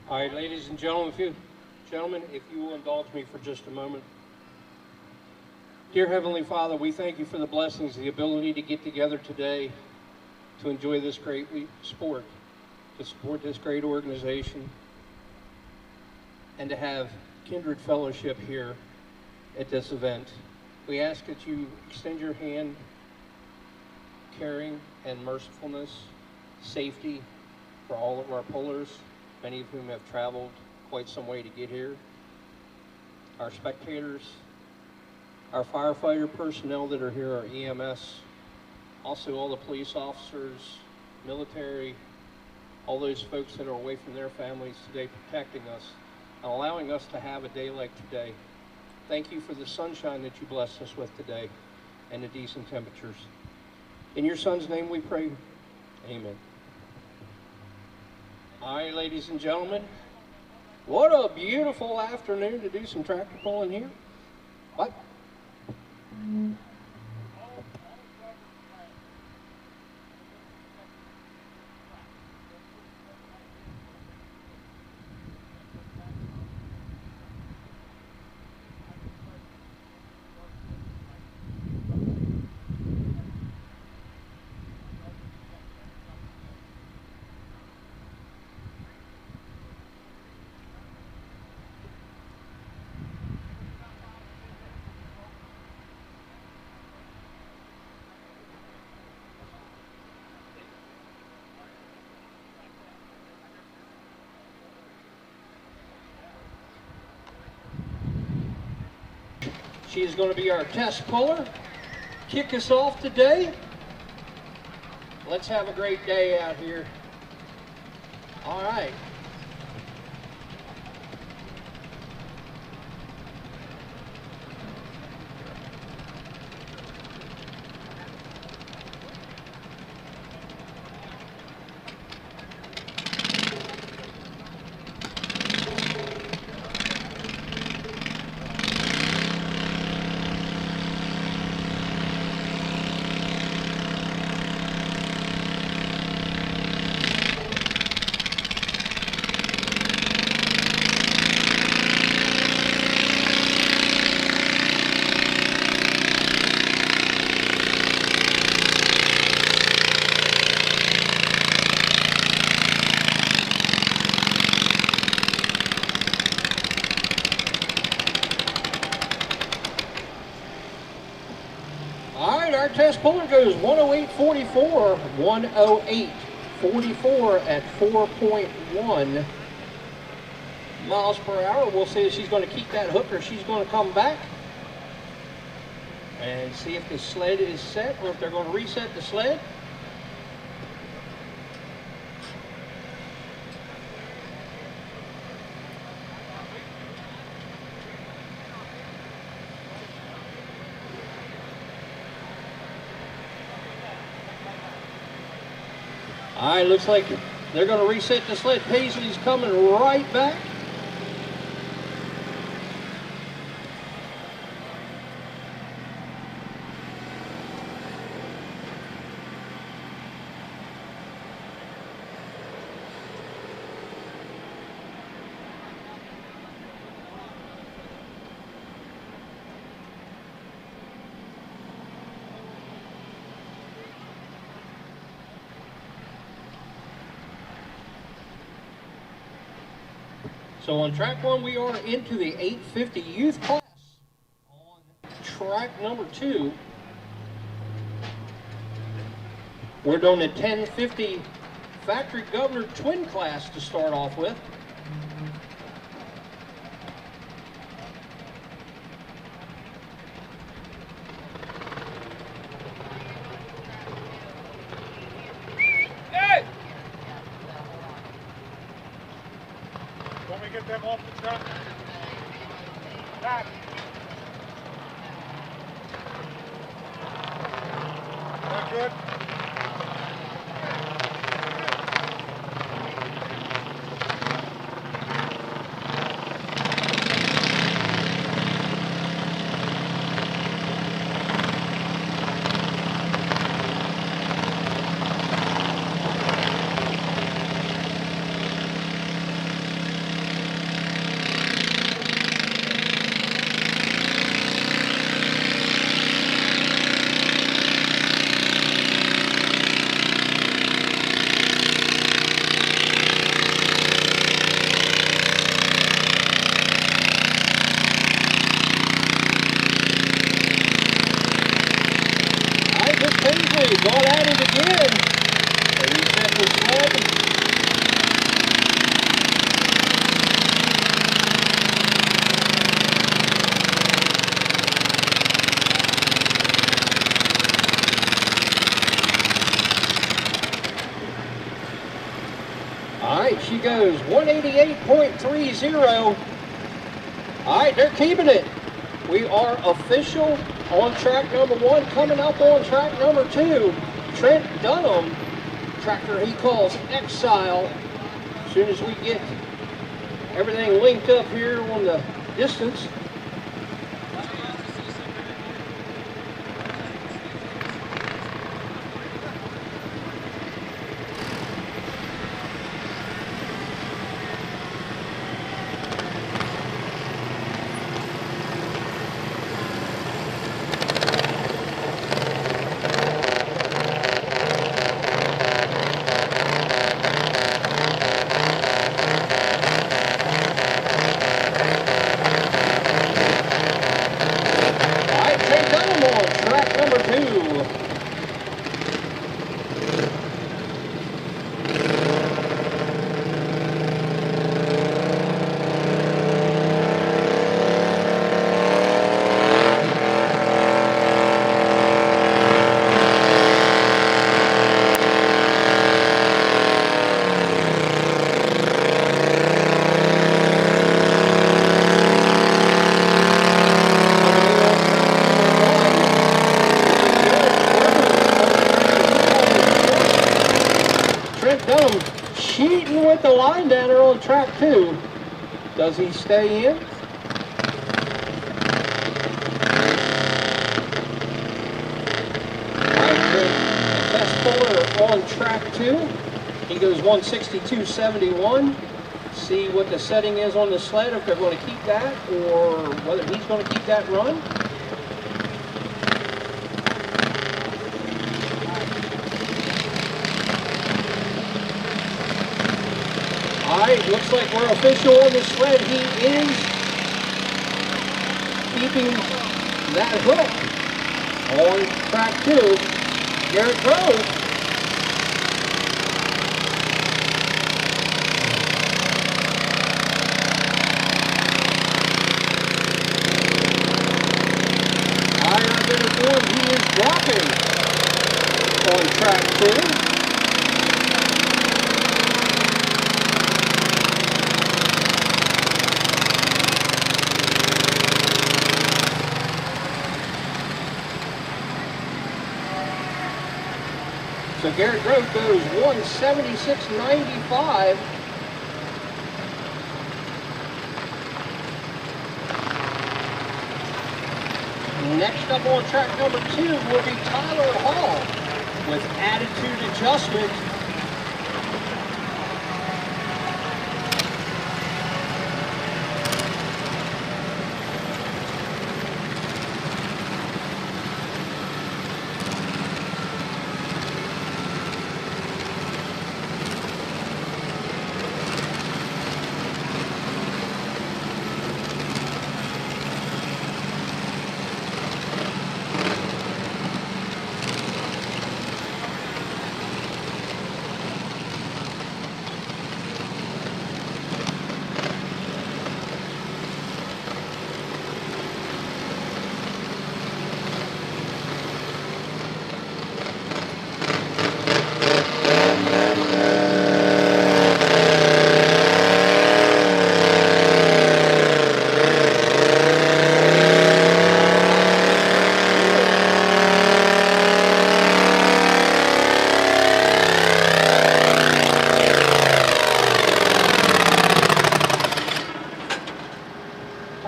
All right, ladies and gentlemen, if you will indulge me for just a moment. Dear Heavenly Father, we thank you for the blessings, the ability to get together today to enjoy this great sport, to support this great organization, and to have kindred fellowship here at this event. We ask that you extend your hand, caring and mercifulness, safety for all of our pullers, many of whom have traveled quite some way to get here, our spectators, our firefighter personnel that are here, our EMS, also all the police officers, military, all those folks that are away from their families today protecting us and allowing us to have a day like today. Thank you for the sunshine that you blessed us with today and the decent temperatures. In your Son's name we pray, amen. All right, ladies and gentlemen, what a beautiful afternoon to do some tractor pulling here. What? She is going to be our test puller, kick us off today. Let's have a great day out here. All right. Our test puller goes 108.44, 108.44 at 4.1 miles per hour. We'll see if she's going to keep that hook or she's going to come back and see if the sled is set or if they're going to reset the sled. All right, looks like they're going to reset the sled. Paisley's coming right back. So on track 1, we are into the 850 youth class. On track number 2, we're doing the 1050 factory governor twin class to start off with. Hey! Want me to get them off the truck? Back. That good? Gone at it again. And reset the sled. All right, she goes 188.30. All right, they're keeping it. We are official on track number 1. Coming up on track number 2, Trent Dunham, tractor he calls Exile. As soon as we get everything linked up here on the distance. Dunham cheating with the line downer on track 2. Does he stay in? Best puller on track 2. He goes 162.71. See what the setting is on the sled, if they're going to keep that or whether he's going to keep that run. Alright, looks like we're official on the sled. He is keeping that hook on track 2. Garrett Grove. Higher than a board, he is dropping on track 2. So Garrett Grove goes 176.95. Next up on track number 2 will be Tyler Hall with attitude adjustment.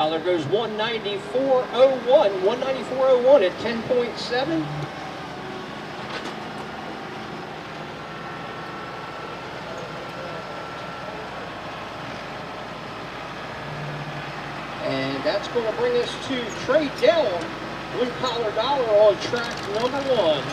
Tyler goes 194.01. 194.01 at 10.7. And that's going to bring us to Trey Dell, Blue Collar Dollar on track number 1.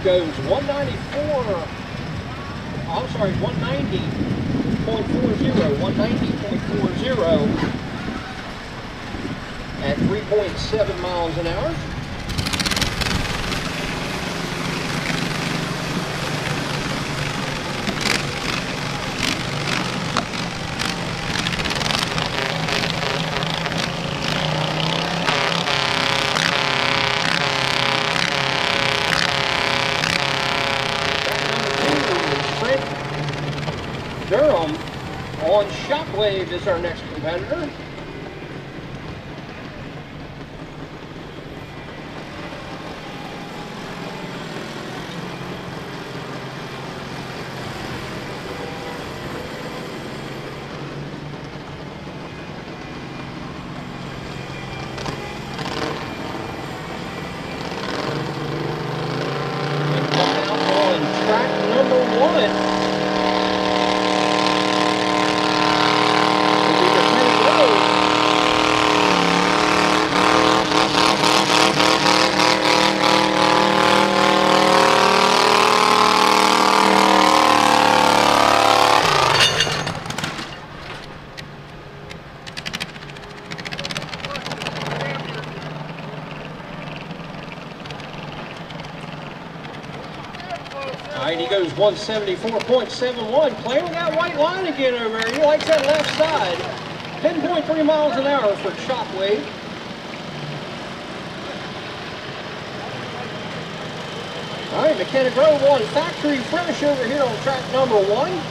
Goes 190.40 at 3.7 miles an hour. Durham on Shockwave is our next competitor. And on track number 1. All right, he goes 174.71, playing with that white line again over there. He likes that left side. 10.3 miles an hour for Shockwave. All right, Mechanic Row on factory fresh over here on track number 1.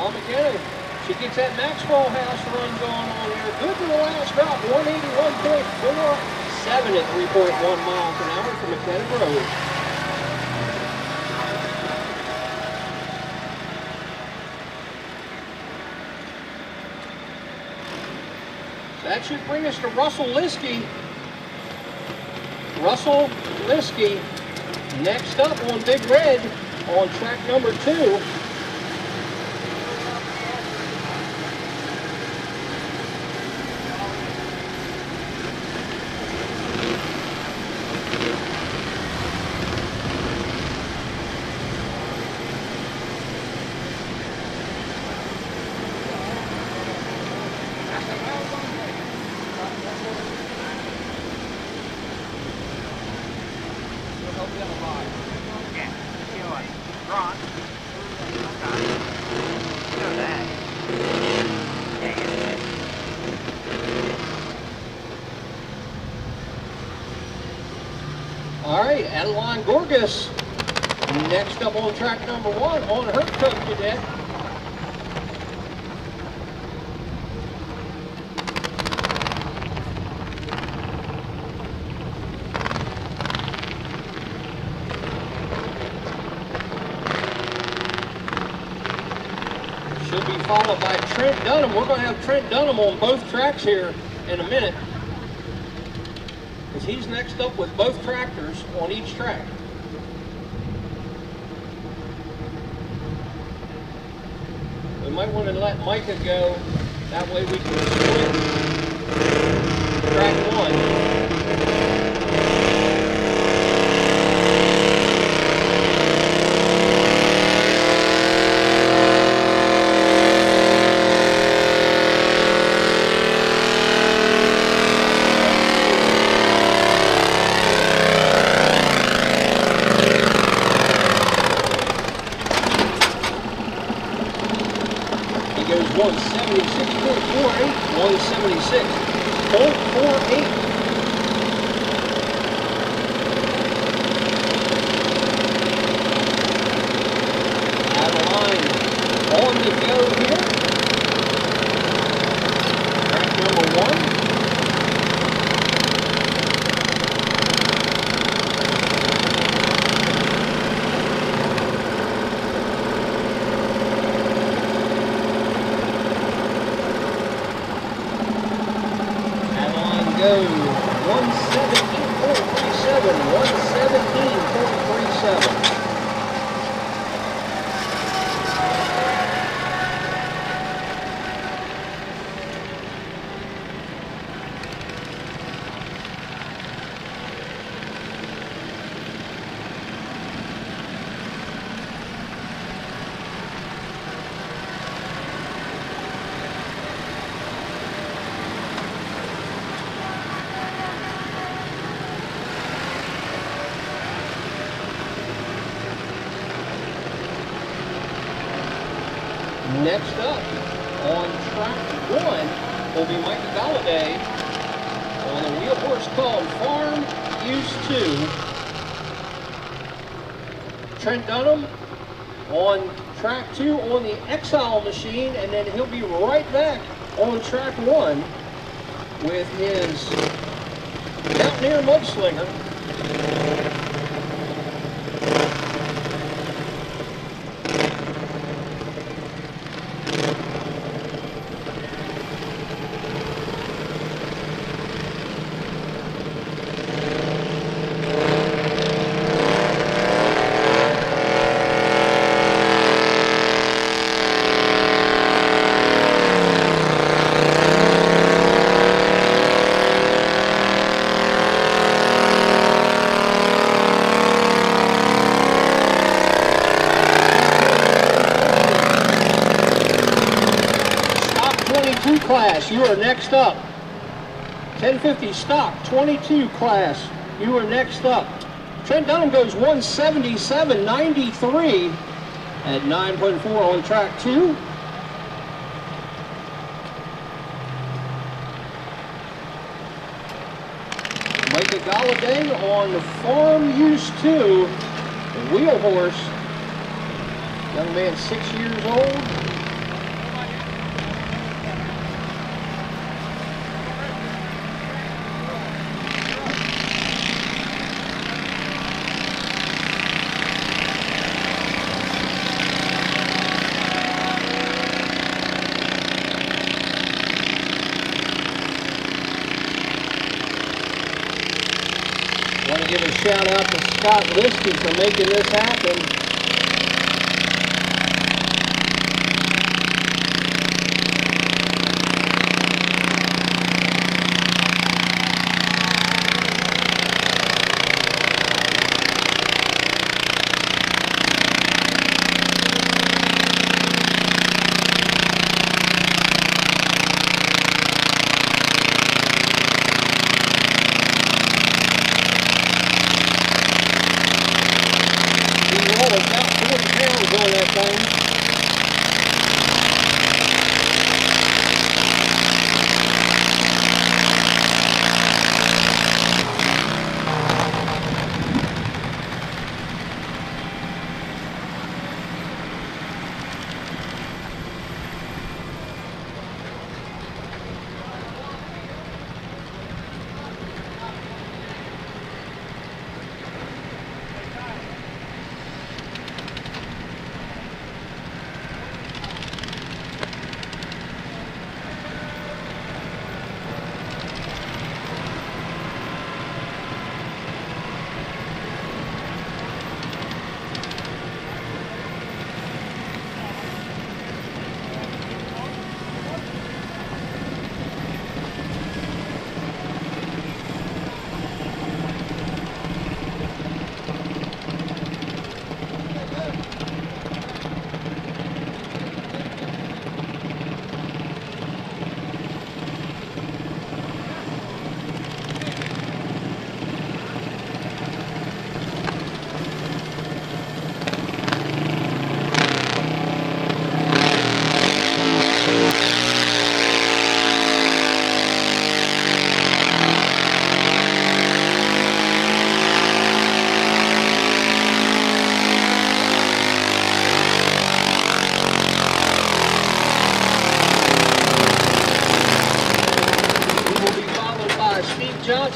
McKenna, she gets that Maxwell House run going on here. Good for the last drop, 181.47 at 3.1 miles an hour for McKenna Road. So that should bring us to Russell Liskey. Russell Liskey next up on Big Red on track number 2. All right, Adeline Gorgas next up on track number 1 on her Cub Cadet. He'll be followed by Trent Dunham. We're going to have Trent Dunham on both tracks here in a minute, because he's next up with both tractors on each track. We might want to let Micah go, that way we can split track one. He goes 176.48, 176.48. Adeline on the go here. Track number one. Adeline goes 117.37, 117.37. Next up on track one will be Micah Galladay on a wheel horse called Farm Use 2. Trent Dunham on track two on the Exile machine, and then he'll be right back on track one with his Mountaineer Mudslinger. Class, you are next up. 1050 stock 22 class, you are next up. Trent Dunham goes 177.93 at 9.4 on track two. Micah Galladay on the Farm Use 2 wheel horse. Young man 6 years old. Want to give a shout out to Scott Liskey for making this happen.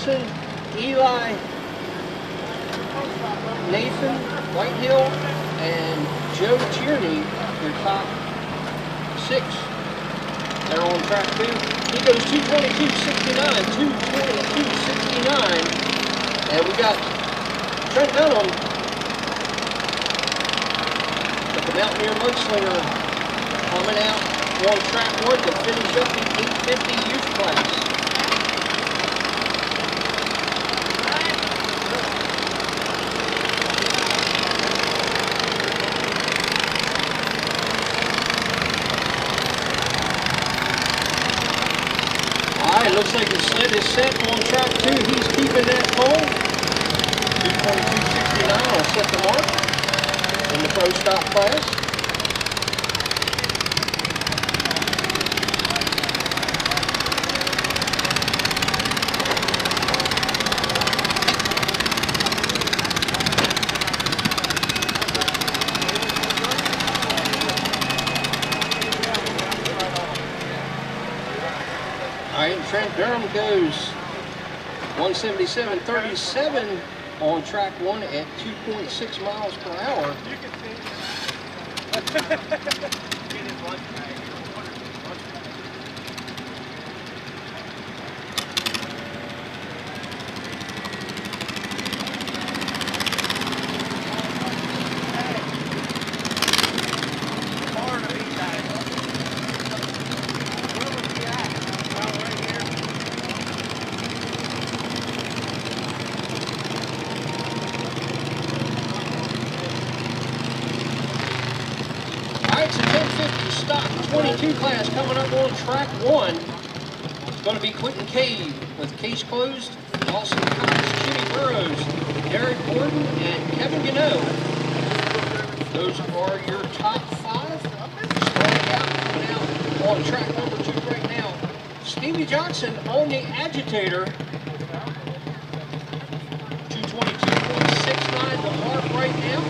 Johnson, Eli, Nathan Whitehill, and Joe Tierney, your top 6. They're on track 2. He goes 222.69, 222.69, and we got Trent Dunham, but the Mountaineer Mudslinger coming out on track 1 to finish up the 850 youth class. Alright, looks like the sled is set on track 2. He's keeping that pole. 222.69 will set the mark in the pro stock class. Alright, Trent Durham goes 177.37 on track 1 at 2.6 miles per hour. Alright, so 1050 stock 22 class coming up on track 1. It's going to be Quentin Cave with case closed, Dawson Cox, Jimmy Burrows, Derek Gordon, and Kevin Gano. Those are your top 5. Starting out, coming out on track number 2 right now. Stevie Johnson on the agitator. 222.69 the mark right now.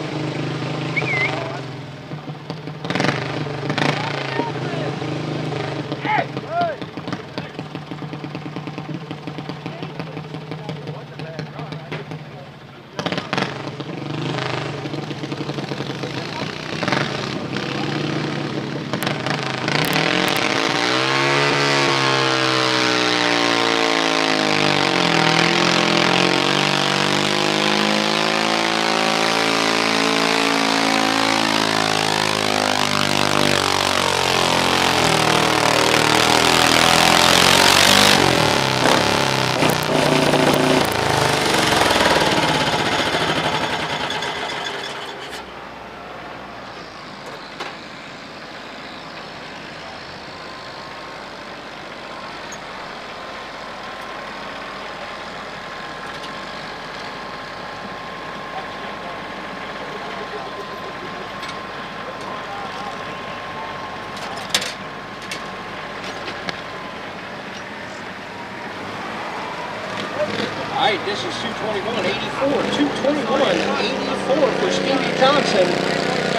Alright, this is 221.84. 221.84 for Stevie Johnson.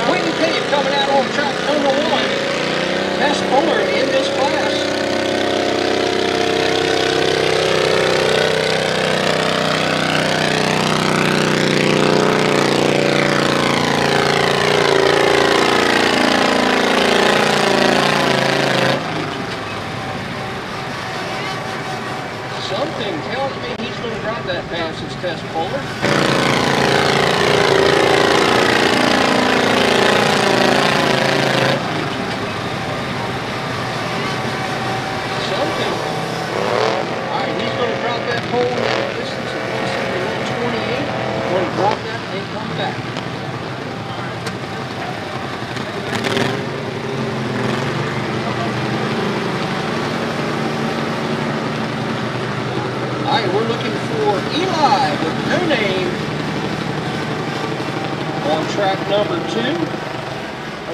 Quentin Cave coming out on track number 1. Best puller in this class. Something tells me he's going to drop that past his test puller. Something. Alright, he's going to drop that pole at a distance of 171.28. Going to drop that and come back. Alright, we're looking for Eli with no name on track number 2.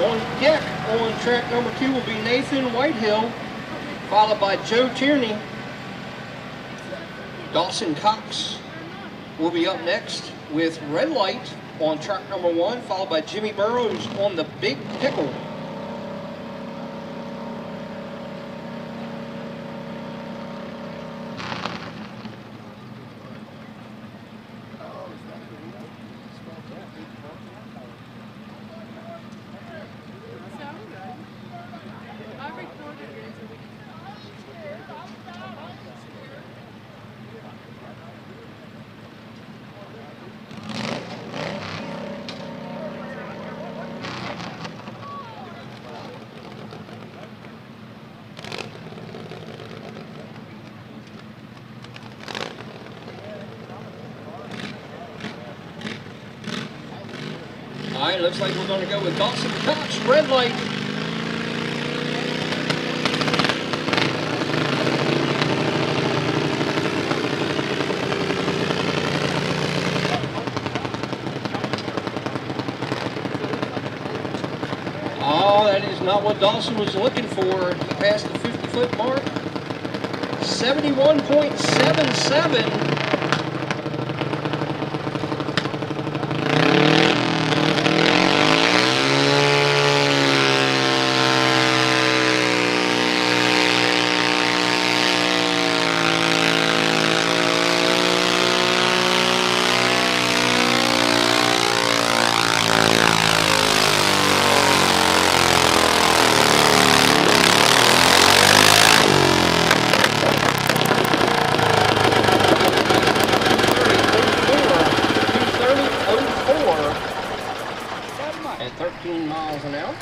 On deck on track number 2 will be Nathan Whitehill, followed by Joe Tierney. Dawson Cox will be up next with Red Light on track number 1, followed by Jimmy Burrows on the Big Pickle. All right, looks like we're going to go with Dawson Cox, red light. Oh, that is not what Dawson was looking for. He passed the 50-foot mark. 71.77. At 13 miles an hour.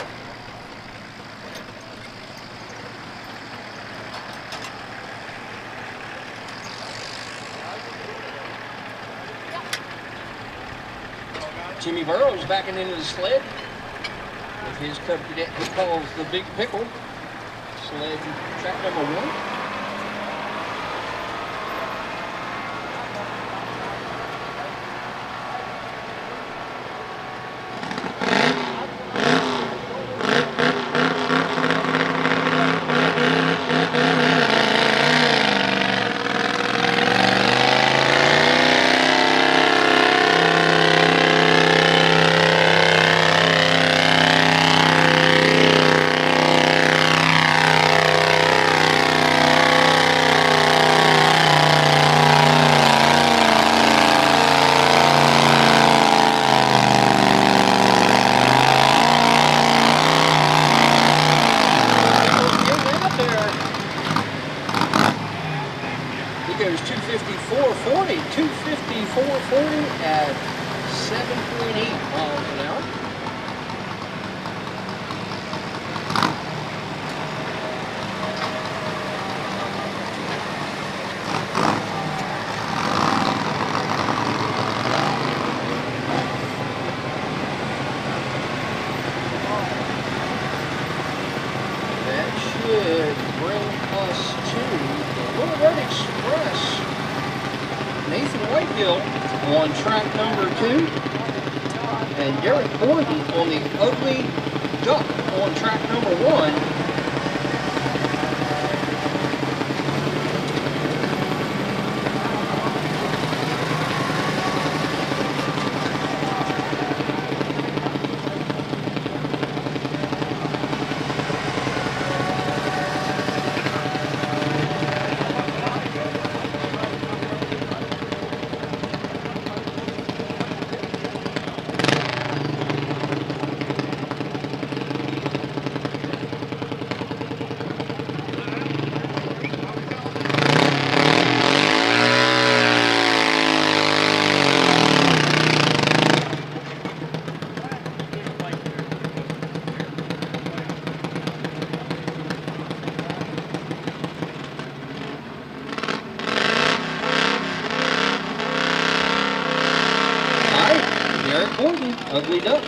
Jimmy Burrows backing into the sled with his Cub Cadet he calls the Big Pickle. Sled track number 1. Goes 254.40, 254.40 at 7.8 miles an hour. That should bring us to the Little Red Express. Nathan Whitehill on track number 2. And Derek Gordon on the Ugly Duck on track number 1. Gordon, Ugly Duck.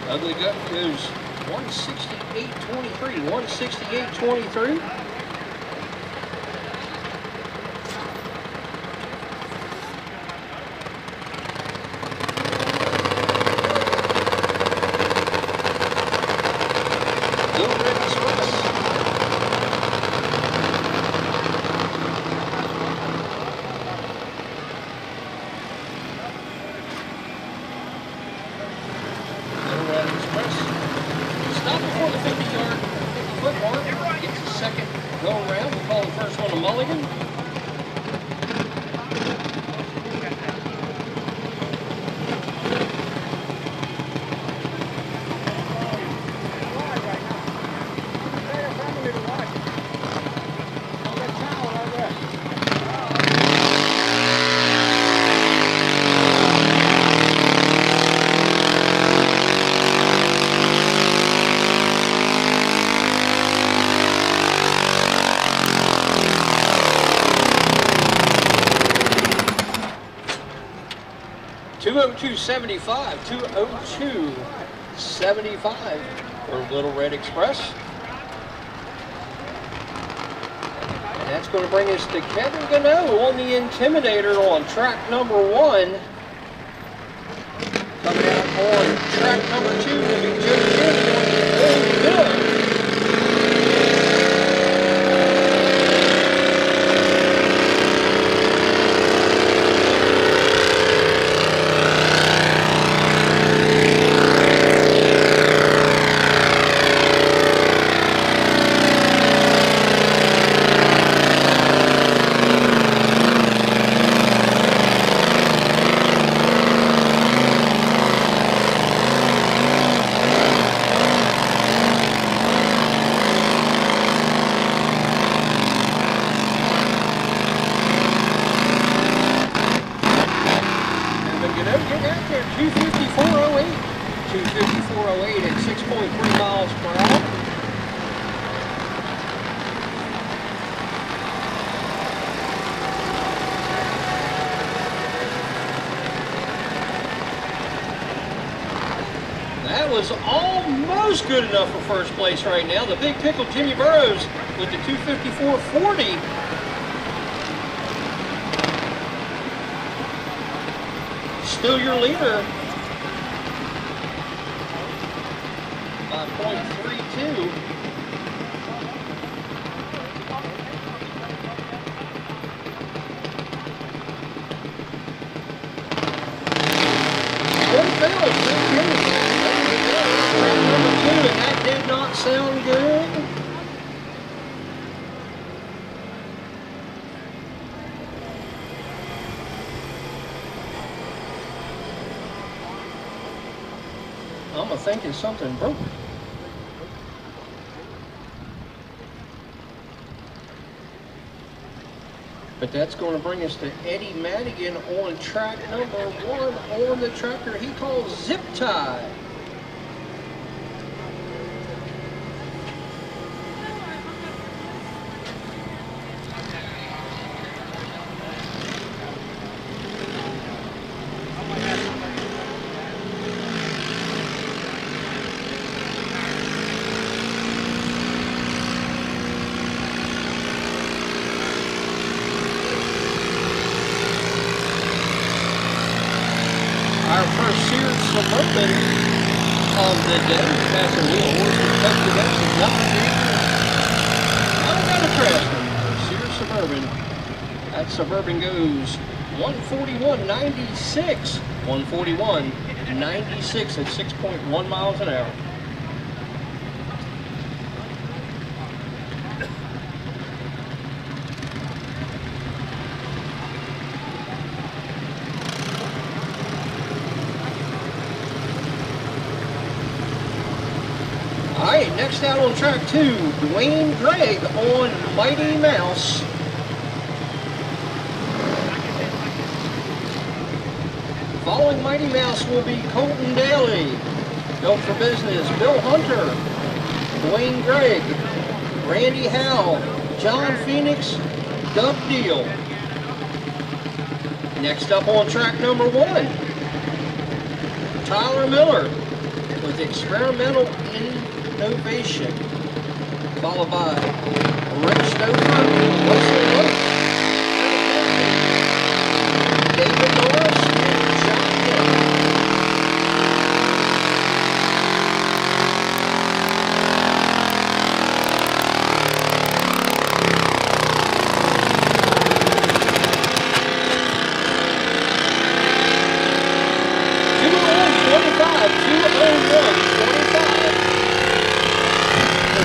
Ugly Duck goes 168.23, 168.23. Stop before the 50-foot mark, gets a second 202.75, 202.75 for Little Red Express. And that's going to bring us to Kevin Gano on the Intimidator on track number 1. Coming out on track number 2 will be Joe Jimmy on the Old Bill. That was almost good enough for first place right now. The Big Pickle Jimmy Burrows with the 254.40. Still your leader by .32. And that did not sound good. I'm thinking something broke. But that's going to bring us to Eddie Madigan on track number 1 on the tractor he calls Zip Tie. Suburban of the day, passing Neil Horse's Country West is not a crash. Sears Suburban. That Suburban goes 141.96. 141.96 at 6.1 miles an hour. All right, next out on track 2, Dwayne Gregg on Mighty Mouse. Following Mighty Mouse will be Colton Daly, Built for Business, Bill Hunter, Dwayne Gregg, Randy Howe, John Phoenix, Doug Deal. Next up on track number 1, Tyler Miller with Experimental Innovation, followed by Rick Stover, Russell Roach, David Norris, and John Hill.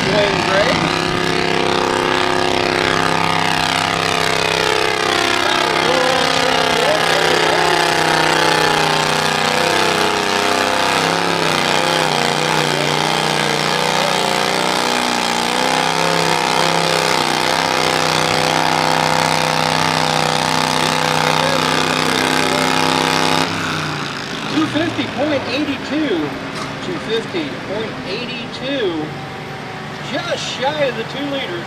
Dwayne Gregg. .82, just shy of the 2 liters.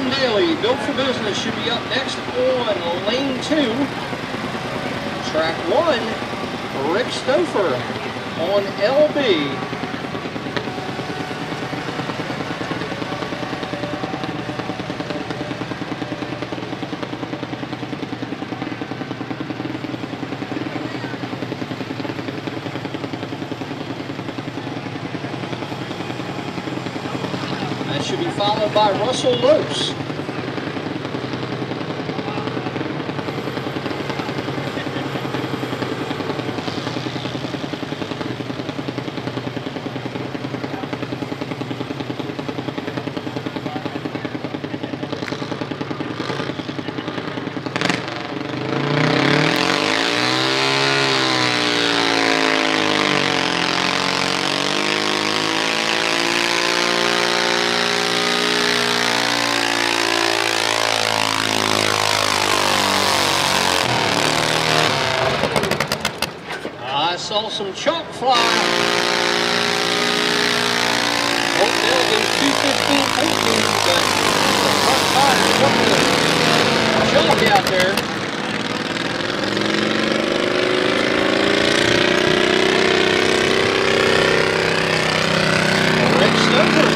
Justin Daly, Built for Business, should be up next on lane 2. Track 1, Rick Stouffer on LB. That should be followed by Russell Lopes. I saw some chalk fly. Hope they'll go 215-14, but the front tires up the chalk out there. Rick Stouffer.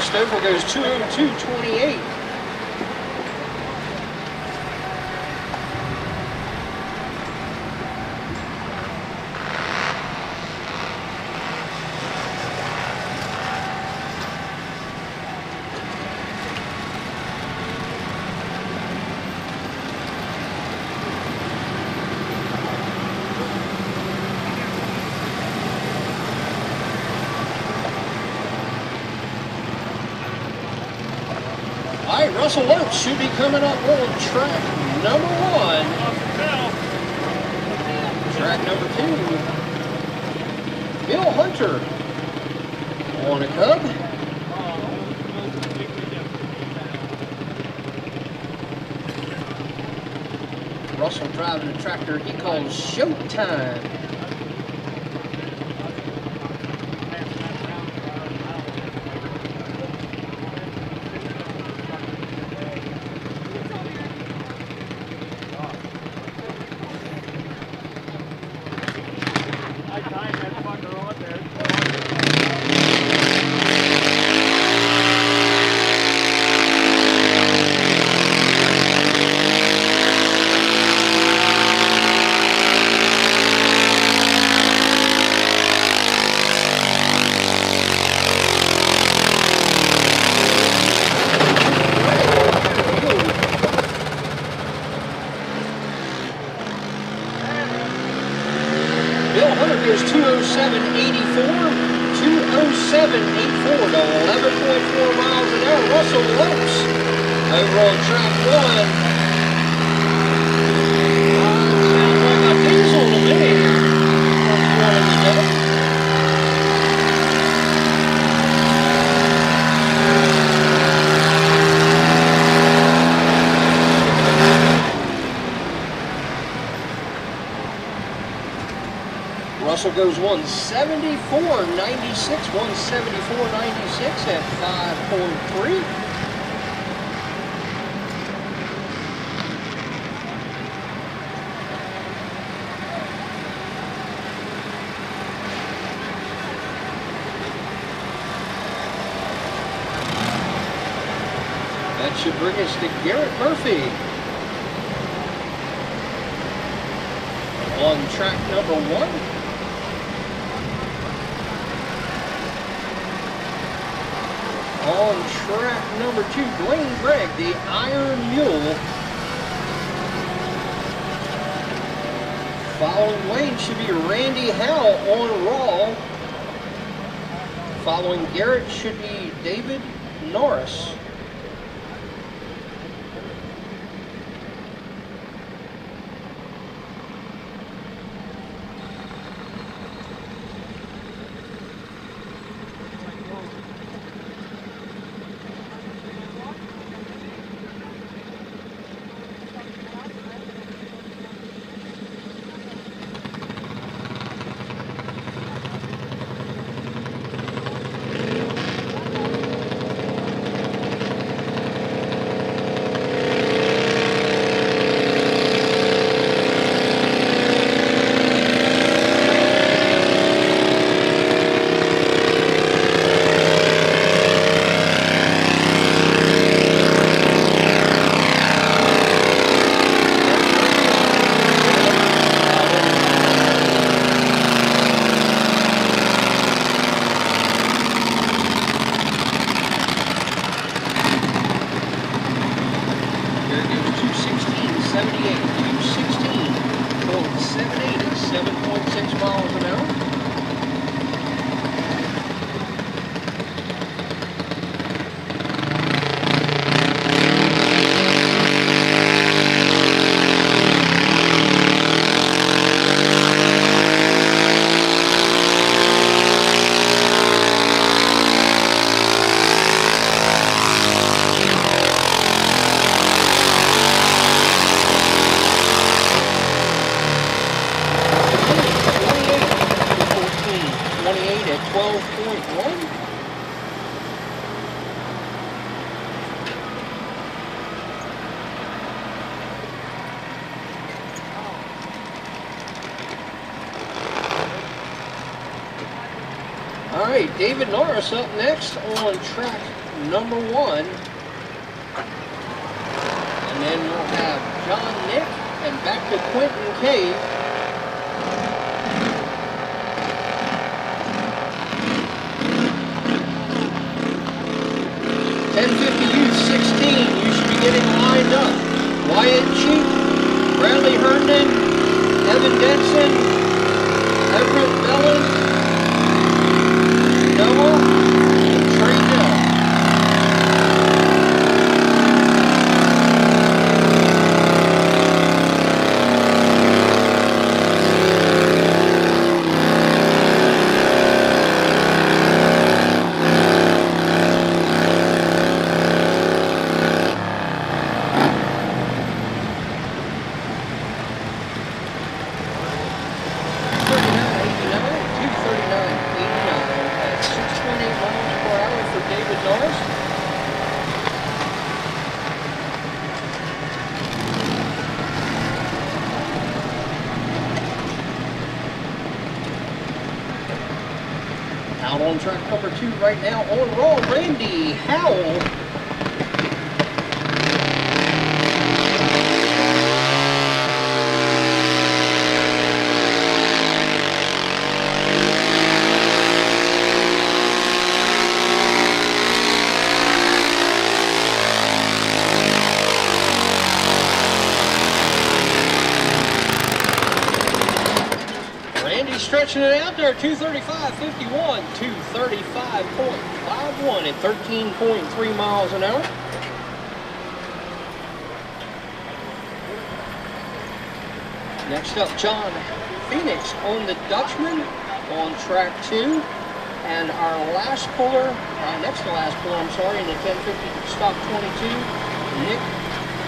Stouffer goes 202.28. All right, Russell Lopes should be coming up on track number 1. Track number 2, Bill Hunter on a Cub. Russell driving a tractor he calls Showtime. Bill Hunter goes 207.84, 207.84 to 11.4 miles an hour. Russell Lopes over on track 1. Sounds like a diesel to me. Russell goes 174.96, 174.96 at 5.3. That should bring us to Garrett Murphy on track number 1. On track number 2, Blaine Gregg, the Iron Mule. Following Wayne should be Randy Howell on Raw. Following Garrett should be David Norris. miles an hour. All right, David Norris up next on track number 1. And then we'll have John Nick and back to Quentin Cave. You should be getting lined up. Wyatt Cheek, Bradley Herndon, Evan Denson, Everett Bellin, Noah, and Trey Dell. Out on track number 2 right now on roll, Randy Howell. Stretching it out there, 235.51, 235.51 at 13.3 miles an hour. Next up, John Phoenix on the Dutchman on track 2. And our last puller, next to last puller, I'm sorry, in the 1050 stock 22,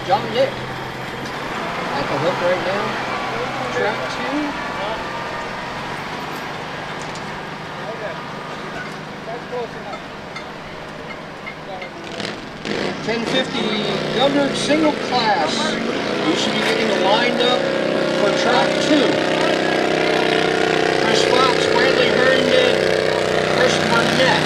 John Nick at the hook right now, track 2. 1050 Governor single class. You should be getting lined up for track 2. Chris Fox, Bradley Herndon, Chris Marquette.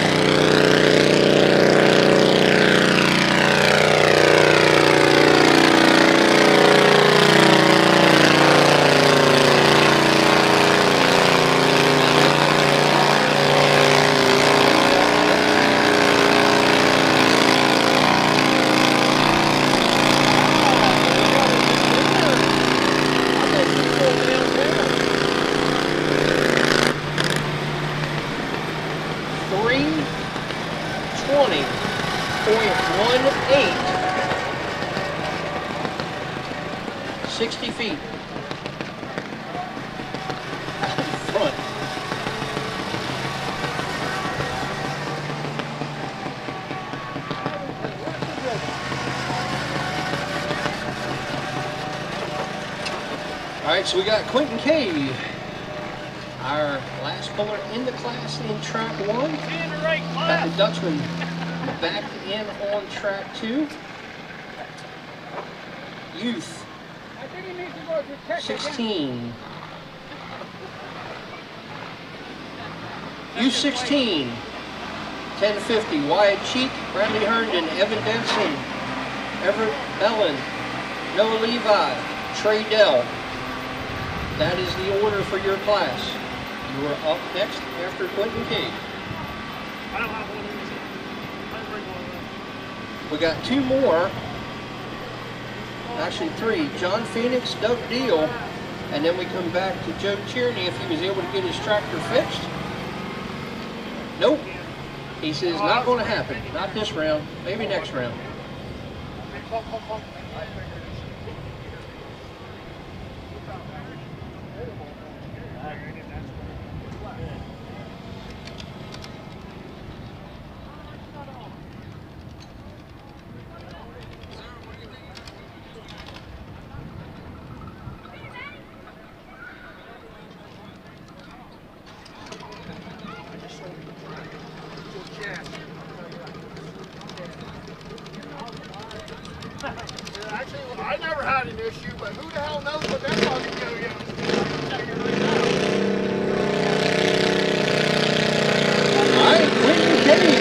.18, 60 feet out in front. All right, so we got Quentin Cave, our last puller in the class in track 1. Got the Dutchman back in on track 2. Youth 16. U16 1050. Wyatt Cheek, Bradley Herndon, Evan Denson, Everett Bellin, Noah Levi, Trey Dell. That is the order for your class. You are up next after Quentin Cave. I don't have one of these. I didn't bring one of those. We got 2 more. Actually 3. John Phoenix, Doug Deal, And then we come back to Joe Tierney if he was able to get his tractor fixed. Nope. He says not going to happen. Not this round. Maybe next round. Actually, I never had an issue, but who the hell knows what that fucking yo-yo is? All right, Quentin Kenny.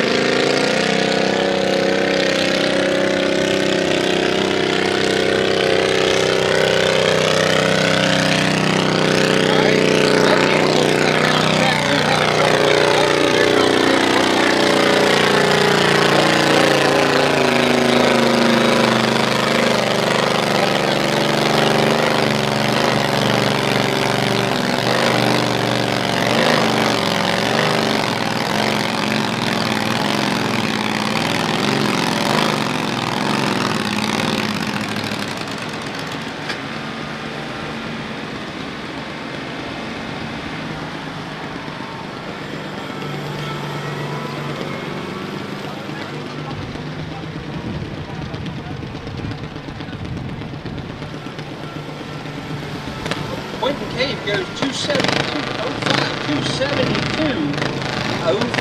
Quentin Cave goes 272.05, 272.05.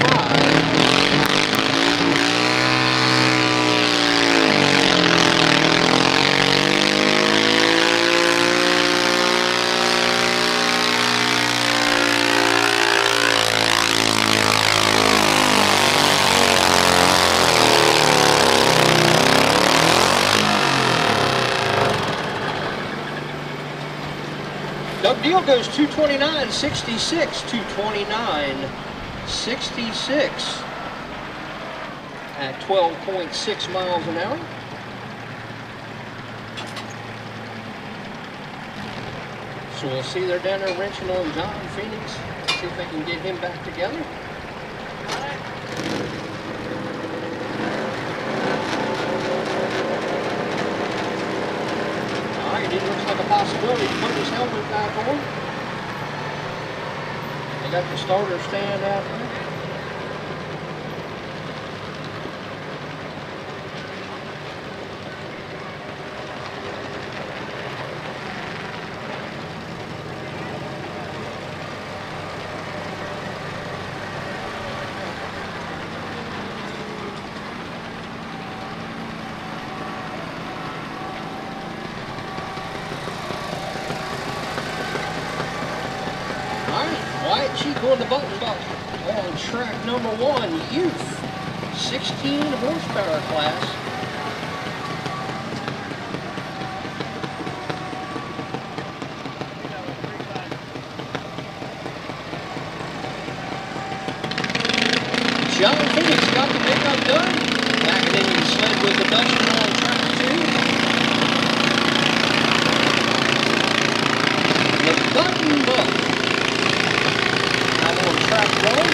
Doug Deal goes 229.66, 229.66 at 12.6 miles an hour. So we'll see they're down there wrenching on John Phoenix. See if they can get him back together. It looks like a possibility to put his helmet back on. They got the starter stand out there. White Cheek on the button box on track number 1, youth, 16 horsepower class. John Phoenix got the makeup done. Backing into the sled with the Dutchman on track 2. The button box. I'm on track 1.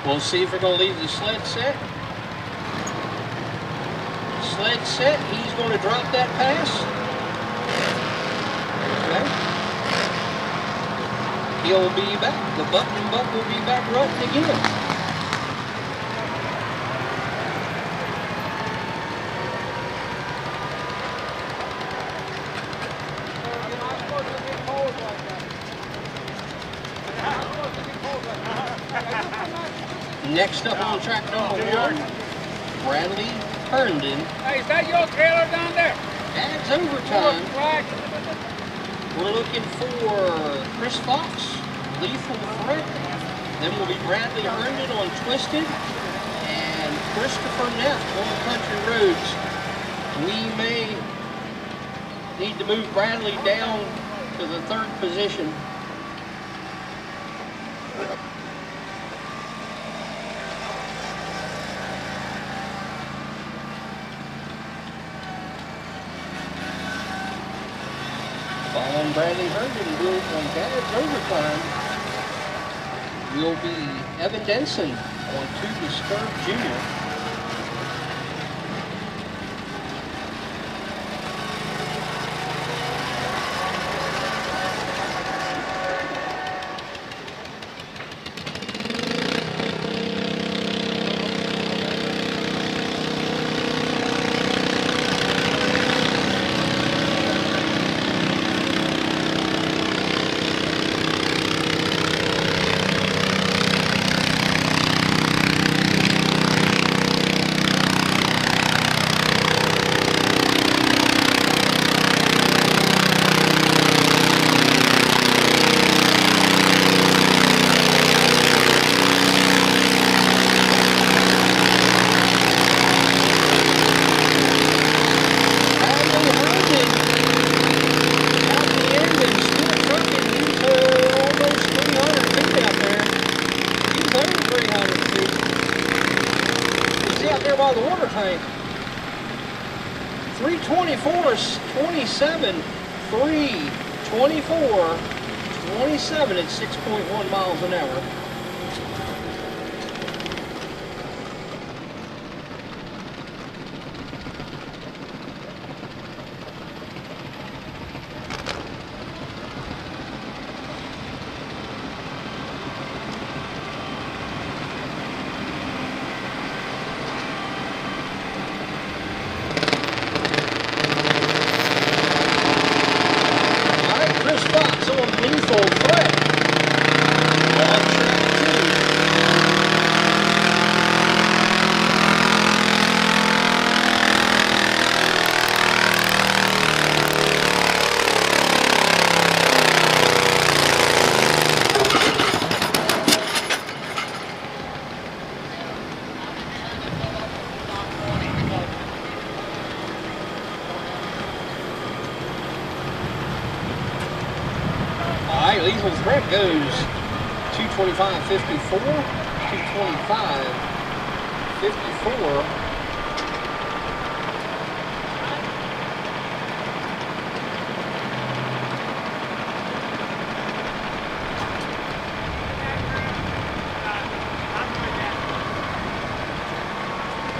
We'll see if we're going to leave the sled set. Sled set, he's going to drop that pass. Okay. He'll be back. The button buck will be back running again. Next up on track number 1, Bradley Herndon. Hey, is that your trailer down there? Adds overtime. Flag. We're looking for Chris Fox, Lethal Threat. Then will be Bradley Herndon on Twisted. And Christopher Neff on Country Roads. We may need to move Bradley down to the 3rd position. Following Bradley Herndon will on Dad's overtime will be Evan Denson on To Disturb Jr. By the water tank. 324 is 27, 324, 27 at 6.1 miles an hour. Lethal Threat on track 2. Lethal Threat goes 225.54, 225.54.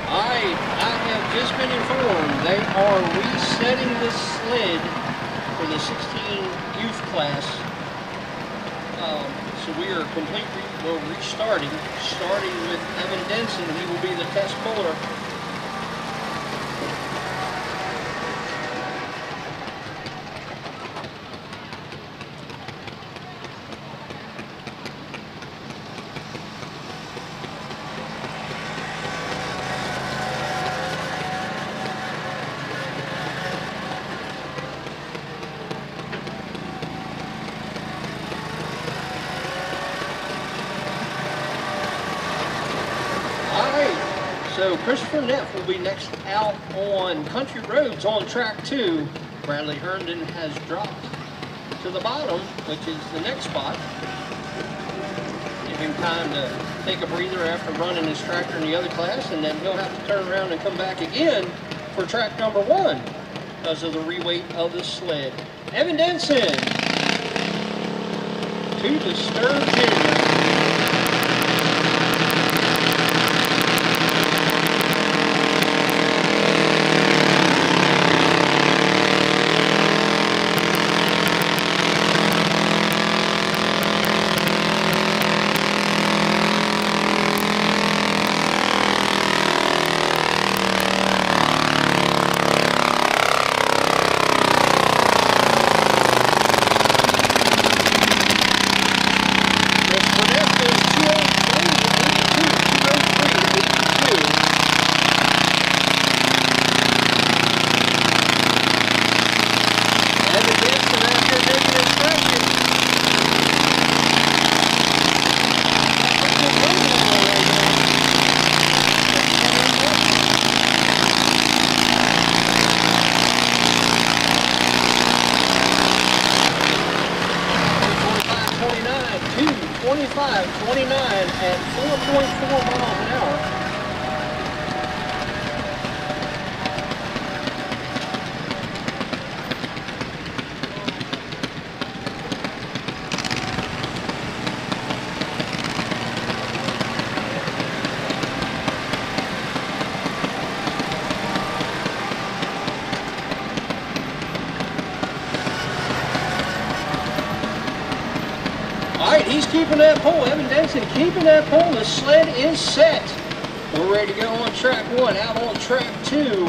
I have just been informed they are resetting this sled for the 16 youth class. So we are restarting, starting with Evan Denson. He will be the test puller. So Christopher Neff will be next out on Country Roads on track 2. Bradley Herndon has dropped to the bottom, which is the next spot. Give him time to take a breather after running his tractor in the other class, and then he'll have to turn around and come back again for track number 1 because of the reweight of the sled. Evan Denson, To Disturb Jr. 25, 29 at 4.4 miles an hour. He's keeping that pole. Evan Denson keeping that pole. The sled is set. We're ready to go on track 1. Out on track 2,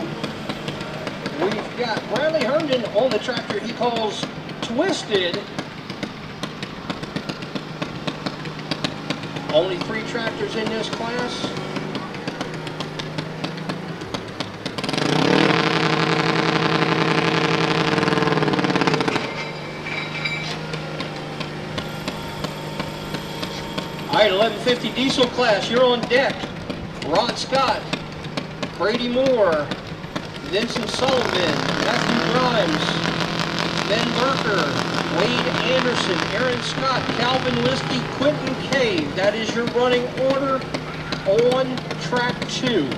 we've got Bradley Herndon on the tractor he calls Twisted. Only 3 tractors in this class. All right, 1150 diesel class, you're on deck. Ron Scott, Brady Moore, Vincent Sullivan, Matthew Grimes, Ben Barker, Wade Anderson, Aaron Scott, Calvin Liskey, Quentin Cave. That is your running order on track 2.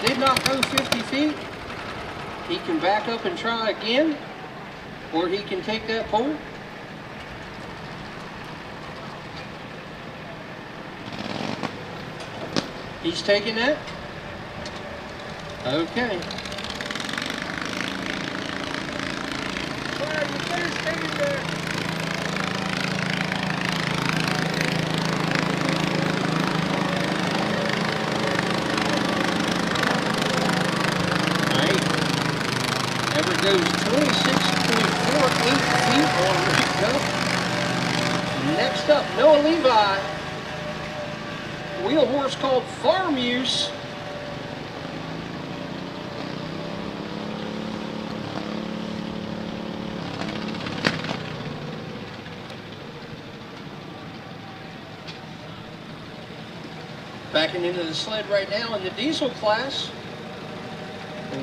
Did not go 50 feet. He can back up and try again, or he can take that pole. He's taking that. Okay. Well, you better stay there. Goes 26.48 feet on Rick Cup. Next up, Noah Levi. Wheel horse called Farm Use. Backing into the sled right now in the diesel class,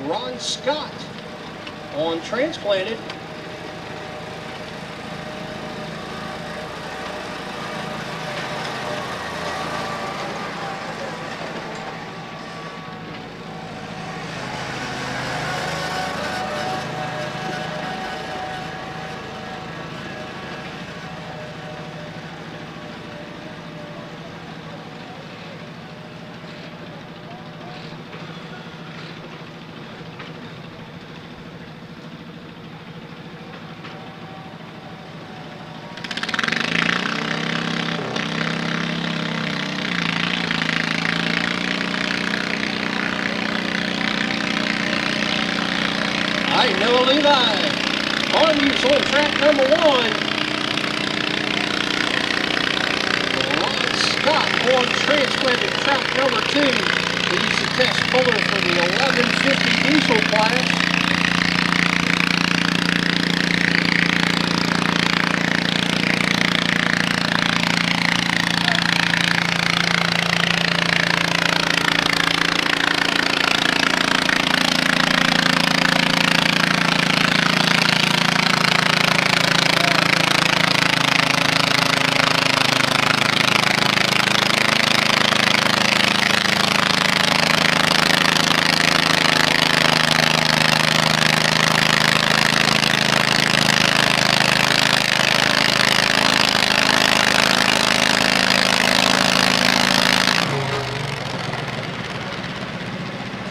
Ron Scott on Transplanted. Noah Levi, Farm Use on track number 1. Ron Scott on Transplanted track number 2. He's the test puller for the 1150 diesel class.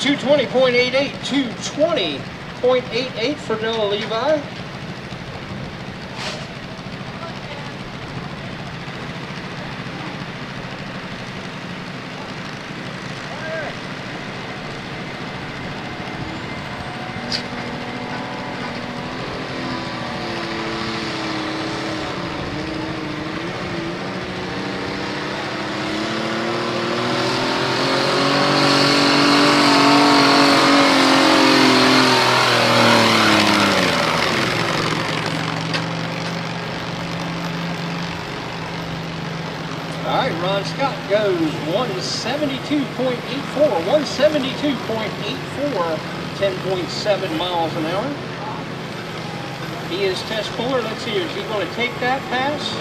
220.88, 220.88 for Noah Levi. Scott goes 172.84, 172.84, 10.7 miles an hour. He is test puller. Let's see, is he going to take that pass?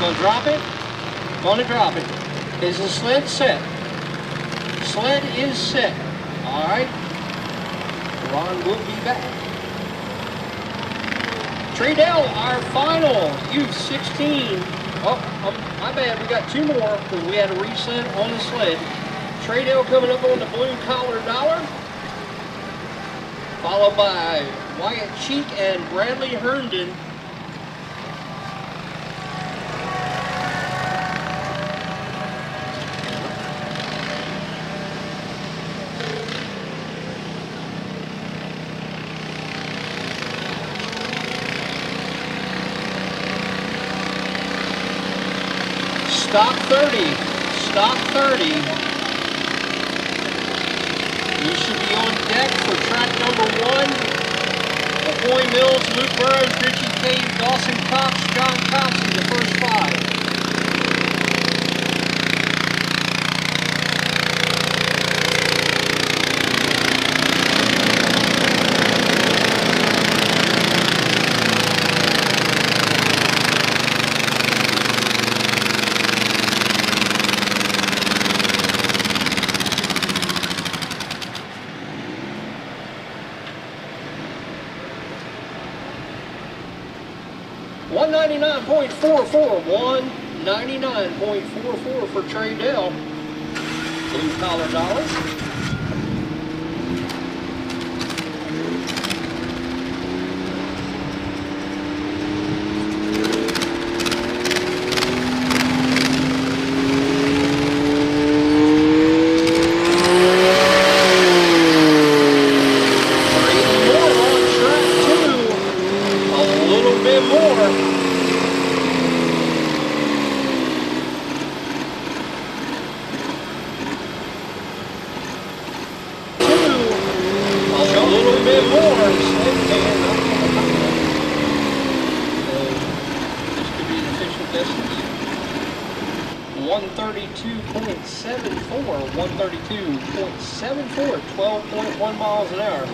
Going to drop it? Going to drop it. Is the sled set? Sled is set. All right. Ron will be back. Tradell, our final U16. Oh, my bad, we got two more because we had a reset on the sled. Tradell coming up on the blue collar dollar. Followed by Wyatt Cheek and Bradley Herndon. Stock 30, stock 30. You should be on deck for track number 1. McCoy Mills, Luke Burrows, Richie Cave, Dawson Cox, John Thompson, the first 5. $199.44, $199.44 for Tradell. Blue collar dollar. $132.74, 132.74, 12.1 miles an hour.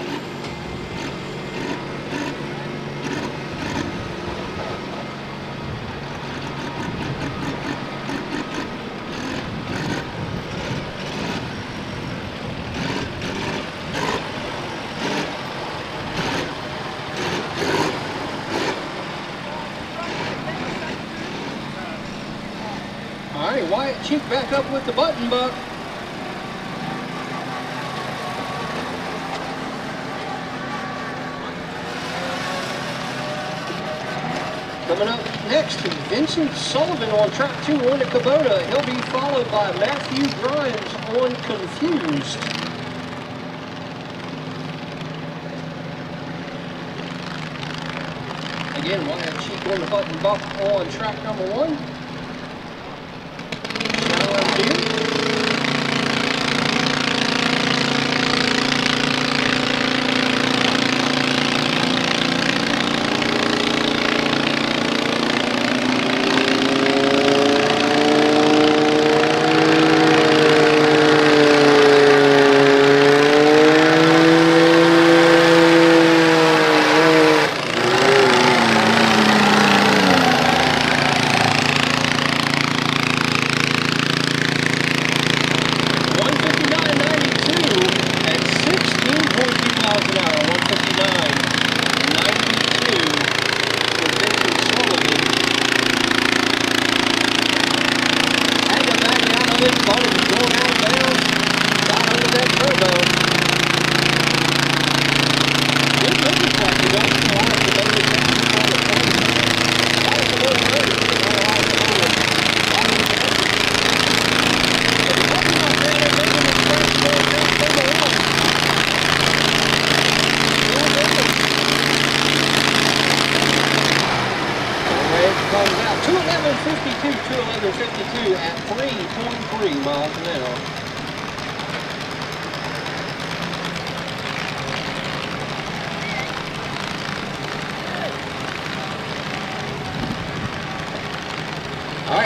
Wyatt Cheek back up with the button buck. Coming up next, Vincent Sullivan on track 2 on the Kubota. He'll be followed by Matthew Grimes on Confused. Again, Wyatt Cheek on the button buck on track number 1.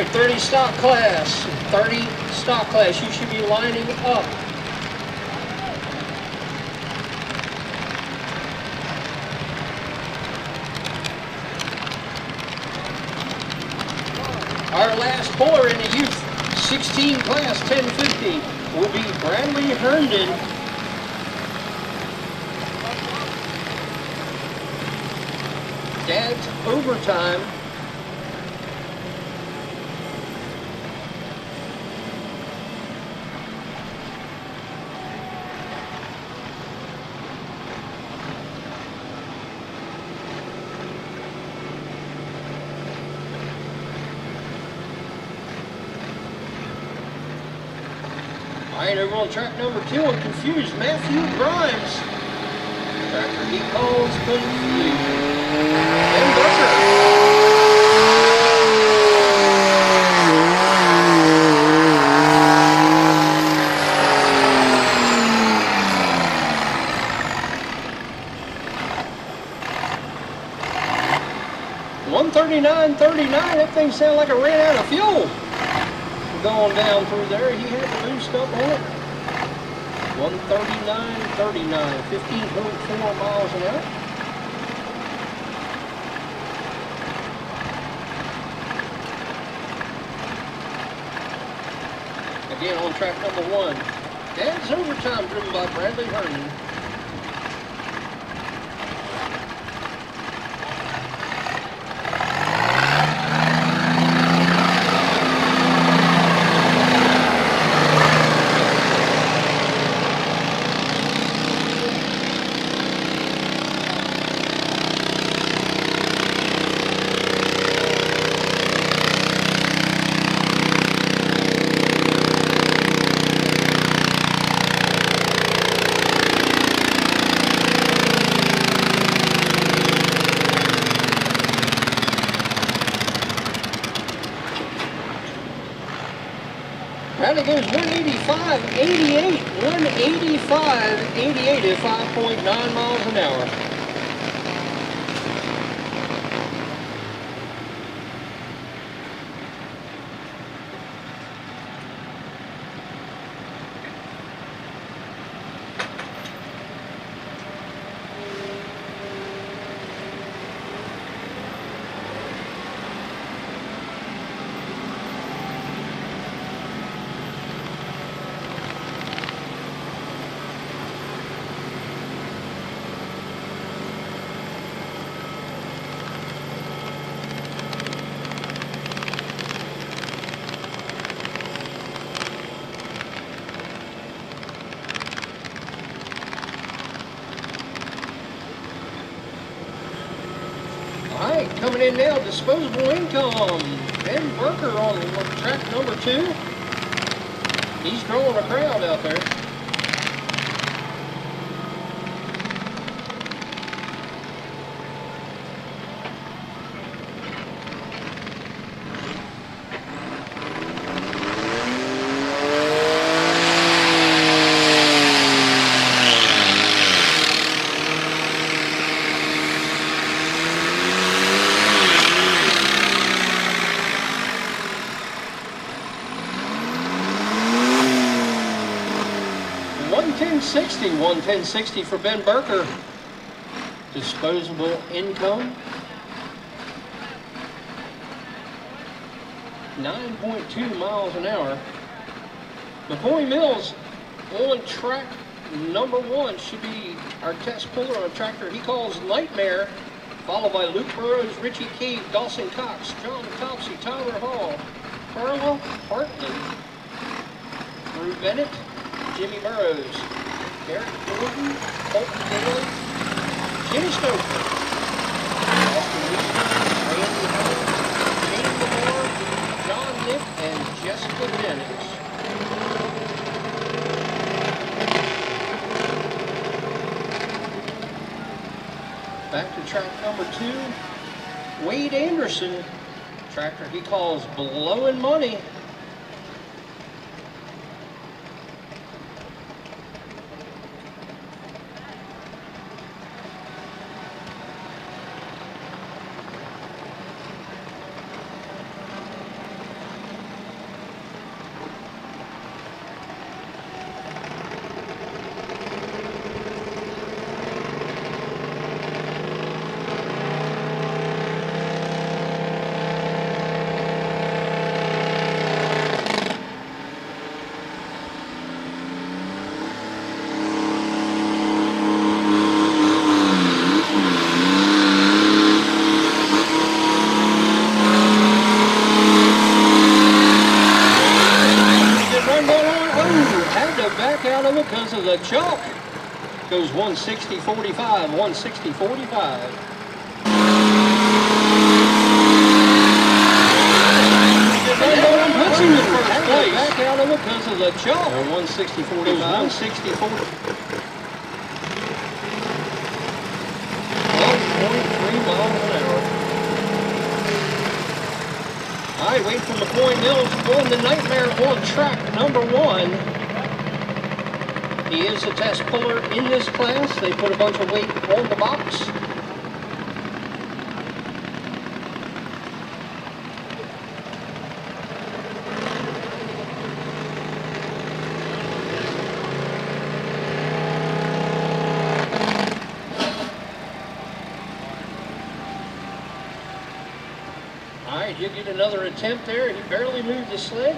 right, 30 stock class. 30 stock class. You should be lining up. Our last puller in the youth 16 class 1050 will be Bradley Herndon. Dad's overtime. All right, over on track number 2, I'm confused. Matthew Grimes. Tractor he calls confused. Ben Booker. 139.39. That thing sounded like it ran out of fuel. Going down through there, he had the boost up on it. 139.39, 15.4 miles an hour. Again on track number 1. Dad's overtime driven by Bradley Herndon. Bradley goes 185.88, 185.88 at 5.9 miles an hour. Alright, coming in now, disposable income. Ben Burker on track number 2. He's drawing a crowd out there. $110.60 for Ben Burker. Disposable income. 9.2 miles an hour. McCoy Mills on track number 1 should be our test puller on a tractor he calls Nightmare, followed by Luke Burrows, Richie Cave, Dawson Cox, John Topsy, Tyler Hall, Carla Hartley, Drew Bennett, Jimmy Burrows, Derek Jordan, Colton Daly, Jimmy Stoker, Austin Lee, Randy Howard, Shane Lamar, John Nick, and Jessica Dennis. Back to track number 2, Wade Anderson, tractor he calls Blowin' Money. because of the chalk. Goes 160.45, 160.45. Puts him in first place. Back out of it because of the chalk. 160.45, 160.40. 12.3 miles an hour. All right, wait for McCoy Mills on the Nightmare on track number 1. He is a test puller in this class. They put a bunch of weight on the box. All right, you get another attempt there. He barely moved the sled.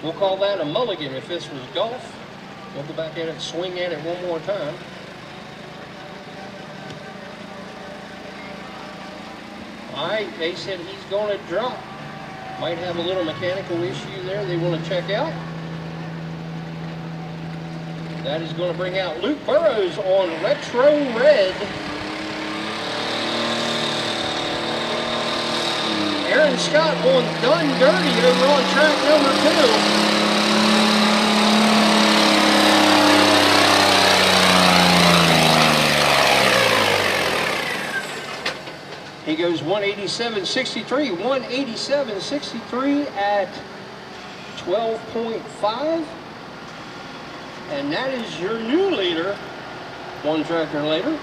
We'll call that a mulligan if this was golf. We'll go back at it, swing at it one more time. All right, they said he's going to drop. Might have a little mechanical issue there they want to check out. That is going to bring out Luke Burrows on retro red. Aaron Scott on Done Dirty over on track number 2. He goes 187.63, 187.63 at 12.5. And that is your new leader, one tractor later.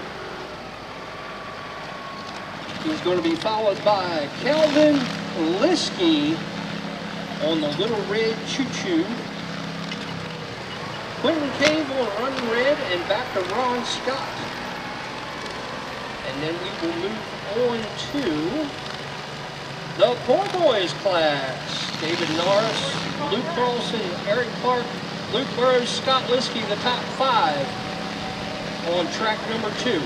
He's going to be followed by Calvin Liskey on the Little Red Choo-Choo. Quentin Cave on Running Red, and back to Ron Scott. And then we will move on to the Poor Boys class. David Norris, Luke Carlson, Eric Clark, Luke Burrows, Scott Liskey, the top 5 on track number 2.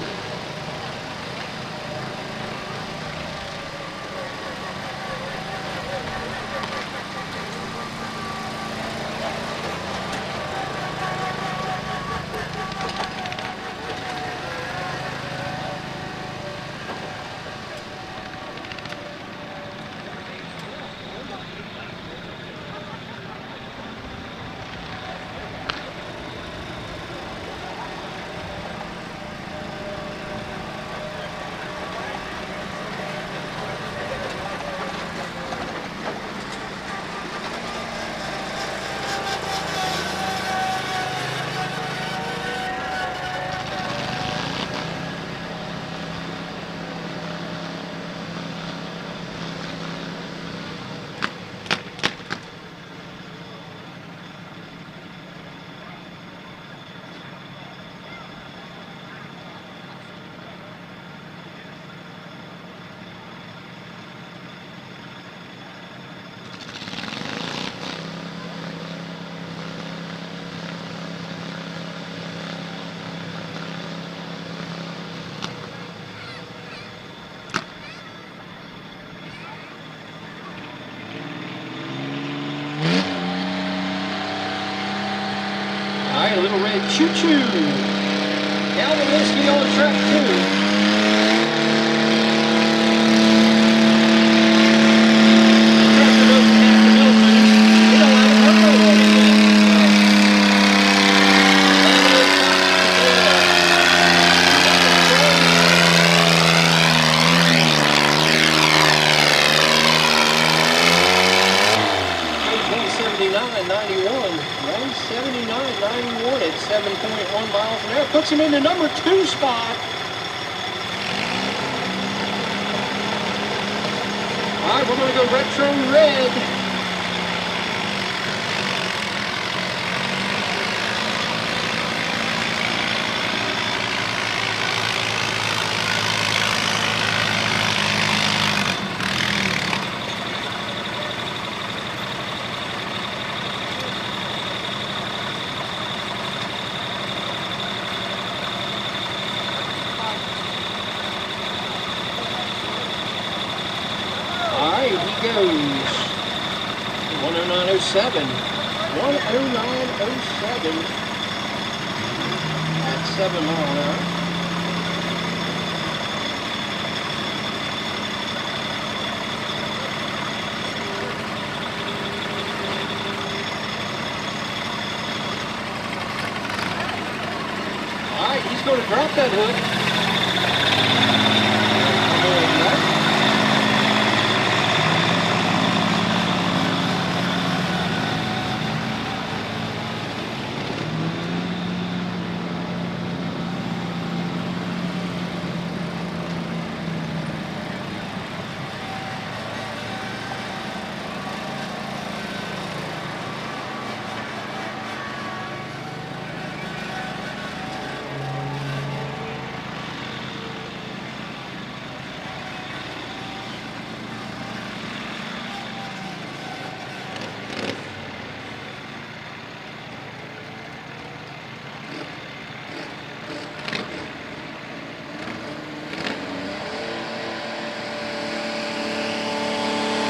Little Red Choo-Choo. Calvin Liskey on track 2. Tractor doesn't have the mill finish. They don't have a turbo on it yet. At 7.1 miles an hour, puts him in the number 2 spot. All right, we're going to go retro red. Goes 109.07. 109.07 at 7 mile an hour. All right, he's going to drop that hook.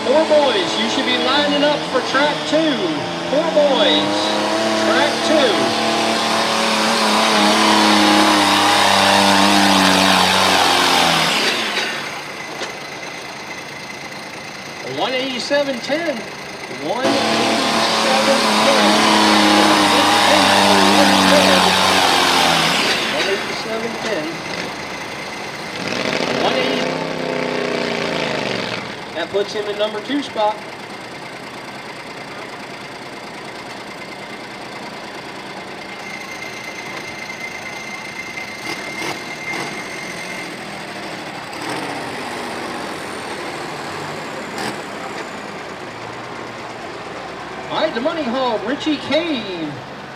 Poor boys, you should be lining up for track 2. Poor boys, track 2. 187.10. 187.10. 180. That puts him in number 2 spot. All right, the money hog, Richie Cave,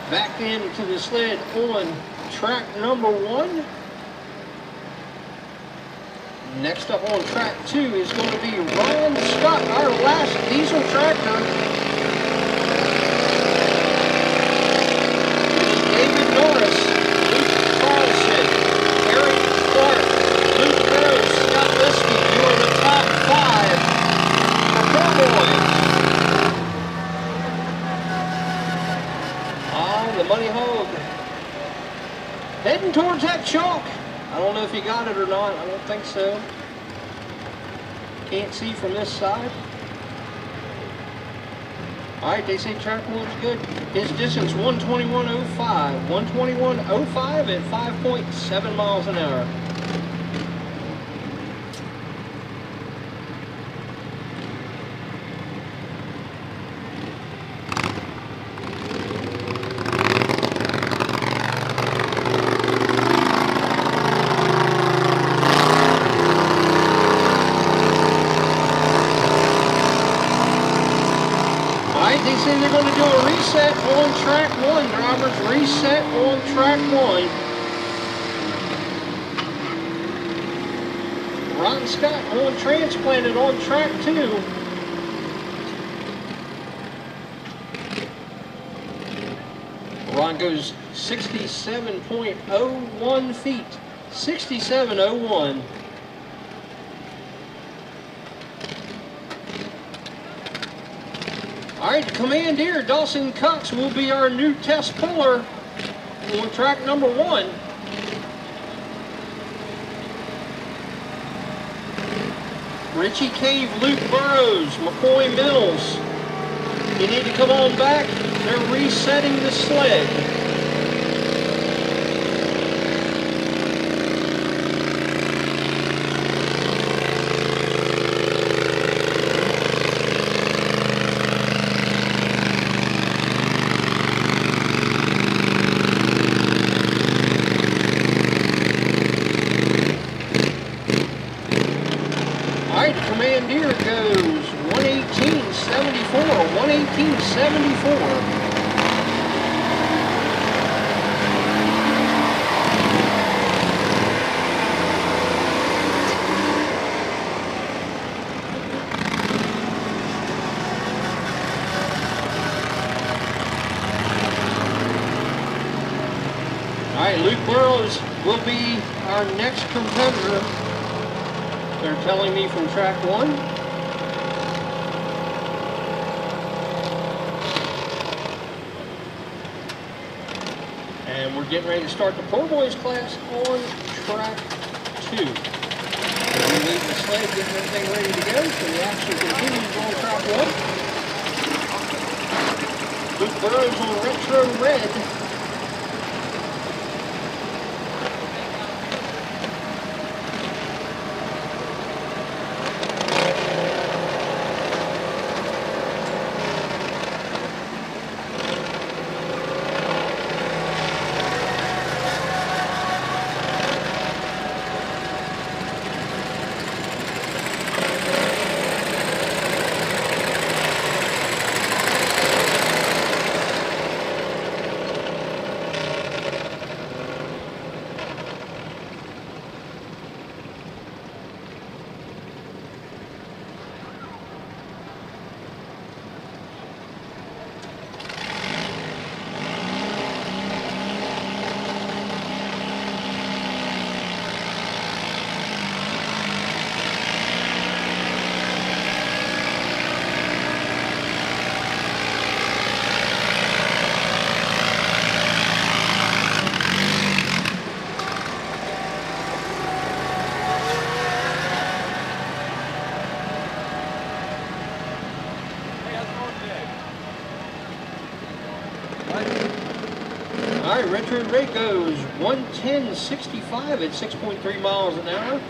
back into the sled on track number 1. Next up on track 2 is going to be Ron Scott, our last diesel tractor. David Norris, Luke Carlson, Eric Clark, Luke Burrows, Scott Liskey. You are the top 5 for Poor Boys. The money hog heading towards that chalk. I don't know if he got it or not. I don't think so. Can't see from this side. All right, they say track 1's good. His distance 121.05. 121.05 at 5.7 miles an hour. They say they're going to do a reset on track 1, drivers. Reset on track 1. Ron Scott on transplanted on track 2. Ron goes 67.01 feet. 67.01. All right, Commandeer Dawson Cox will be our new test puller on track number 1. Richie Cave, Luke Burrows, McCoy Mills. You need to come on back. They're resetting the sled. Commandeer goes 118.74, 118.74. All right, Luke Burrows will be our next competitor. They're telling me from track 1. We're getting ready to start the poor boys class on track 2. We're leaving the sled, getting everything ready to go, so the action continues on track 1. Luke Burrows on retro red. All right, retro red goes 110.65 at 6.3 miles an hour.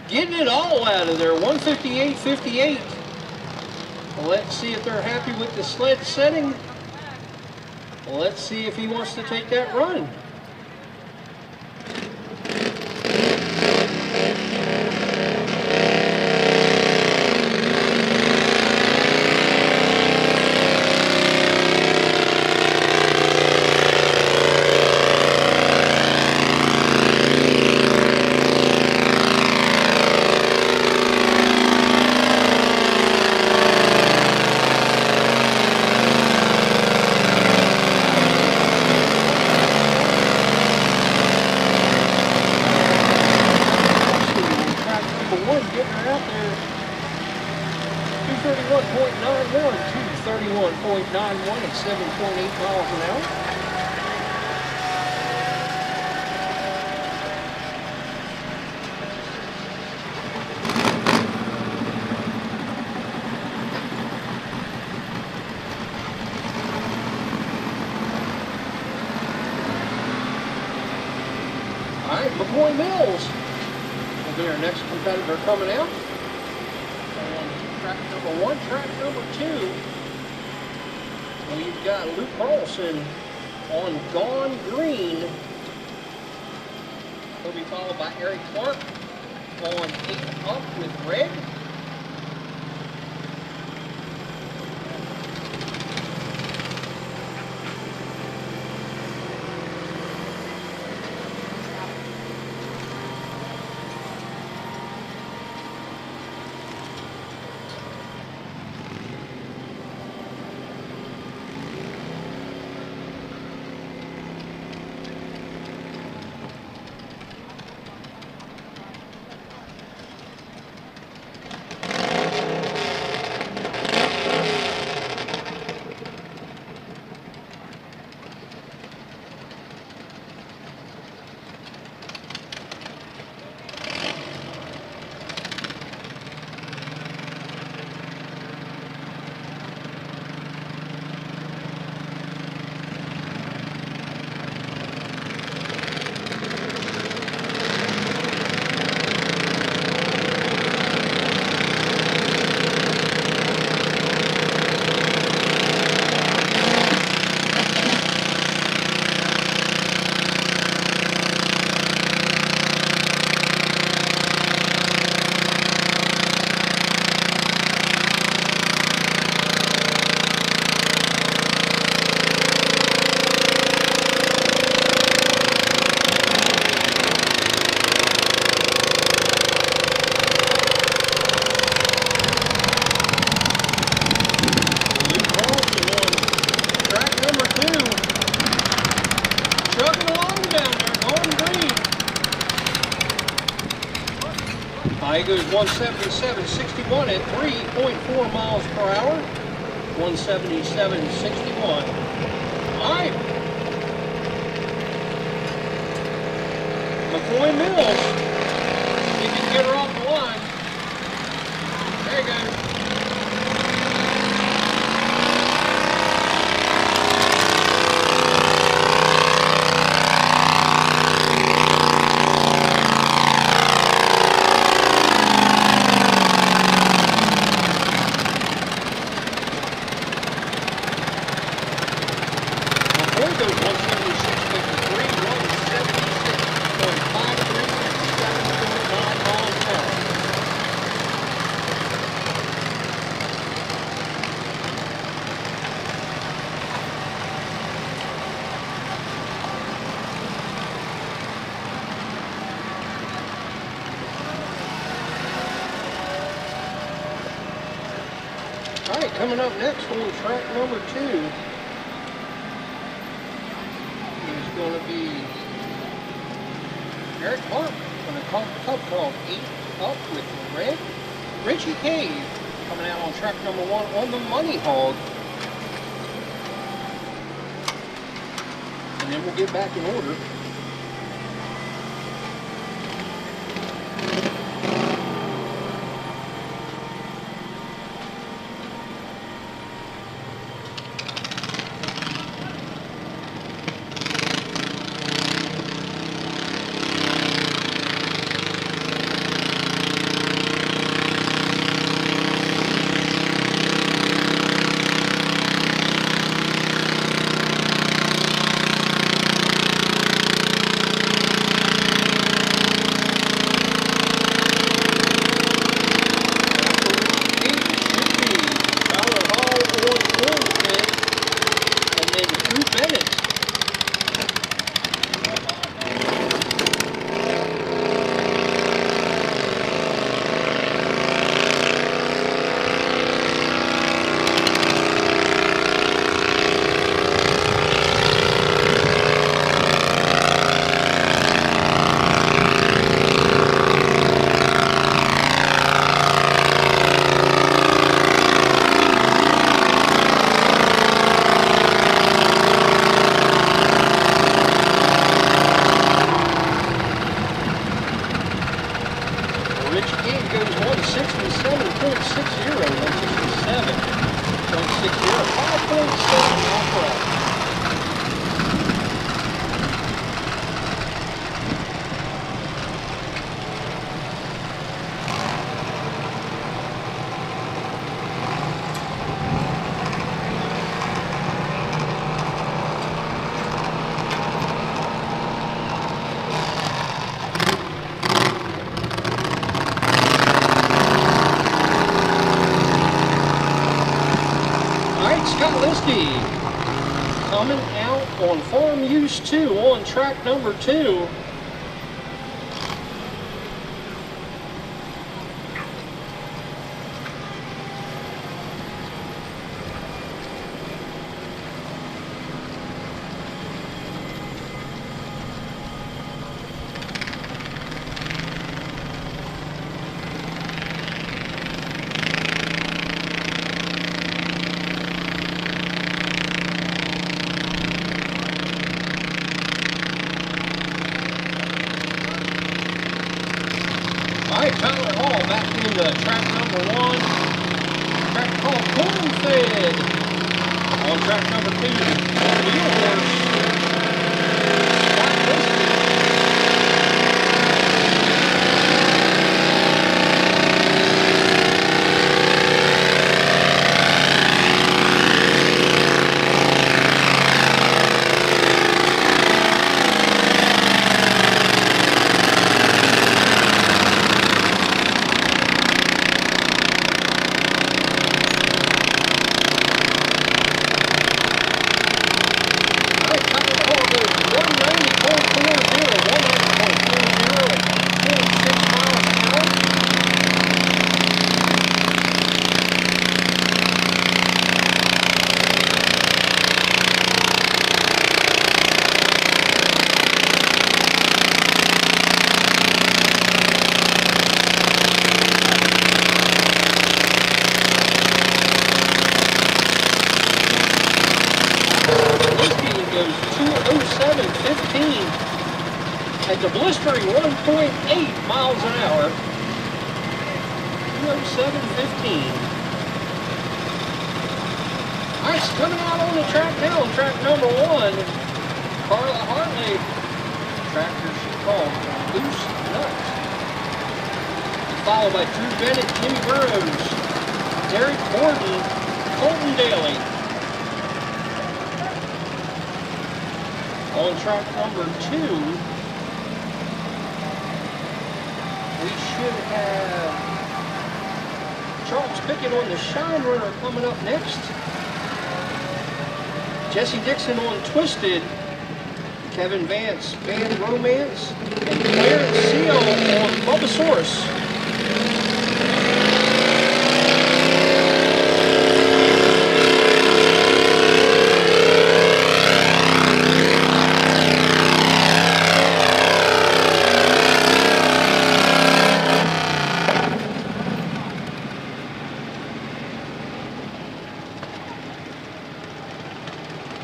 Getting it all out of there, 158.58. Let's see if they're happy with the sled setting. Let's see if he wants to take that run. At 7.8 miles an hour. All right, McCoy Mills will be our next competitor coming out. On track number 1, track number 2. We've got Luke Carlson on Gone Green. He'll be followed by Eric Clark on 8 Up with red. He goes 177.61 at 3.4 miles per hour. 177.61. All right. McCoy Mills. If you can get her off the line. There you go. Alright, coming up next on track number 2 is going to be Eric Clark on a club called Eat Up with Red. Richie Cave coming out on track number 1 on the Money Hog. And then we'll get back in order. Coming out on Farm Use 2 on track number 2. Alright, Tyler Hall back into track number 1. Track called Corn Fed. On track number 2, Wheel Horse. Scott Liston. at the blistering 1.8 miles an hour. 207.15. All right, coming out on the track now, track number 1, Carla Hartley. Tractor she called Loose Nuts. Followed by Drew Bennett, Jimmy Burrows, Derek Gordon, Colton Daly. On track number 2, we should have Charles Pickett on the Shine Runner coming up next. Jesse Dixon on Twisted, Kevin Vance, Band Romance, and Clarence Seal on Bubbasaurus.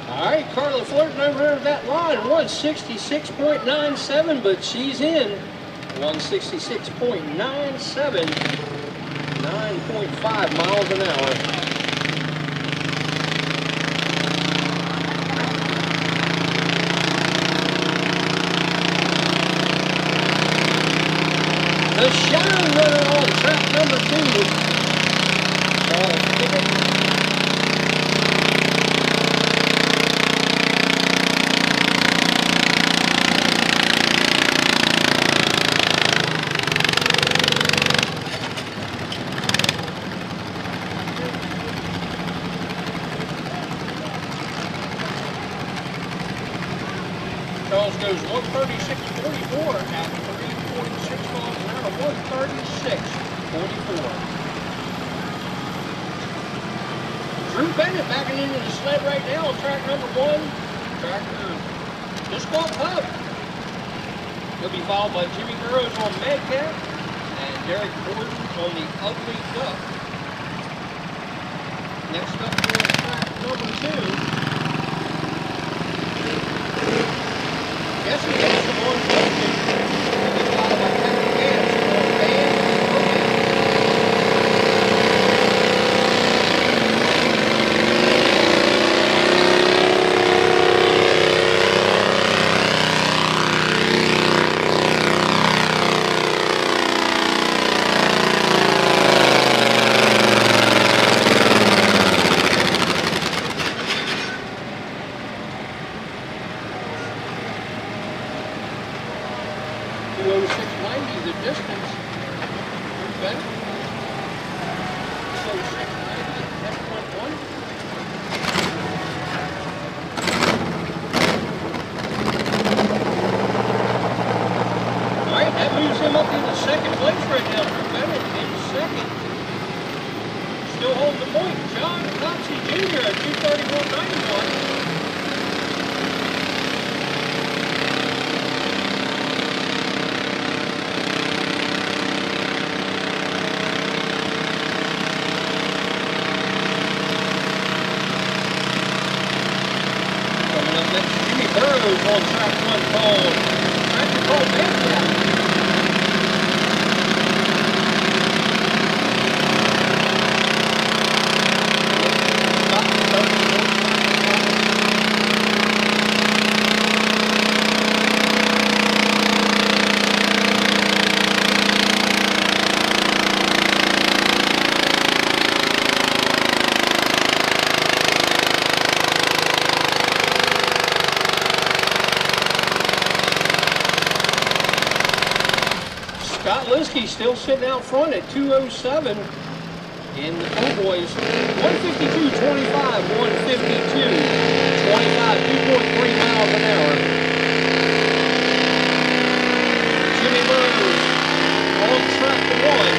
Alright, Carla flirting over that line, 166.97, but she's in. 166.97, 9.5 miles an hour. The Shine Runner on track number 2. Charles goes 136.44 at 3.6 miles an hour. 136.44. Drew Bennett backing into the sled right now on track number 1. Tractor just got up. He'll be followed by Jimmy Burrows on Madcap and Derek Gordon on the Ugly Duck. Next up on track number 2. Jesse Dixon on Twisted. Followed by Kevin Vance on Band Romance. The distance, okay? So 690 at 10.1. Alright, that moves him up into second place right now. Drew Bennett in second. Still holding the point. John Copsey Jr. at 231.91. Jimmy Burrows on track 1 called Tractor called Madcap. Scott Liskey still sitting out front at 207 in the Pool Boys. 152.25, 152.25, 2.3 miles an hour. Jimmy Burrows on track 1.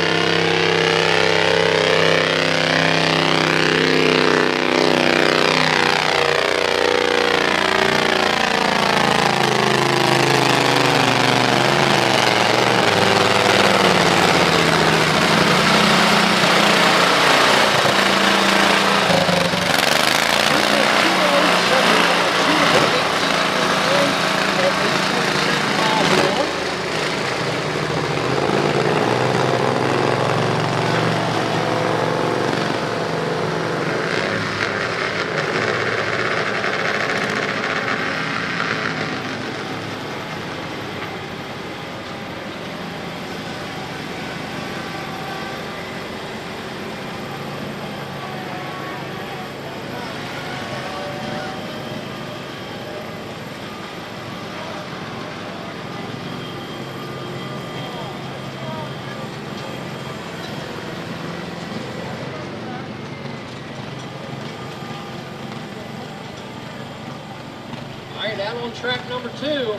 out on track number 2,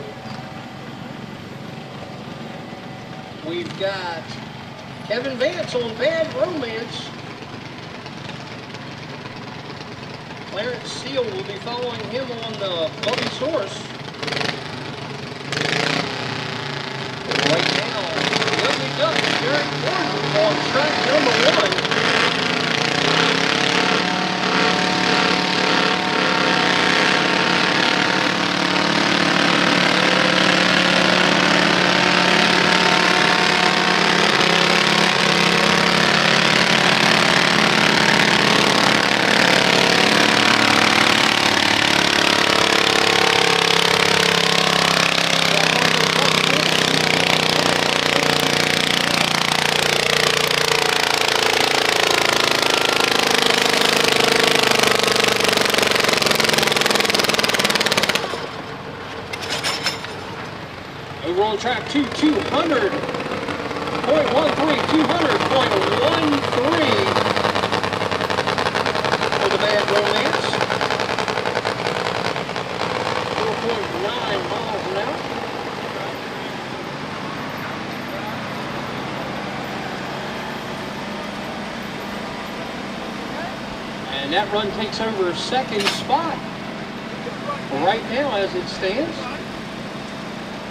we've got Kevin Vance on Bad Romance. Clarence Seal will be following him on the Bubby's Horse. Right now, the Ugly Duck, Derek Gordon on track number 1. Over on track 2, 200.13, 200.13 for the Bad Romance. 4.9 miles an hour. And that run takes over second spot right now as it stands.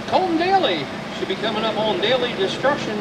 Colton Daly should be coming up on Daily Destruction.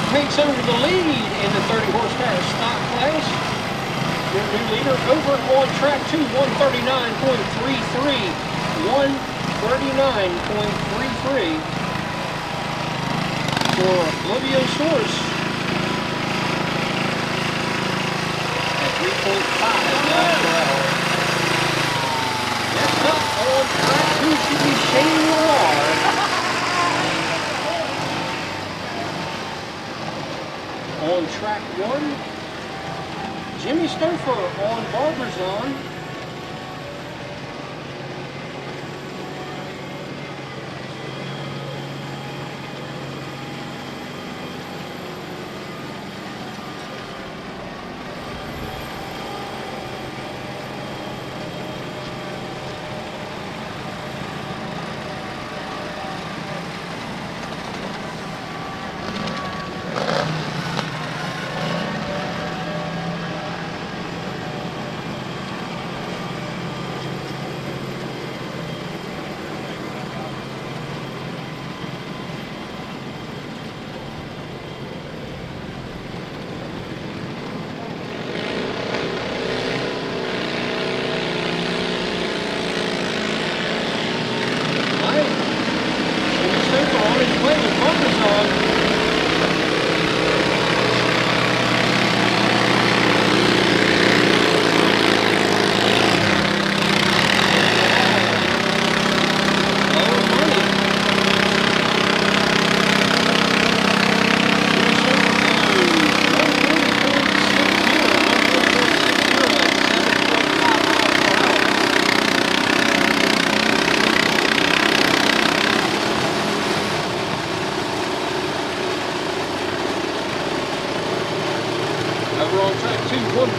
Takes over the lead in the 30 horsepower stock class. Your new leader over on track 2, 139.33. 139.33 for Oblivio's Horse at 3.5 miles per hour. Next up on track 2 should be Shane Noir. On track 1, Jimmy Stouffer on Barbizon.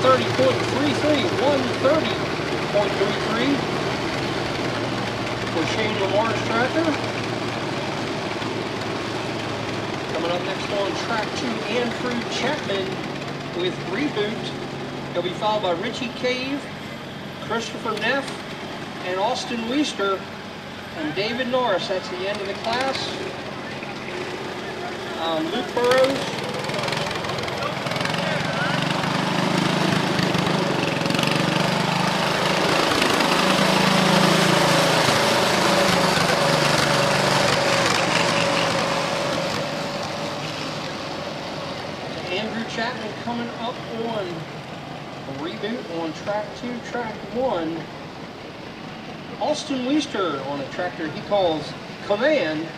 130.33, 130.33 for Shane Lamar's tractor. Coming up next on track 2, Andrew Chapman with Reboot. He'll be followed by Richie Cave, Christopher Neff, and Austin Weister, and David Norris. That's the end of the class. Luke Burrows. Andrew Chapman coming up on Reboot on track 2, track 1. Austin Weister on a tractor he calls Command.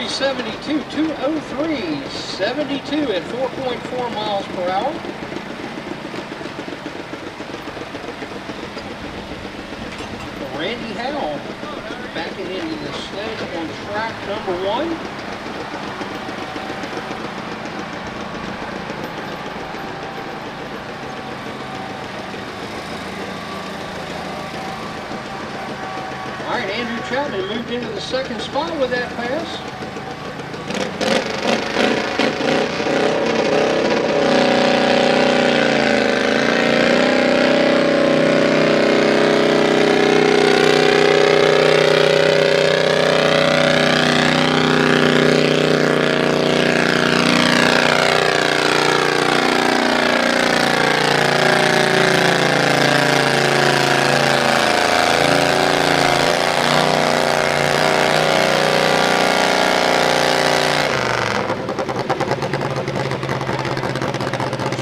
.72, 203.72 at 4.4 miles per hour. Randy Howell backing into the sled on track number 1. All right, Andrew Chapman moved into the second spot with that pass.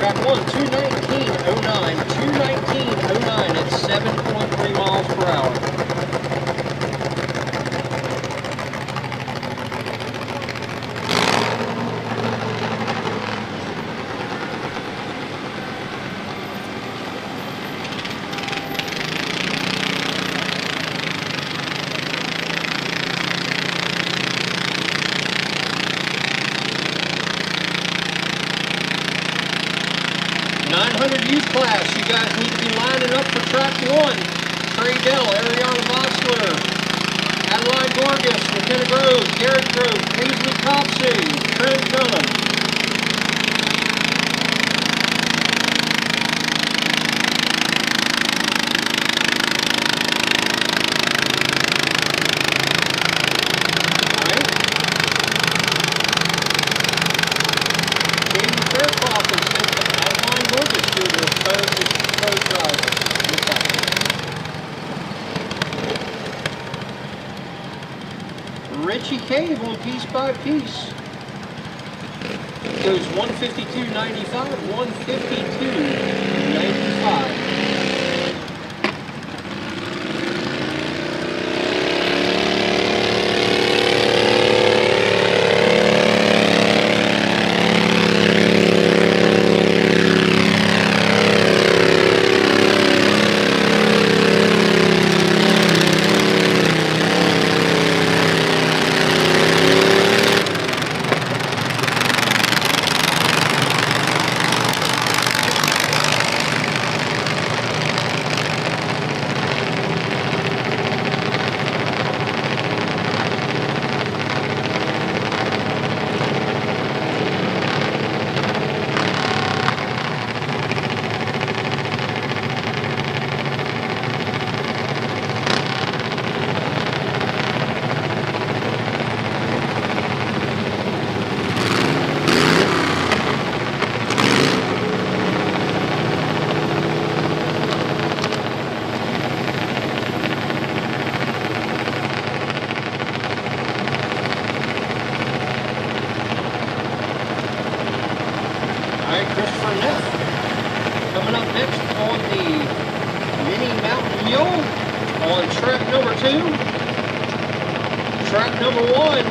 Track 1, 219.09, 219.09 at 7.3 miles per hour. Youth class, you guys need to be lining up for track 1. Trey Dell, Ariana Vossler, Adeline Gorgas, McKenna Grove, Garrett Grove, Paisley Copsey, Trent Dunham. Alright. Jamie Fairclough and Adeline Gorgas do the third driver. Richie Cave on Piece by Piece. Goes 152.95, 152.95. on track number 2, track number 1.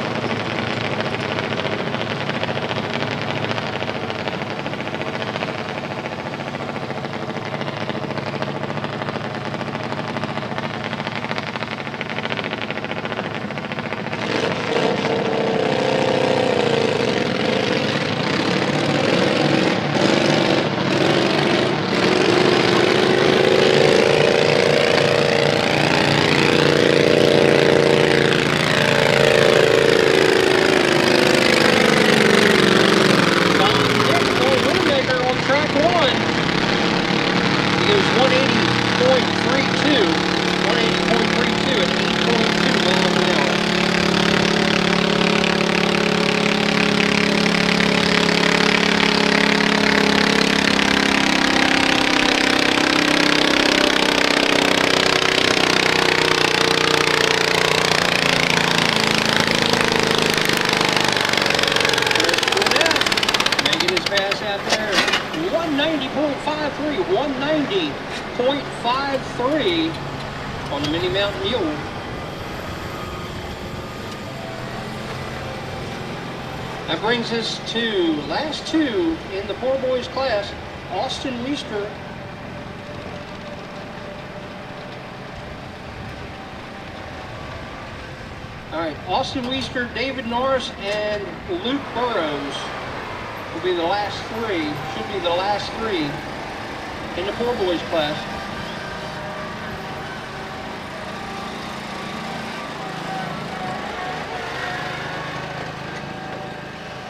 Out there, 190.53, 190.53 on the Mini Mountain Mule. That brings us to last 2 in the poor boys class, Austin Weister. All right, Austin Weister, David Norris, and Luke Burrows will be the last 3, should be the last 3 in the poor boys class.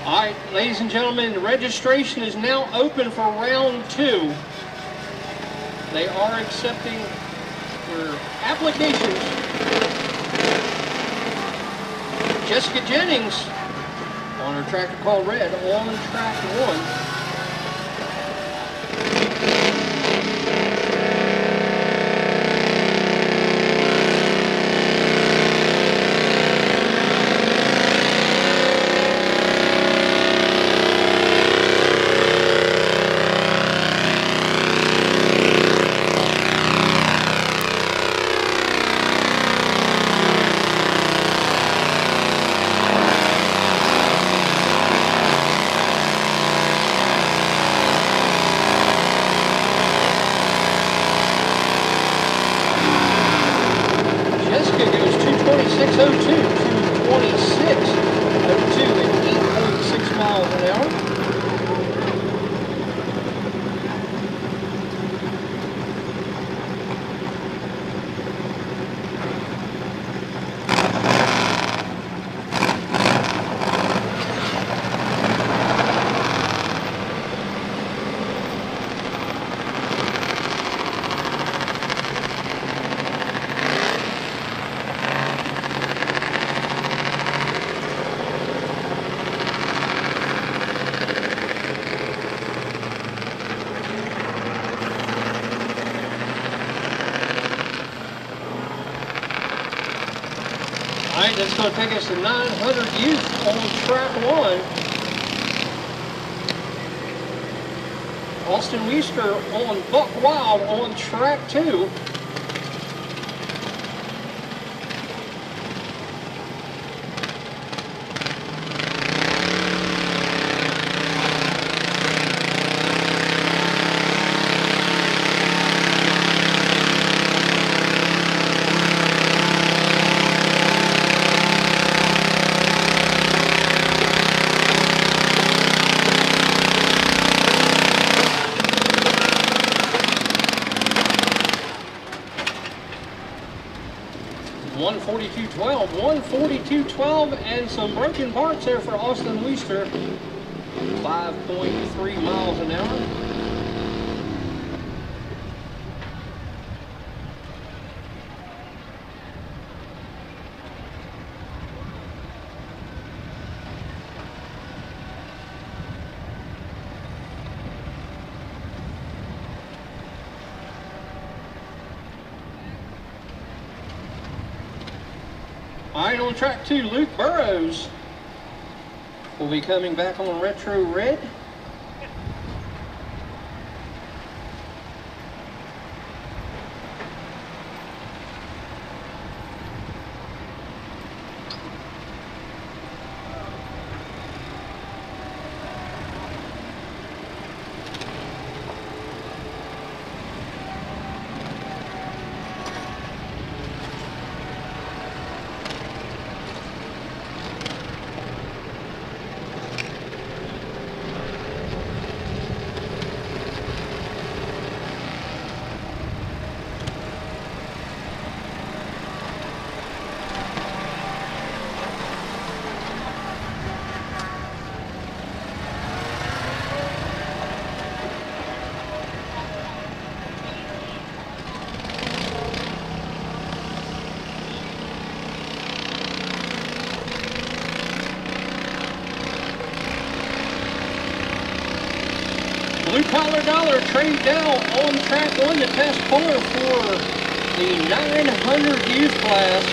All right, ladies and gentlemen, registration is now open for round 2. They are accepting their applications. Jessica Jennings on her tractor called Red on track 1. Alright, that's going to take us to 900 youth on track 1. Austin Weister on Buck Wild on track 2. One 142.12, and some broken parts there for Austin Weister. 5.3 miles an hour. All right, on track 2, Luke Burrows will be coming back on Retro Red. $2 trade down on track 1, the test puller for the 900 use class.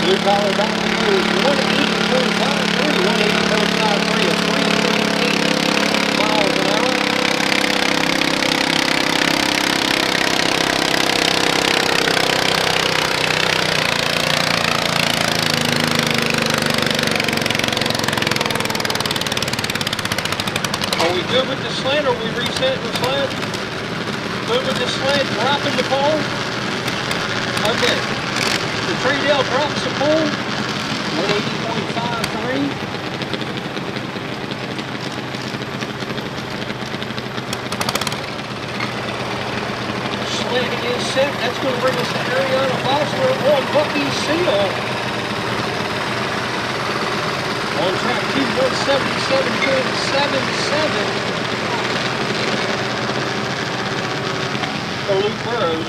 Blue collar battery goes 180.53, 180.53 at 3.8 miles an hour. Are we good with the sled, or are we resetting the sled? Good with the sled, dropping the pole? Okay. The Tradell drops the pole, 180.53. Sled is set. That's going to bring us to Ariana Bosler on Bucky Seal. On track 2, 177.77 for Luke Burrows.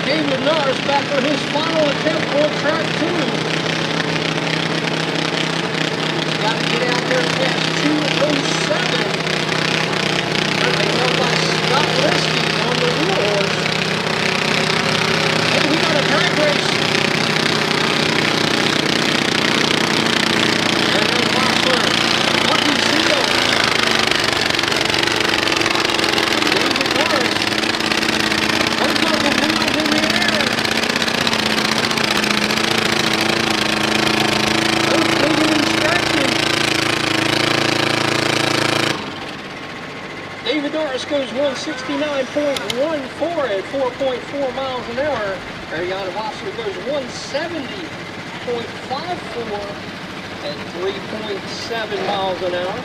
David Norris back for his final attempt on track 2. He's got to get out there past 2:07. Currently held by Scott Liskey on the wheel horse. And we got a drag race. And then Bosler, Bucky Seal, David Norris. David Norris goes 169.14 at 4.4 miles an hour. Ariana Bosler goes 170.54 at 3.7 miles an hour.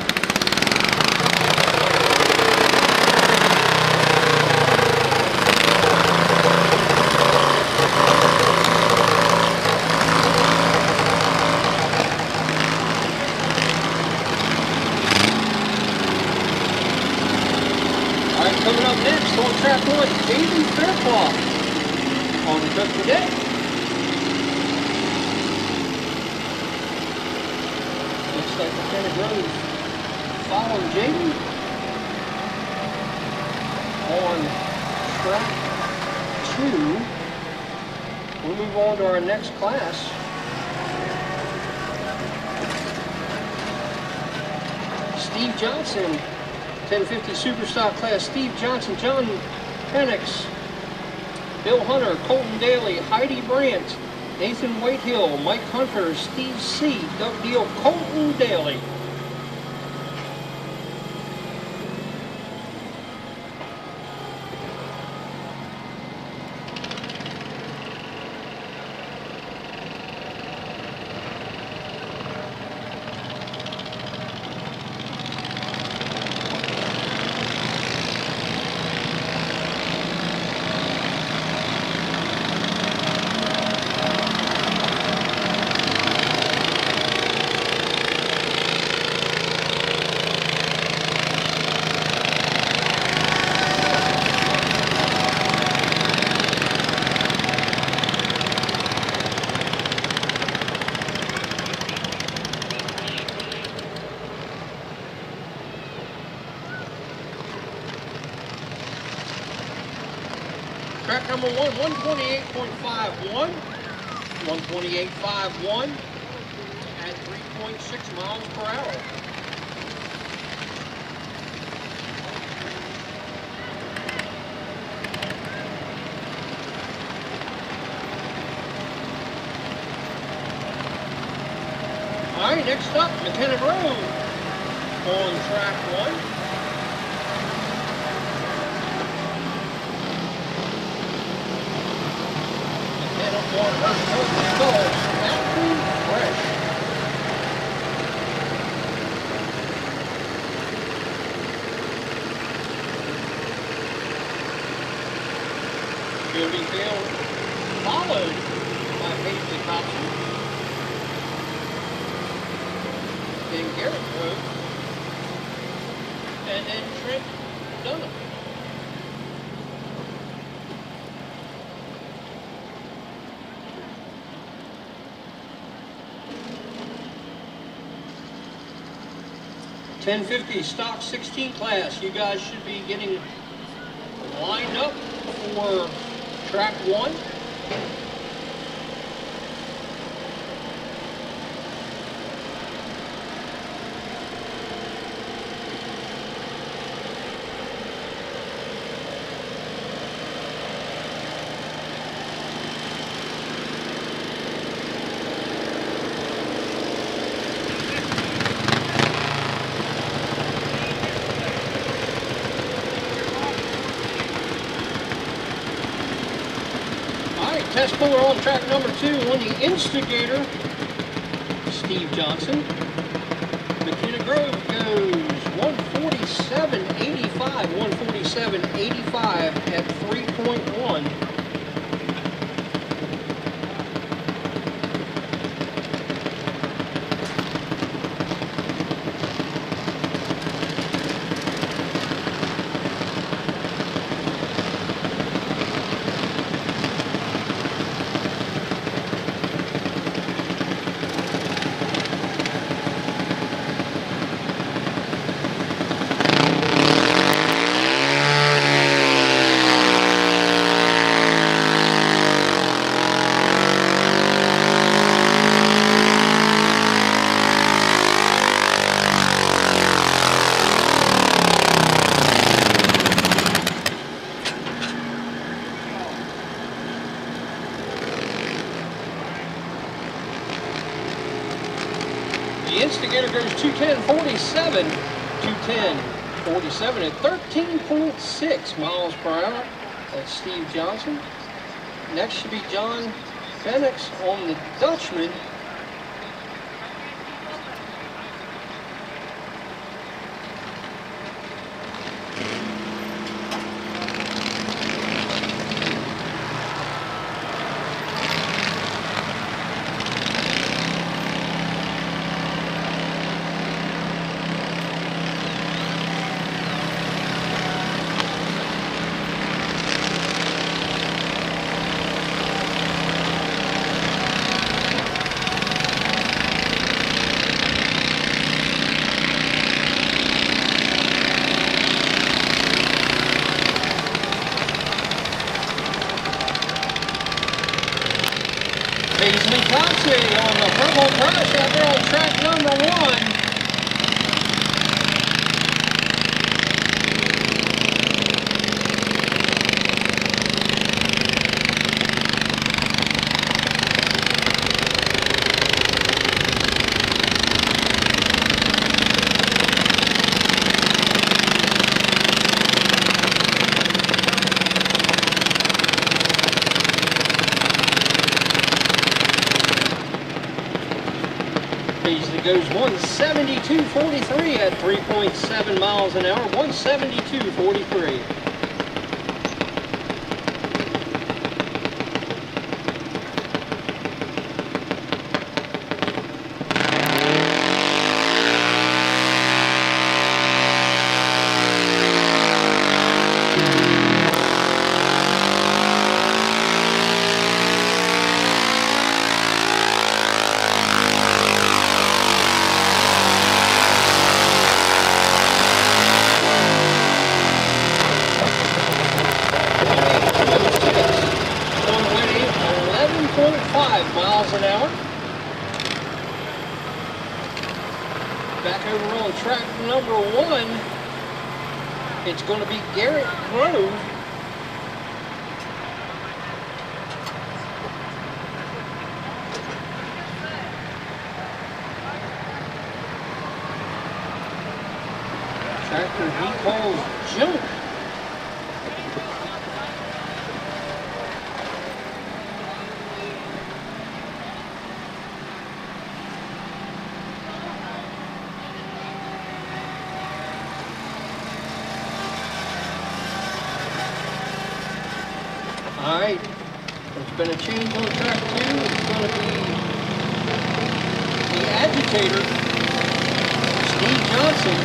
Coming up next on track 1, Davey Fairclough on the truck today. Looks like Lieutenant Rose following Jamie on track 2. We'll move on to our next class. Steve Johnson. 1050 Superstock class, Steve Johnson, John Penix, Bill Hunter, Colton Daly, Heidi Brandt, Nathan Whitehill, Mike Hunter, Steve C, Doug Deal, Colton Daly. Track number 1, 128.51. 128.51 at 3.6 miles per hour. right, next up, McKenna Grove on track 1. McKenna won her first stall, snapping fresh. Jody Field followed by Paisley Thompson. Then Garrett Grove. And then Trent Dunham. .1050 stock 16 class. You guys should be getting lined up for track 1. Test puller on track number 2 on the instigator, Steve Johnson. McKenna Grove goes 147.85, 147.85 at 3.1. The instigator goes 210.47, 210.47 at 13.6 miles per hour. That's Steve Johnson. Next should be John Fenix on the Dutchman. Paisley Thompson on the purple brush out there on track number 1. Paisley goes 172.43 at 3.7 miles an hour, 172.43. Miles an hour. Back over on track number 1, it's going to be Garrett Grove. tractor he calls junk. All right, there's been a change on track 2. It's going to be the agitator, Steve Johnson.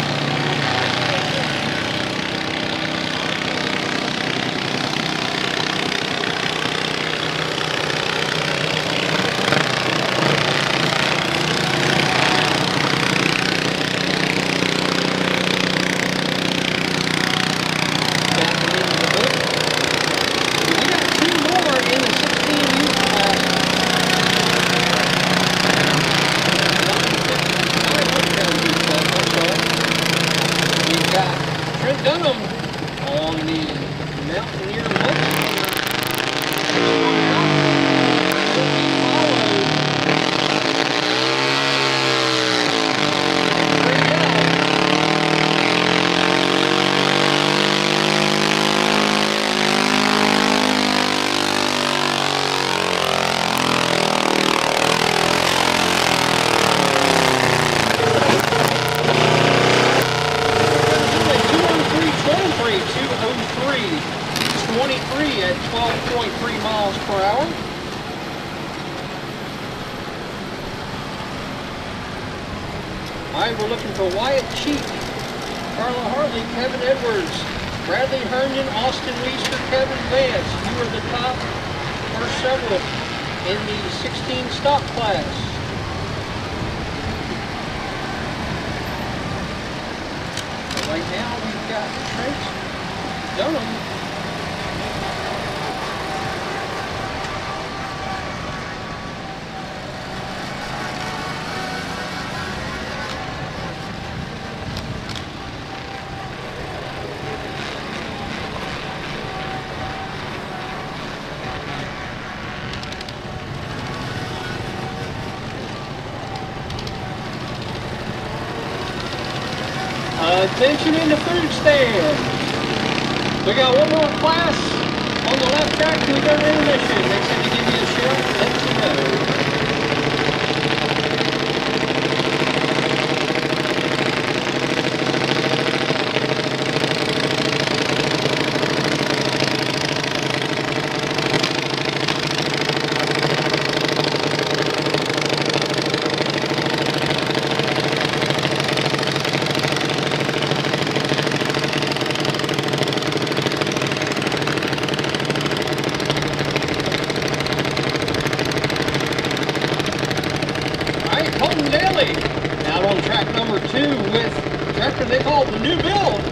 We're looking for Wyatt Cheek, Carla Hartley, Kevin Edwards, Bradley Herndon, Austin Weister, Kevin Vance. You are the top first several in the 16 stock class. So right now we've got Trent Dunham. Attention in the food stand. We got one more class on the left track till we go to intermission. They said to give you a shout, let you know. Out on track number 2 with a tractor they call the new build.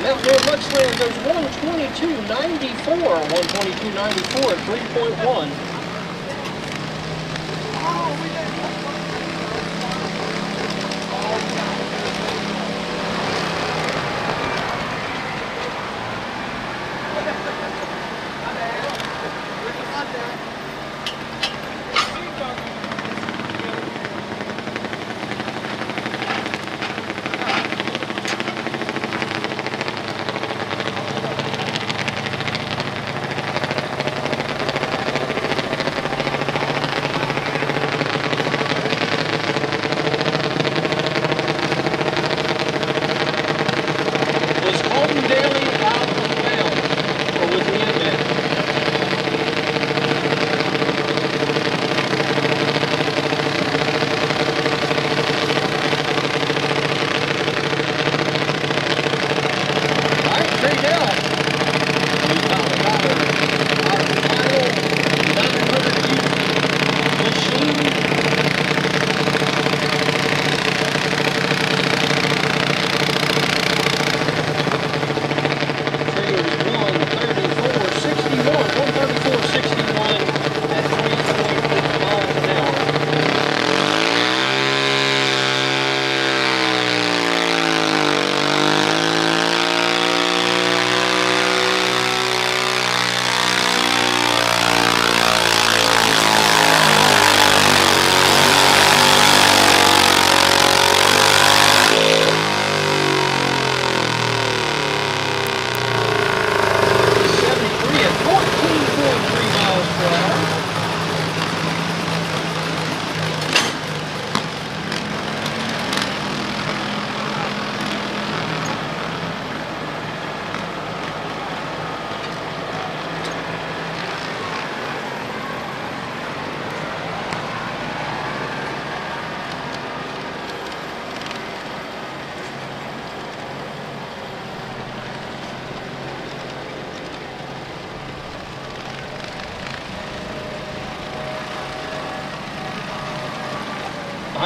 Mountaineer Mudslingers goes 122.94, 122.94 at 3.1.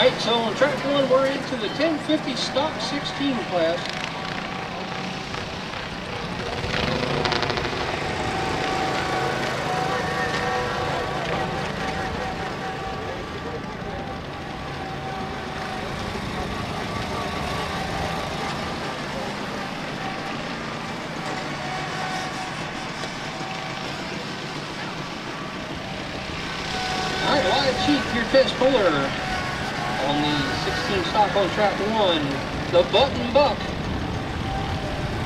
Alright, so on track 1, we're into the 1050 stock 16 class. Alright, live cheek, your test puller. On the 16 stock on track 1, the Button Buck,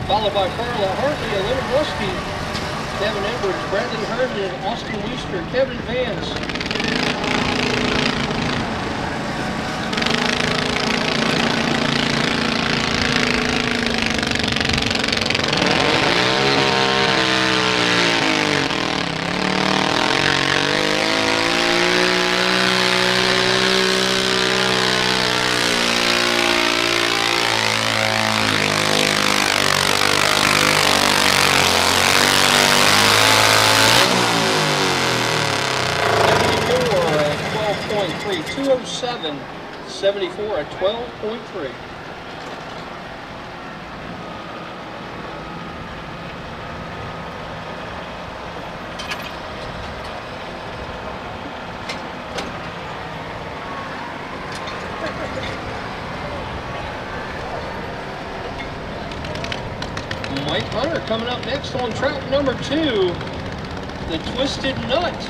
followed by Carla Hartley, a little rusty, Kevin Edwards, Bradley Herndon, Austin Weister, Kevin Vance. at 12.3, 207, 74 at 12.3. Mike Hunter coming up next on track number 2, the Twisted Nut.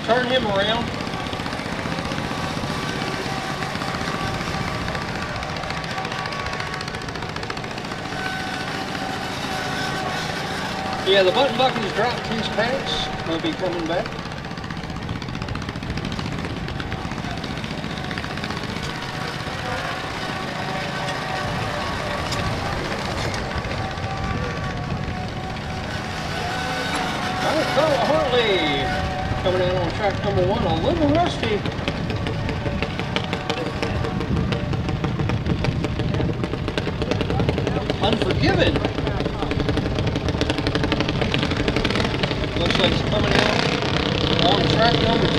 Turn him around. Yeah, the Button Buck has dropped his packs. He'll be coming back. All right, Carla Hartley coming out on track number 1, a little rusty. Unforgiven. Looks like it's coming out on track number 2.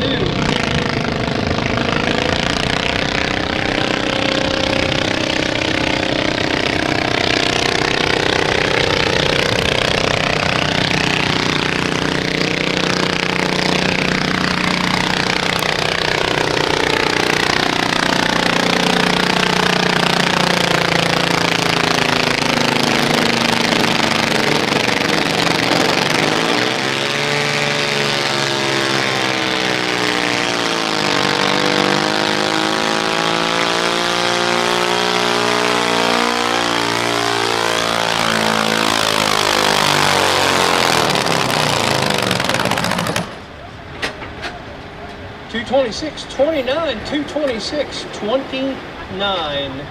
$226.29, $226.29.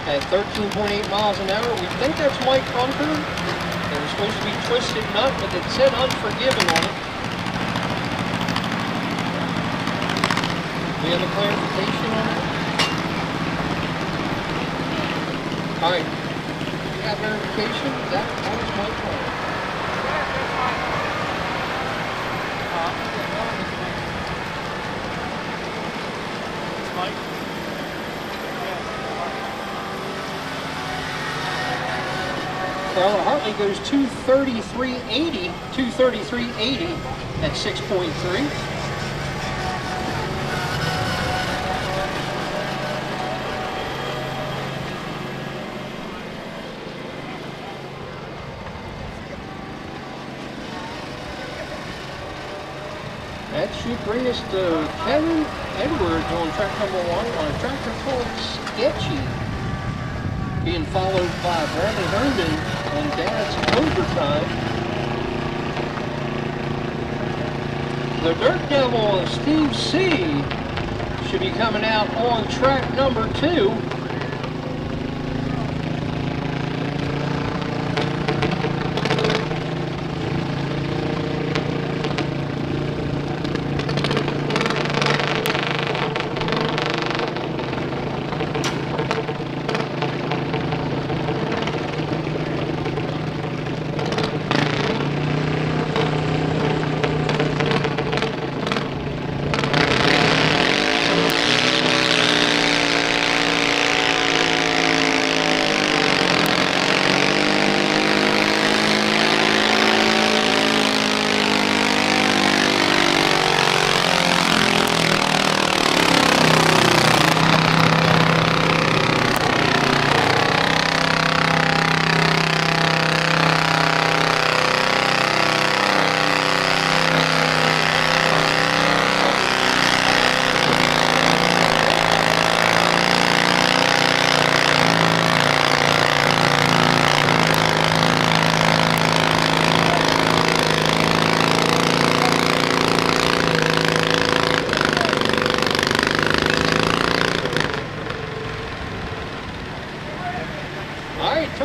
At 13.8 miles an hour, we think that's Mike Hunter. It was supposed to be Twisted Nut, but it said Unforgiven on it. We have a clarification on it? Alright. We have verification? That was Mike Hunter. Carla Hartley goes 233.80, 233.80 at 6.3. That should bring us to Kevin Edwards on track number 1 on a tractor called Sketchy, being followed by Bradley Herndon on Dad's Overtime. The Dirt Devil, Steve C, should be coming out on track number 2.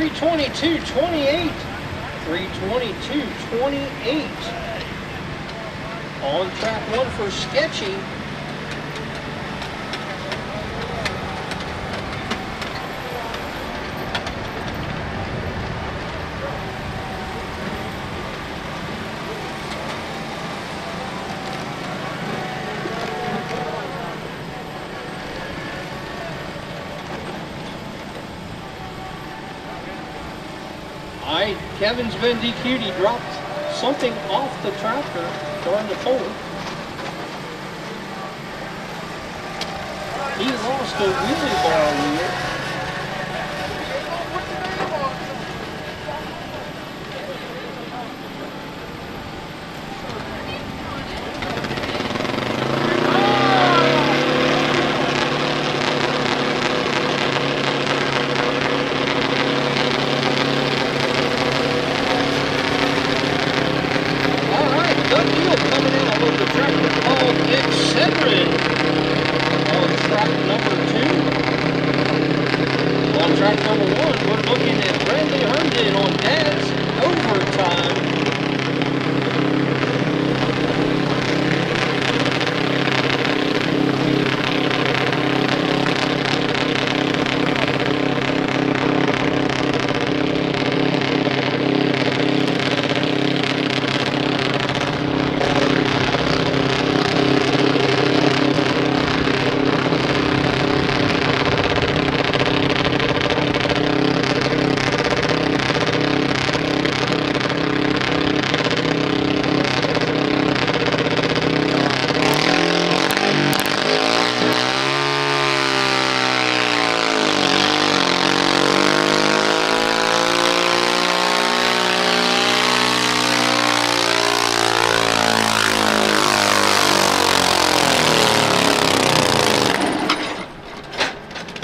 322.28. 322.28. On track one for Sketchy. Kevin's been DQ'd. He dropped something off the tractor during the pull. He lost a wheelie bar wheel.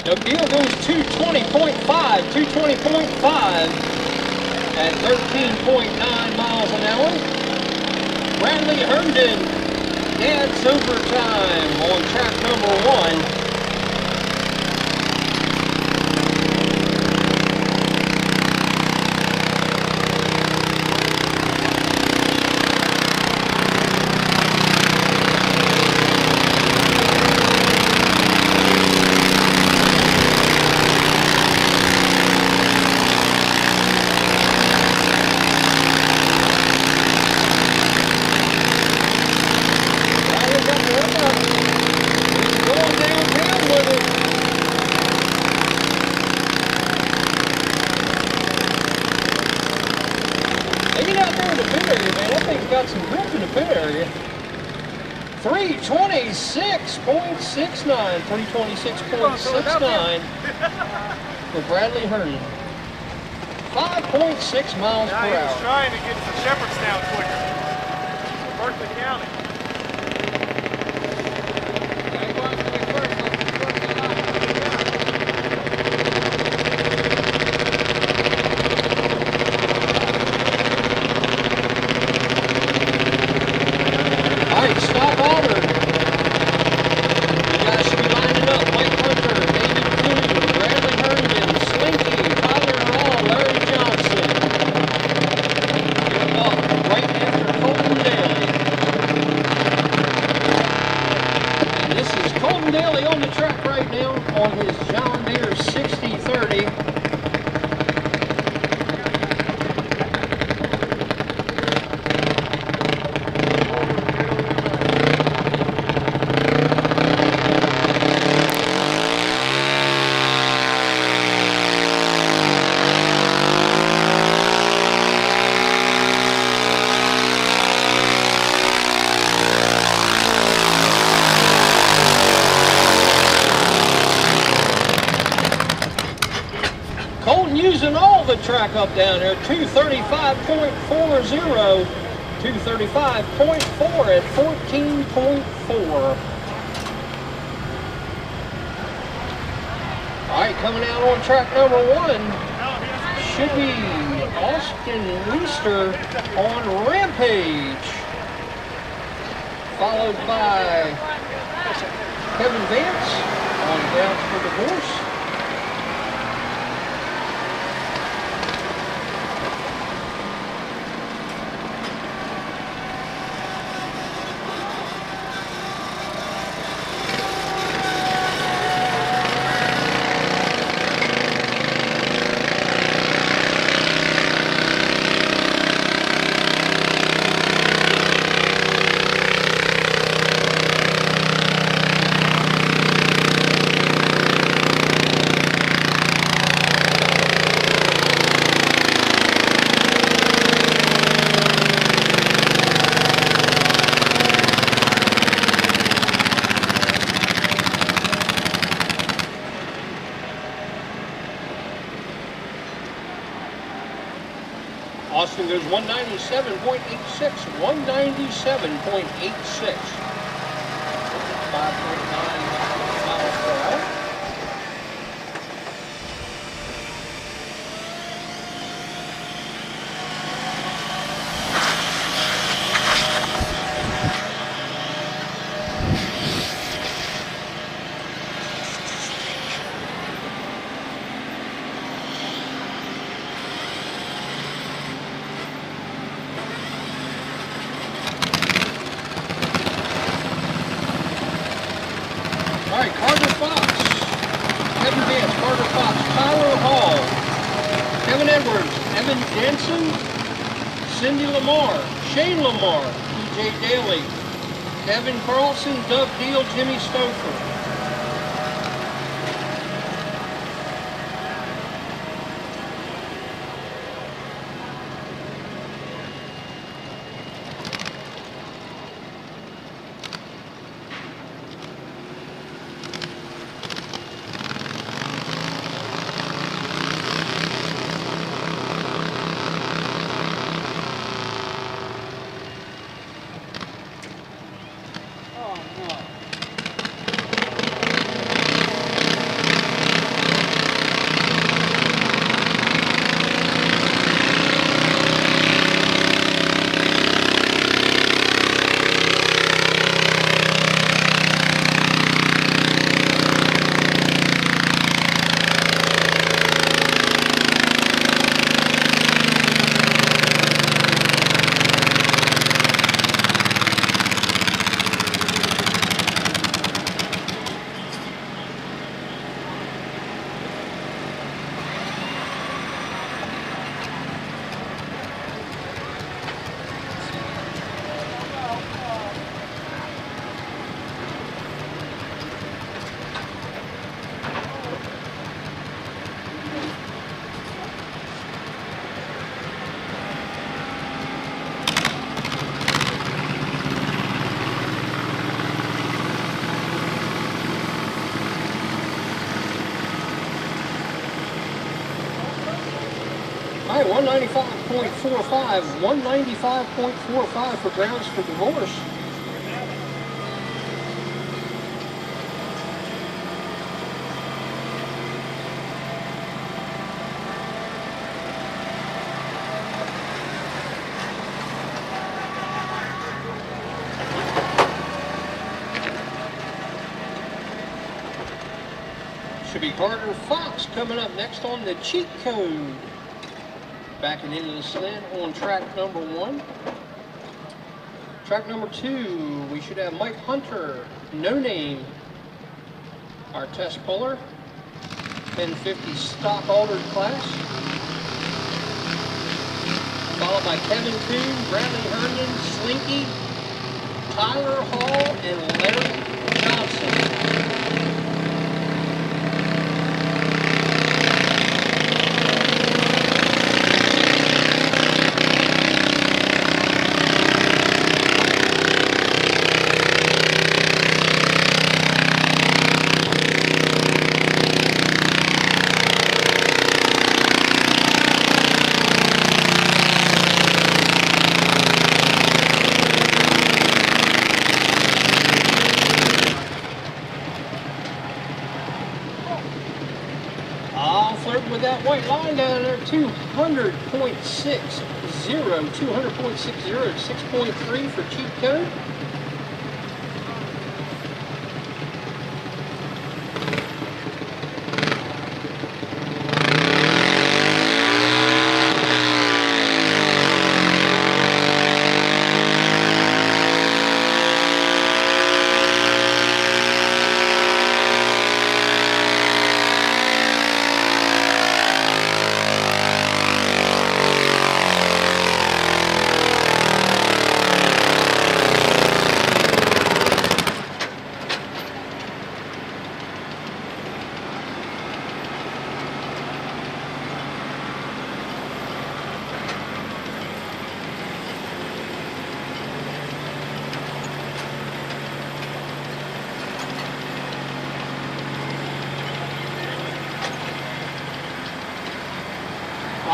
The deal goes 220.5, 220.5 at 13.9 miles an hour. Bradley Herndon, Dad's overtime on track number one. Got some grip in the pit area. 326.69, 326.69 for Bradley Herndon. 5.6 miles per hour. He was trying to get to Shepherdstown quicker. Berkeley County. On his John Deere 6030. Using all the track up down there, 235.40, 235.4 at 14.4. All right, coming out on track number one should be Austin Leister on Rampage, followed by Kevin Vance on Grounds for Divorce. Austin goes 197.86, 197.86. 5.9 miles per hour. All right, Carter Fox, Kevin Vance, Carter Fox, Tyler Hall, Kevin Edwards, Evan Denson, Cindy Lamar, Shane Lamar, TJ Daly, Kevin Carlson, Doug Deal, Jimmy Stouffer. All right, 195.45, 195.45 for grounds for divorce. Should be Carter Fox coming up next on the cheat code. Backing into the sled on track number 1. Track number 2, we should have Mike Hunter, No Name, our test puller, 1050 stock altered class. Followed by Kevin Toon, Bradley Herndon, Slinky, Tyler Hall, and Larry Johnson. With that white line down there, 200.60, 200.60, 6.3 for cheat code.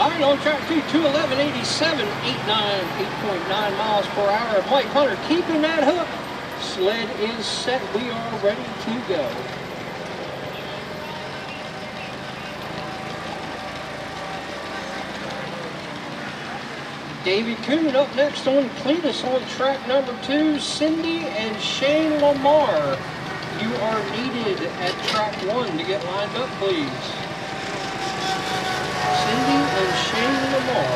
All right, on track 2, 211.87, 8.9 miles per hour. Mike Hunter keeping that hook. Sled is set. We are ready to go. Davey Coon up next on Cletus on track number 2. Cindy and Shane Lamar. You are needed at track 1 to get lined up, please. Cindy and Shane Lamar.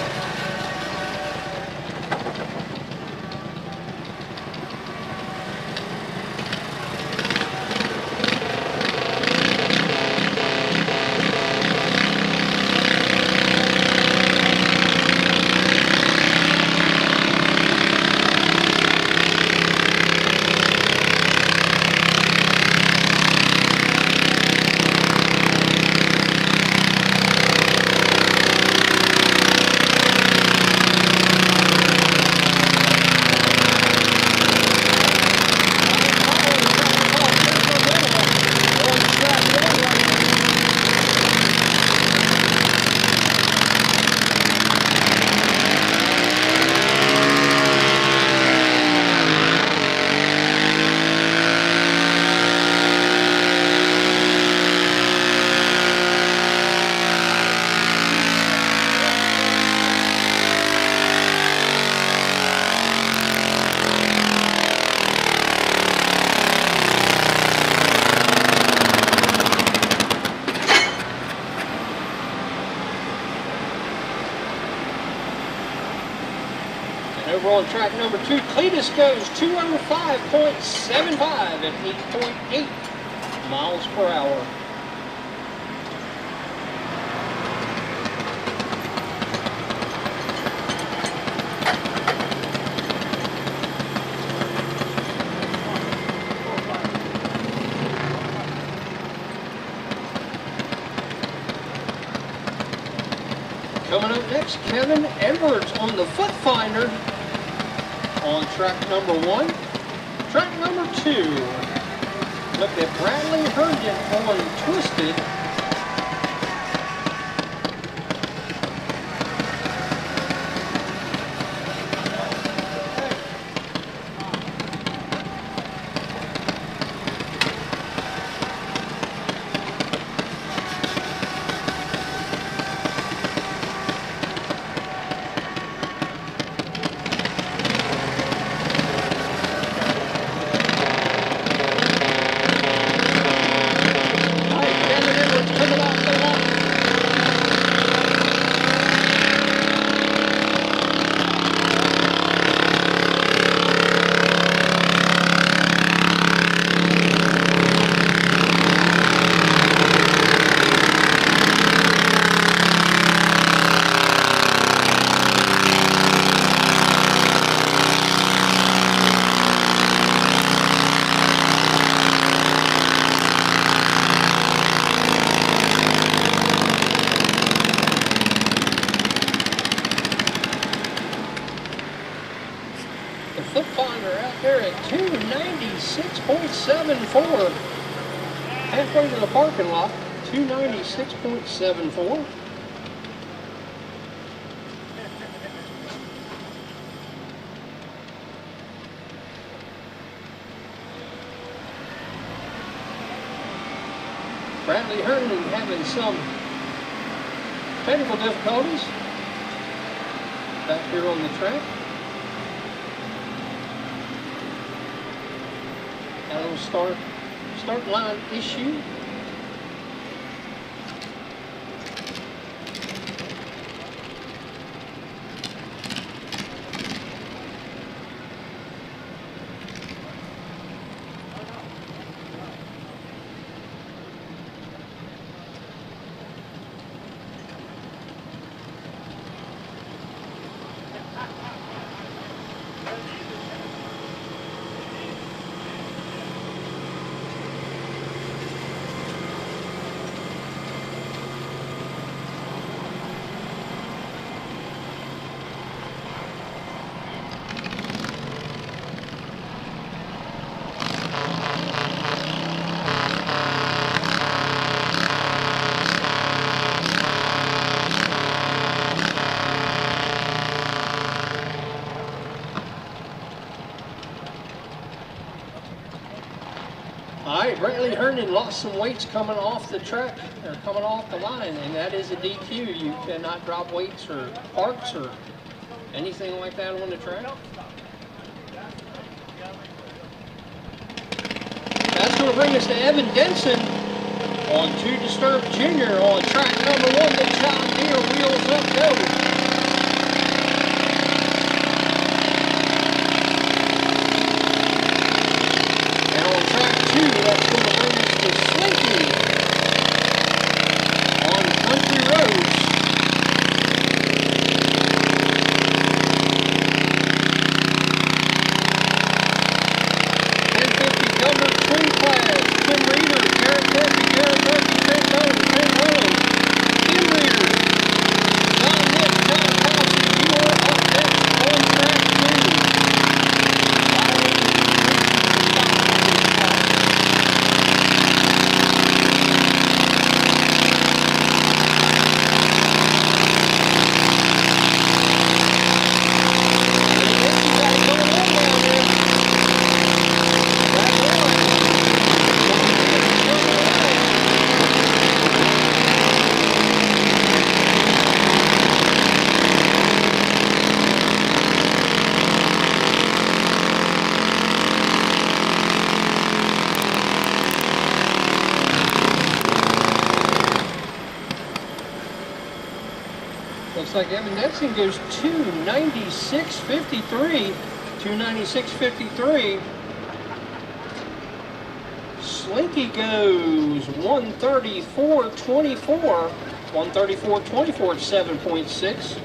Over on track number 2, Cletus goes 205.75 at 8.8 miles per hour. Coming up next, Kevin Edwards on the Foot Finder. On track number 1. Track number 2. Look at Bradley Herndon on Twisted. Foot Finder out there at 296.74. Halfway to the parking lot, 296.74. Bradley Herndon having some technical difficulties back here on the track. A little start line issue. Brantley Herndon lost some weights coming off the track, or coming off the line, and that is a DQ. You cannot drop weights or parks or anything like that on the track. That's going to bring us to Evan Denson on 2 Disturbed Jr. on track number 1. The John Deere Wheels Up Go. That's going to bring us to Slinky on Country Roads. 1050 Governor Twin Class, Tim Reeder, Garrett Murphy, Trent Dunham, Trent Hollow, Tim Reeder, John Nick, John Thompson, you are up next on track 2. Looks like Evan Denson goes 296.53. 296.53. Slinky goes 134.24. 134.24 at 7.6.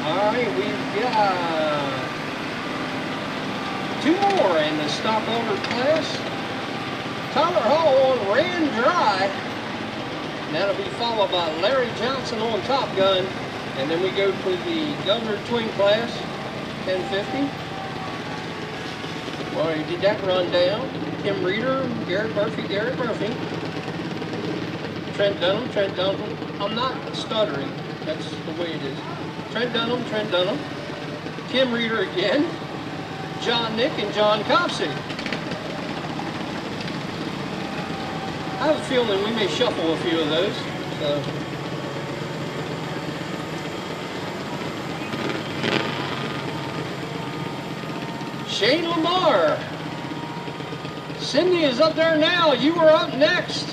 Alright, we've got 2 more in the stock order class. Tyler Hall on Ran Dry. That'll be followed by Larry Johnson on Top Gun. And then we go to the Governor Twin class, 1050. Well, he did that run down. Tim Reeder, Garrett Murphy. Trent Dunham. I'm not stuttering. That's the way it is. Trent Dunham, Kim Reeder again, John Nick, and John Copsey. I have a feeling we may shuffle a few of those. So. Shane Lamar. Cindy is up there now. You are up next.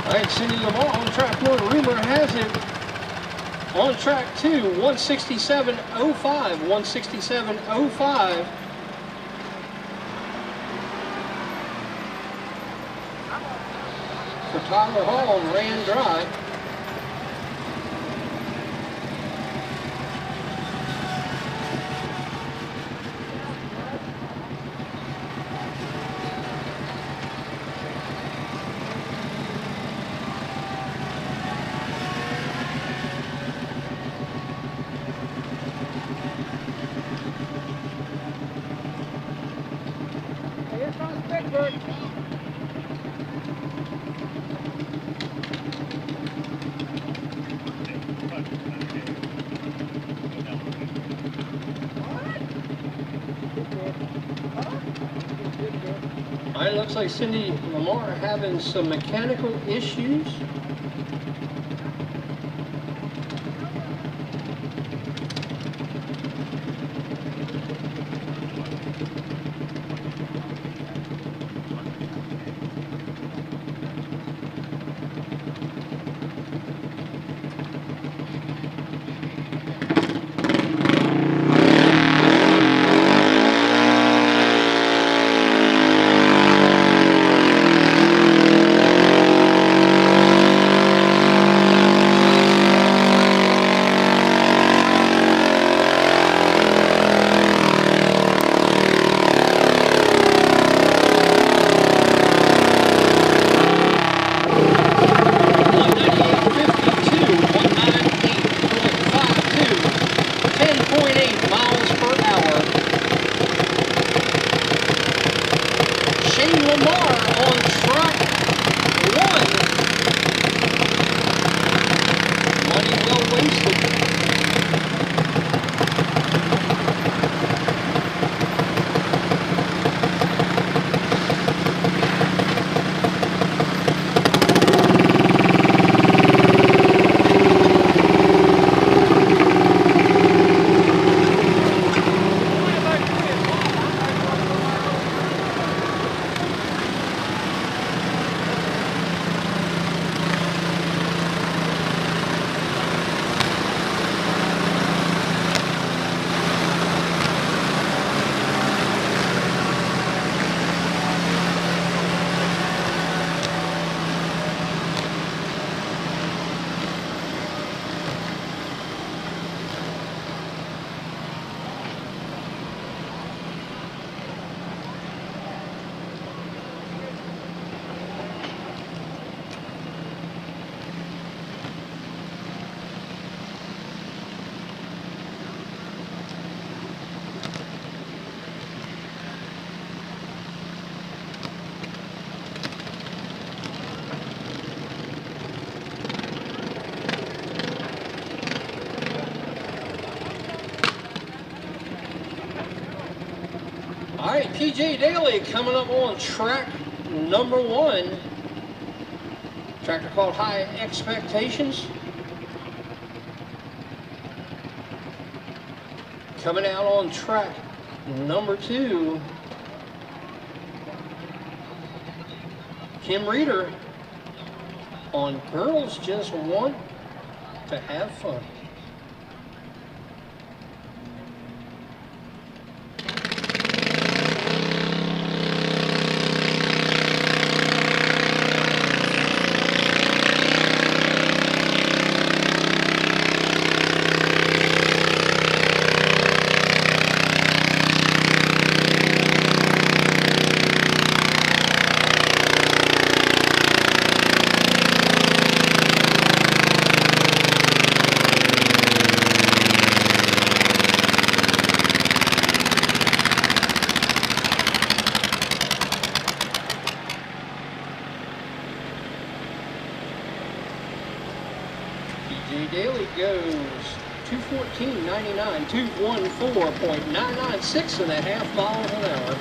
Alright, Cindy Lamar on track 1, rumor has it. On track 2, 167.05, 167.05. For Tyler Hall on Ran Dry. Alright, looks like Cindy Lamar having some mechanical issues. All right, PJ Daly coming up on track number 1. Tractor called High Expectations. Coming out on track number 2. Kim Reeder on Girls Just Want to Have Fun. Daly goes 214.99, 214.996 and a half miles an hour.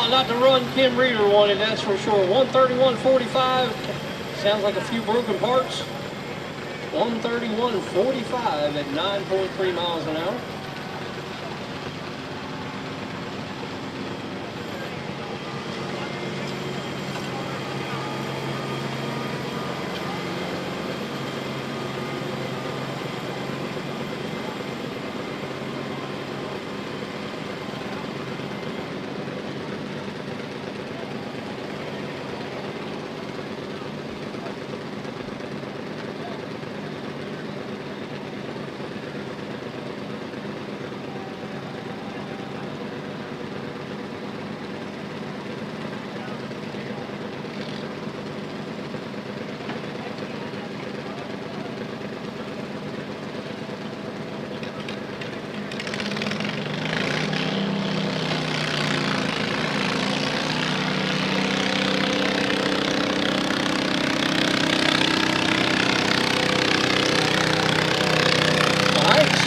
Not the run Kim Reeder wanted, that's for sure. 131.45. Sounds like a few broken parts. 131.45 at 9.3 miles an hour.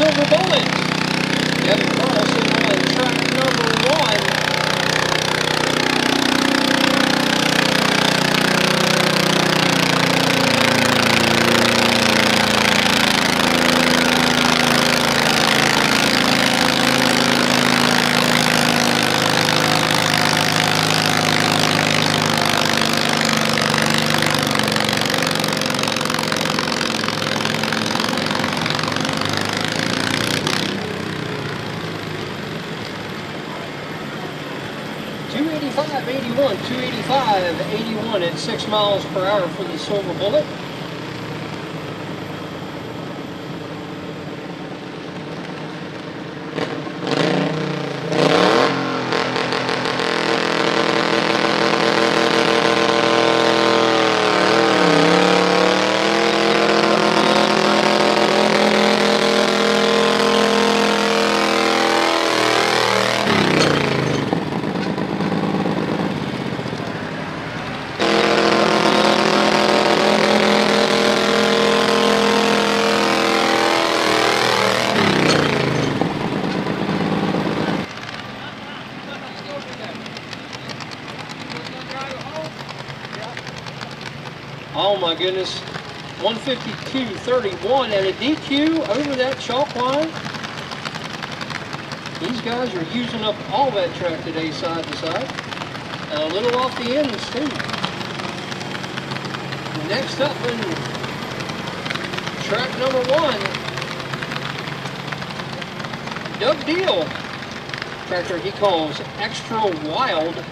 Silver Bullet. Kevin Carlson on track number 1. .81, 285.81 at 6 miles per hour for the Silver Bullet. Oh my goodness, 152.31 and a DQ over that chalk line. These guys are using up all that track today side to side. And a little off the ends too. Next up in track number 1, Doug Deal. Tractor he calls Extra Wild.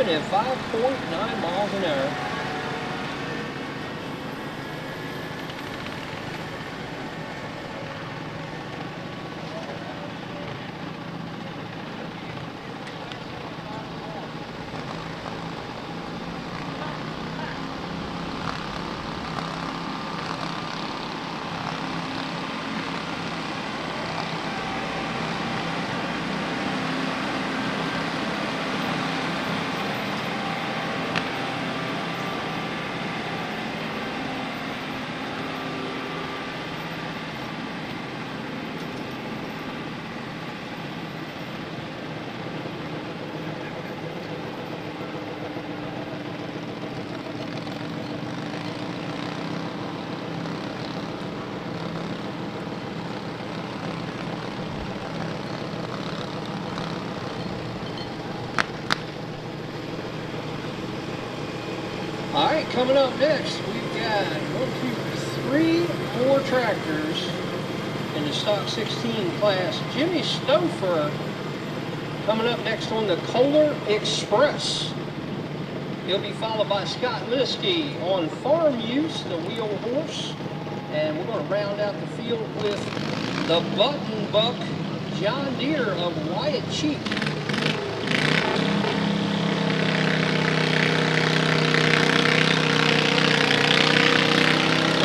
at 5.9 miles an hour. Alright, coming up next, we've got 3 more tractors in the stock 16 class. Jimmy Stouffer coming up next on the Kohler Express. He'll be followed by Scott Liskey on Farm Use, the wheel horse. And we're going to round out the field with the Button Buck John Deere of Wyatt Cheek.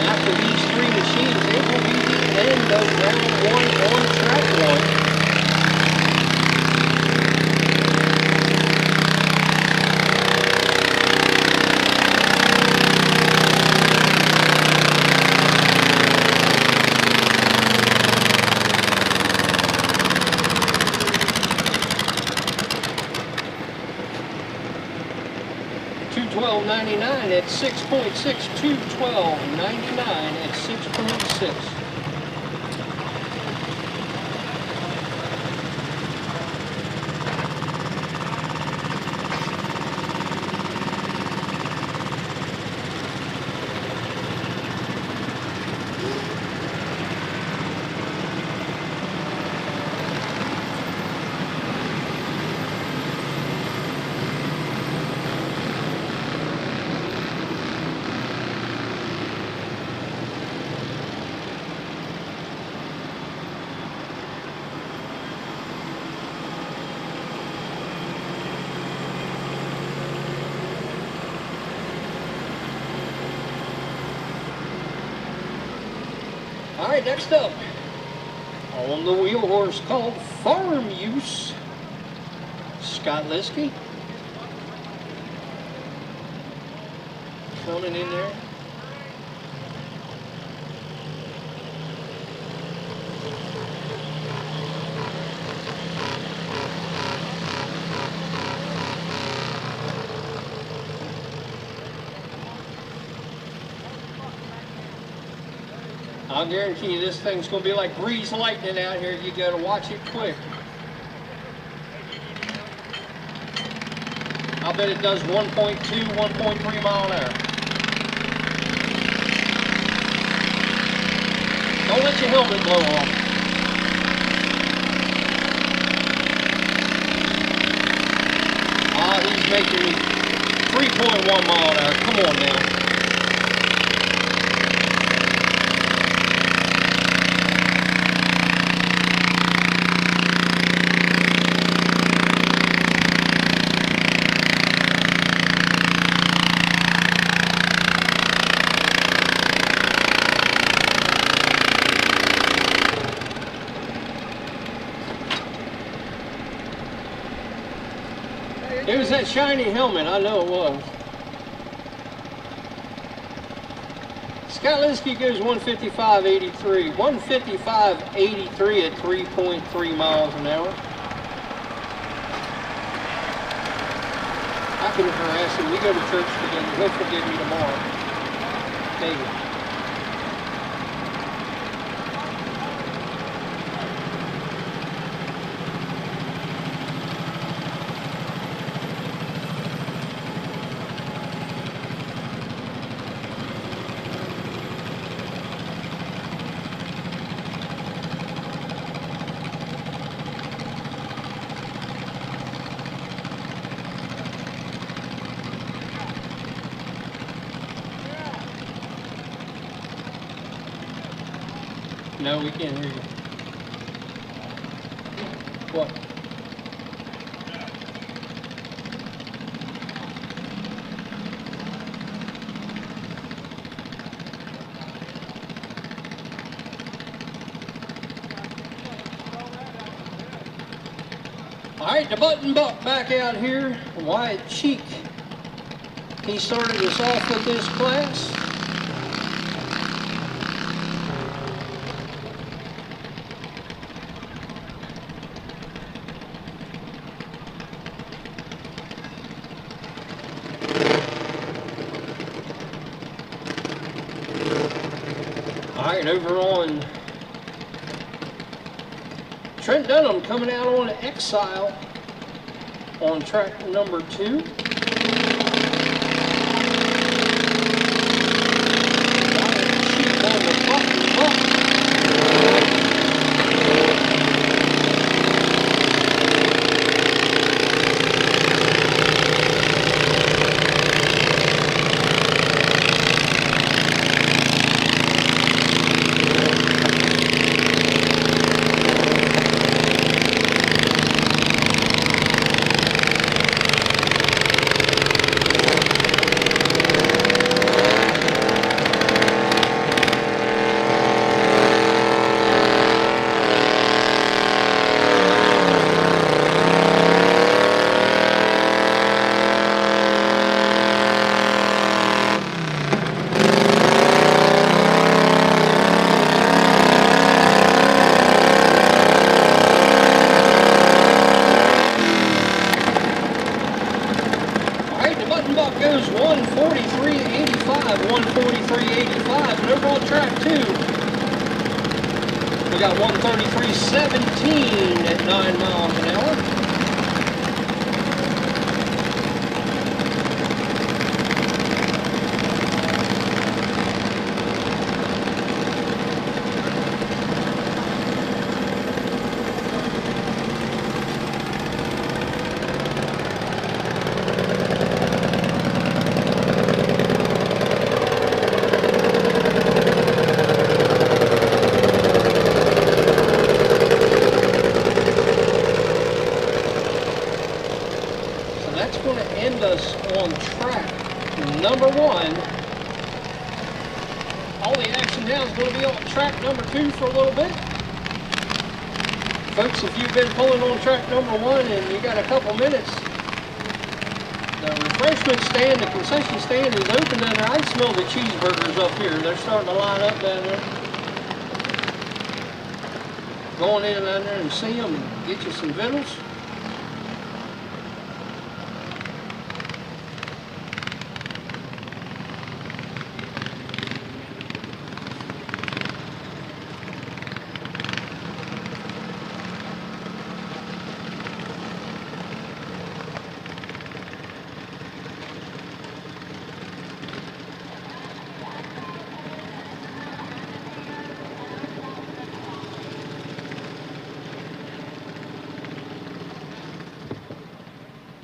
After these 3 machines, it will be the end of round 1 on track 1. $212.99 at 6.6, $212.99 at 6.6. All right, next up on the wheel horse called Farm Use, Scott Liskey coming in there. I'll guarantee you this thing's going to be like grease lightning out here. You got to watch it quick. I'll bet it does 1.2, 1.3 mile an hour. Don't let your helmet blow off. Ah, he's making 3.1 mile an hour. Come on now. It was that shiny helmet, I know it was. Scott Liskey goes 155.83. 155.83 at 3.3 miles an hour. I can harass him. We go to church together. He'll forgive me tomorrow. Maybe. No, we can't hear you. What? All right, the button buck back out here, Wyatt Cheek. He started us off with this class. All right, over on Trent Dunham coming out on Exile on track number 2. Goes 143.85, 143.85, and over on track 2, we got 133.17 at 9 miles an hour. On track number 1. All the action now is going to be on track number 2 for a little bit. Folks, if you've been pulling on track number 1 and you got a couple minutes, the refreshment stand, the concession stand is open down there. I can smell the cheeseburgers up here. They're starting to line up down there. Going in down there and see them and get you some victuals.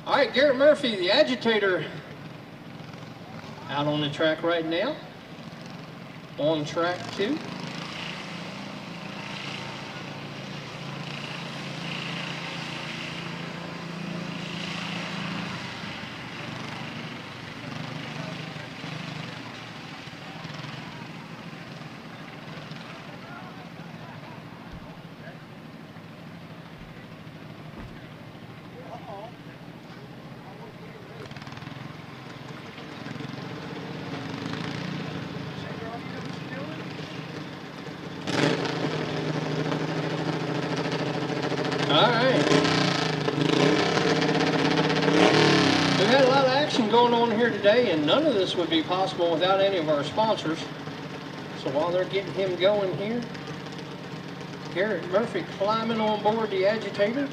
All right, Garrett Murphy, the agitator, out on the track right now, on track 2. All right. We've had a lot of action going on here today, and none of this would be possible without any of our sponsors. So while they're getting him going here, Garrett Murphy climbing on board the agitator.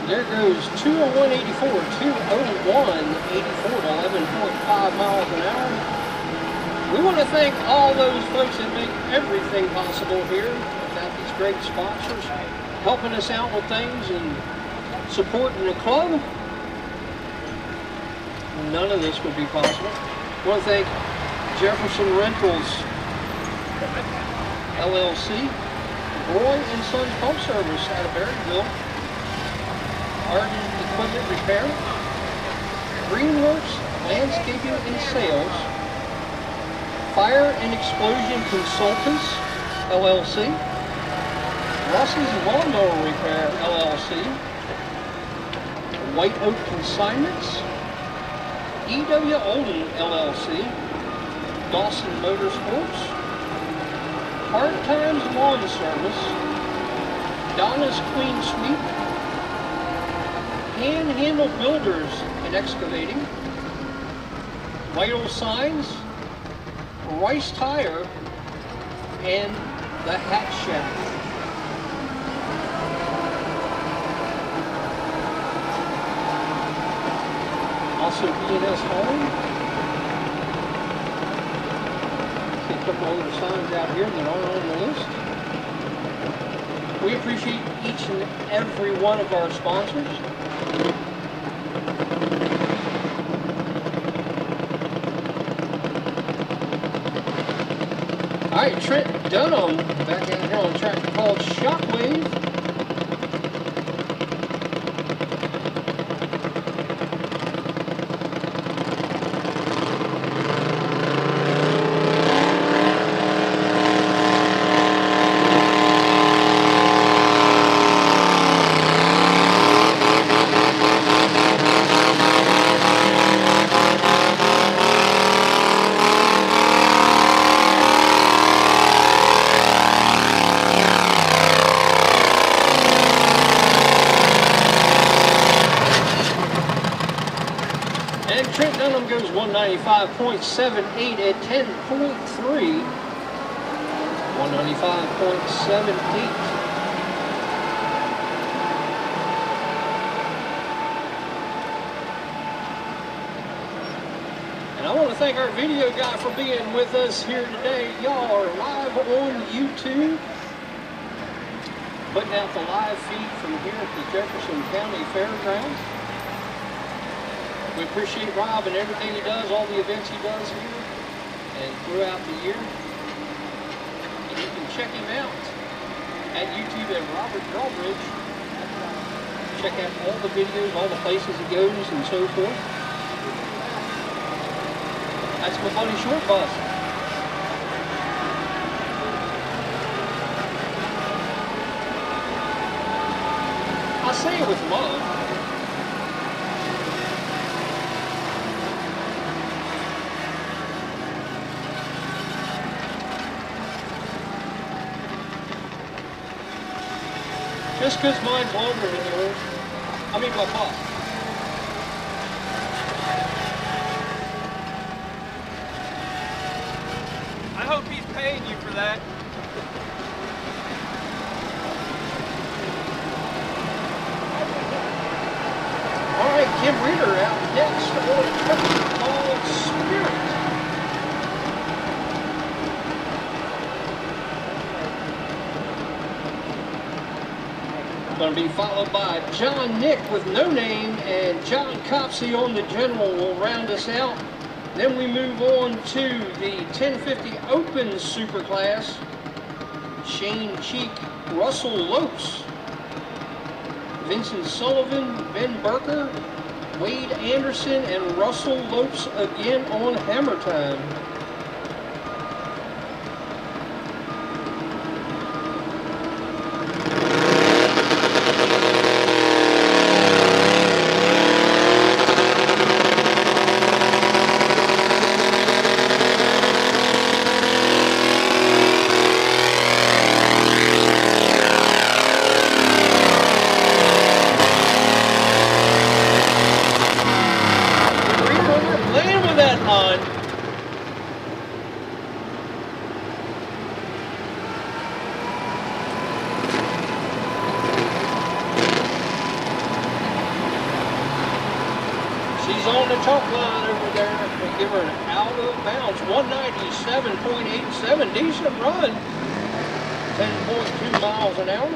There goes 201.84, 201.84 to 11.5 miles an hour. We want to thank all those folks that make everything possible here. Without these great sponsors helping us out with things and supporting the club, none of this would be possible. I want to thank Jefferson Rentals LLC, Roy and Sons Pump Service out of Berryville, Arden Equipment Repair, Greenworks Landscaping and Sales, Fire and Explosion Consultants LLC, Russ's Lawnmower Repair LLC, White Oak Consignments, E.W. Olden LLC, Dawson Motorsports, Hard Times Lawn Service, Donna's Clean Sweep, Panhandle Builders and Excavating, Vital Signs, Rice Tire, and the Hat Shack. Also B&S Home. See a couple other signs out here that aren't on the list. We appreciate each and every one of our sponsors. All right, Trent Dunham back out here on a tractor called Shockwave. Trent Dunham goes 195.78 at 10.3. 195.78. And I want to thank our video guy for being with us here today. Y'all are live on YouTube, putting out the live feed from here at the Jefferson County Fairgrounds. We appreciate Rob and everything he does, all the events he does here and throughout the year. And you can check him out at YouTube at Robert Drawbridge. Check out all the videos, all the places he goes and so forth. That's my buddy Short Bus. I say it with love. Just because mine's longer than yours. I mean my boss. I hope he's paying you for that. All right, Kim Reeder out next on a truck called Spirit. Going to be followed by John Nick with No Name, and John Copsey on the General will round us out. Then we move on to the 1050 Open Superclass. Shane Cheek, Russell Lopes, Vincent Sullivan, Ben Burker, Wade Anderson, and Russell Lopes again on Hammer Time. She's on the chalk line over there. We'll give her an out of bounds. 197.87. Decent run. 10.2 miles an hour.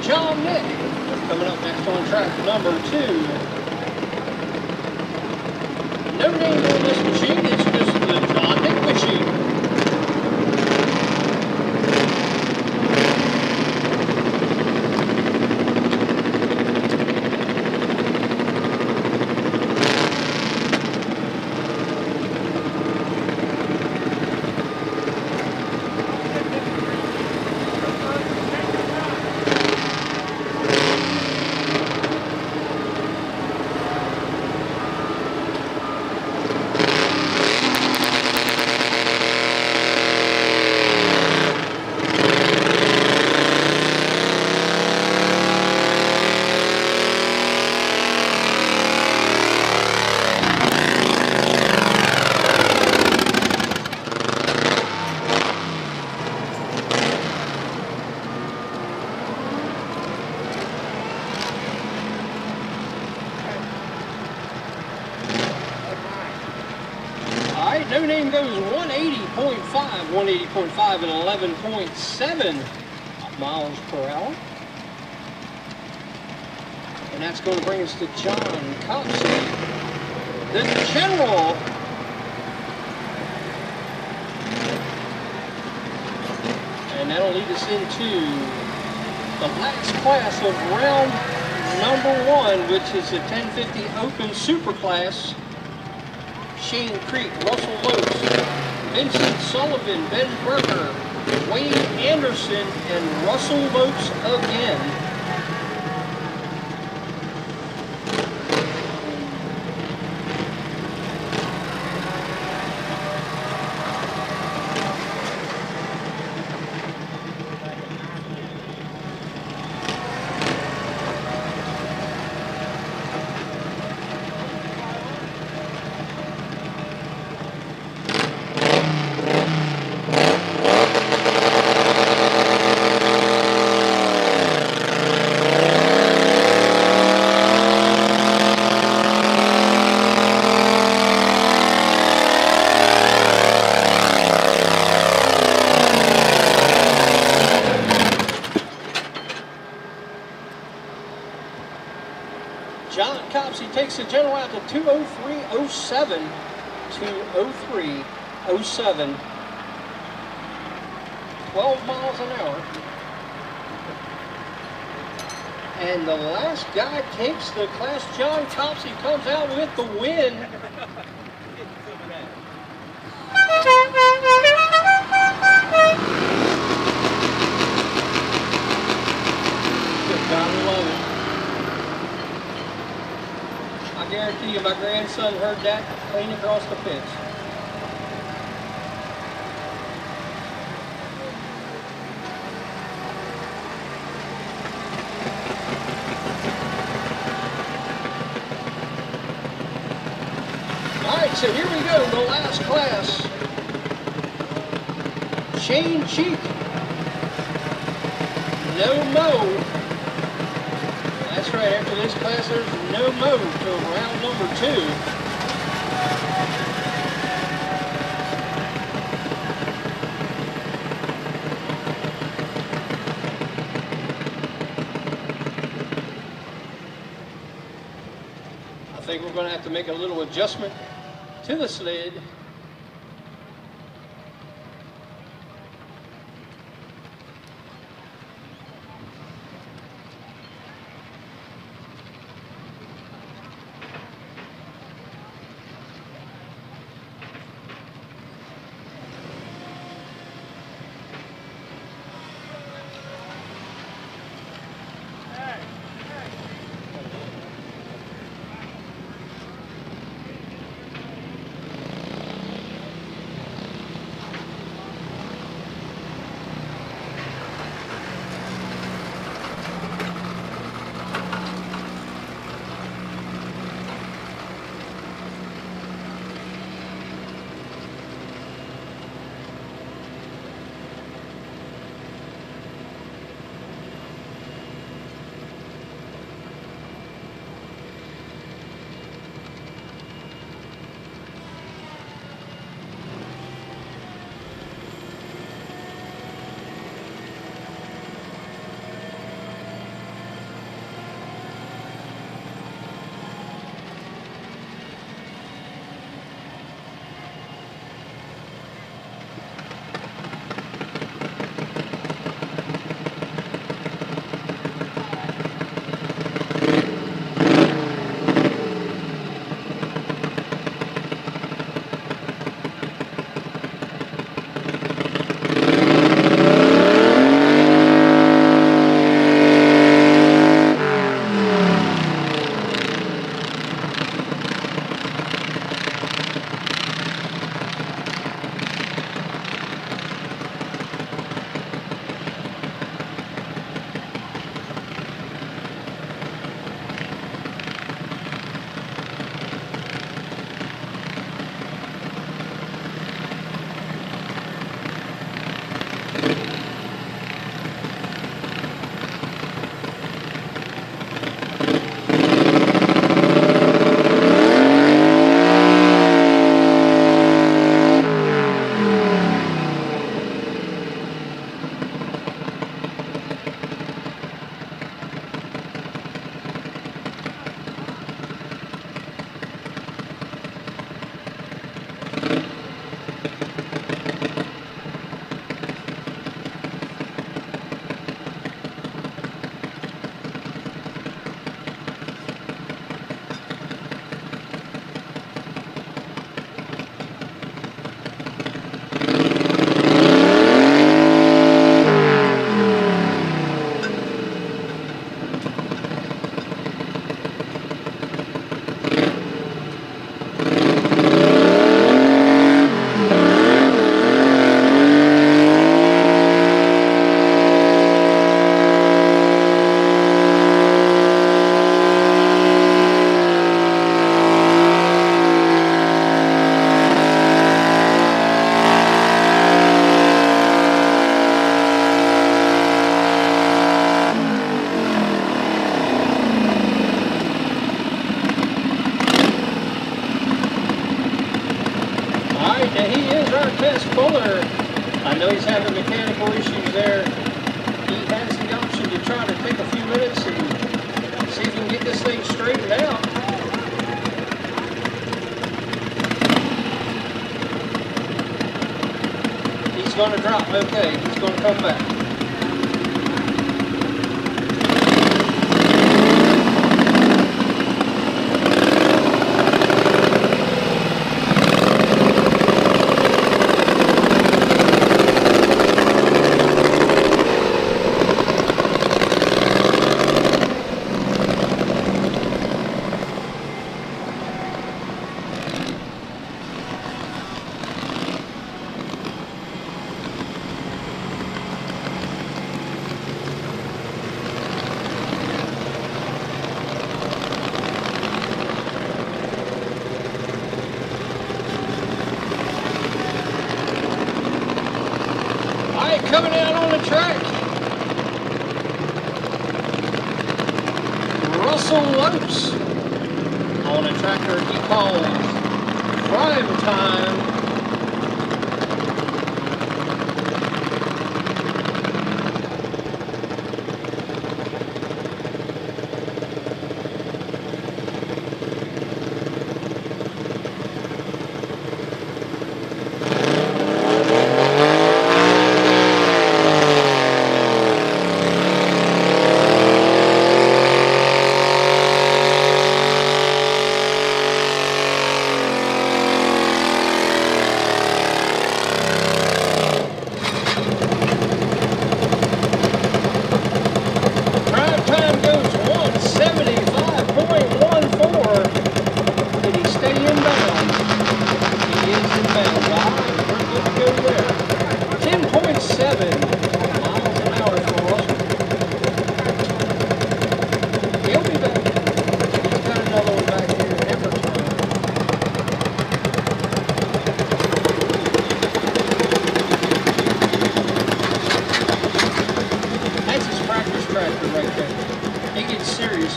John Nick coming up next on track number 2. No name on this machine, it's just the John Nick machine. No name goes 180.5 and 11.7 miles per hour. And that's going to bring us to John Copsey, the general. And that'll lead us into the last class of round number 1, which is the 1050 Open Super Class. Shane Creek, Russell Lopes, Vincent Sullivan, Ben Berger, Wayne Anderson, and Russell Lopes again. John Copsey takes the general out to 203.07, 203.07, 12 miles an hour. And the last guy takes the class. John Copsey comes out with the win. Gotta love it. I guarantee you my grandson heard that clean across the fence. All right, so here we go, the last class. Shane Cheek. No mo. That's right, after this class there's no mo till round number 2. I think we're going to have to make a little adjustment to the sled. try to take a few minutes and see if we can get this thing straightened out. He's going to drop. Okay, he's going to come back. Coming out on the track, Russell Lopes on a tractor he calls Prime Time.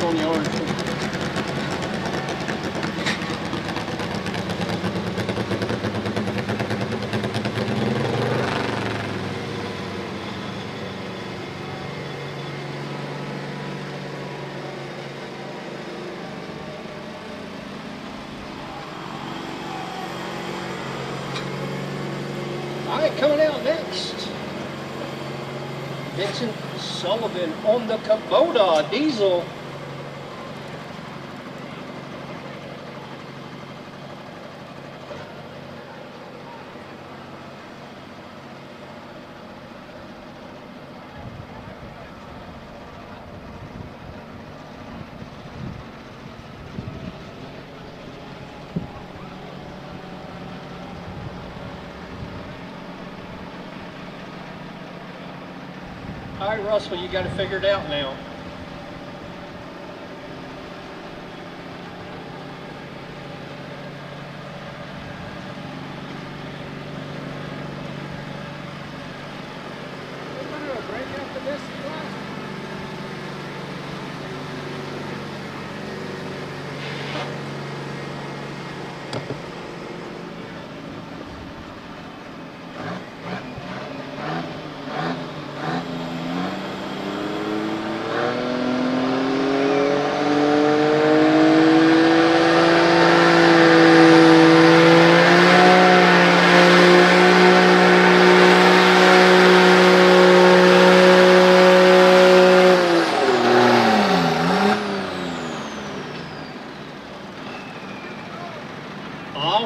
On the orange one. All right, coming out next, Vincent Sullivan on the Kubota diesel. All right, Russell, you got it figured out now. We're going to break after this class.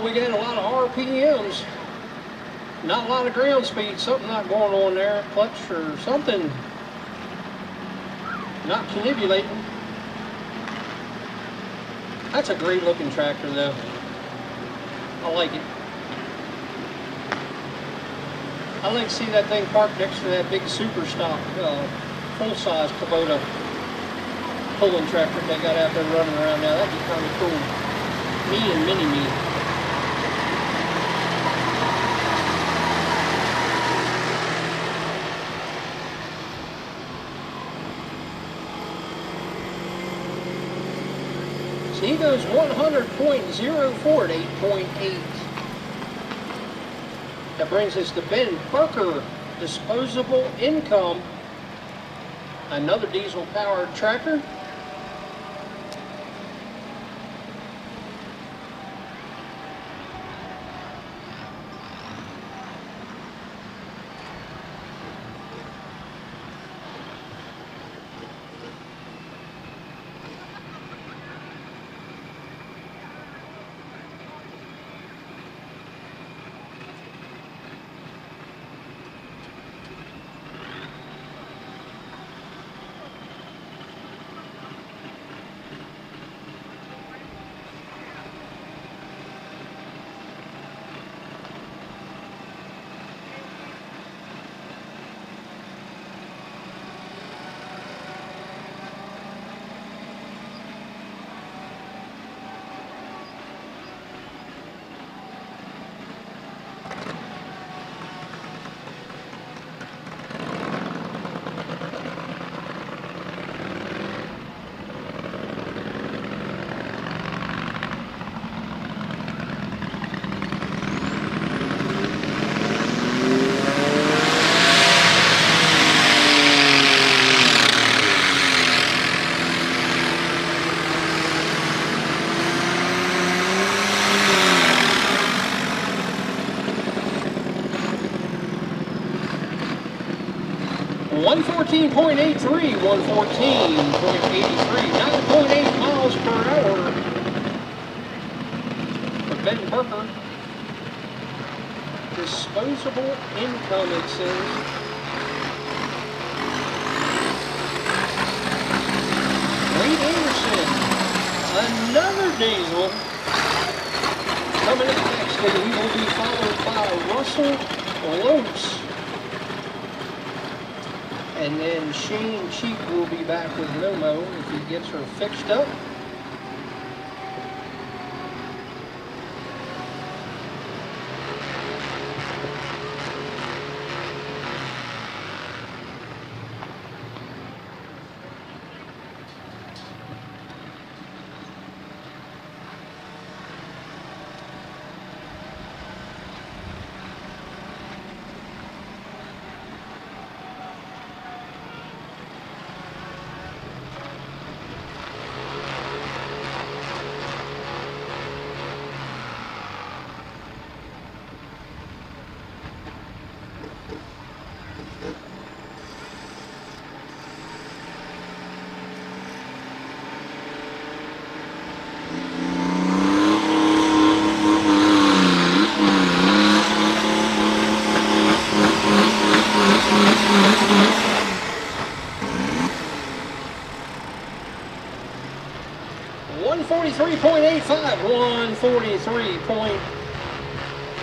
We got a lot of RPMs, not a lot of ground speed, something not going on there, clutch or something not cannibulating. That's a great looking tractor though. I like it. I like to see that thing parked next to that big super stock, full-size Kubota pulling tractor they got out there running around now. That'd be kind of cool. Me and mini-me. So he goes 100.04 at 8.8. That brings us to Ben Parker, disposable income, another diesel-powered tractor. .83, 114.83, 9.8 miles per hour for Ben Burker. Disposable income, it says. Wade Anderson, another diesel. Coming up next, and he will be followed by Russell Lopes. And then Shane Cheek will be back with Nomo if he gets her fixed up.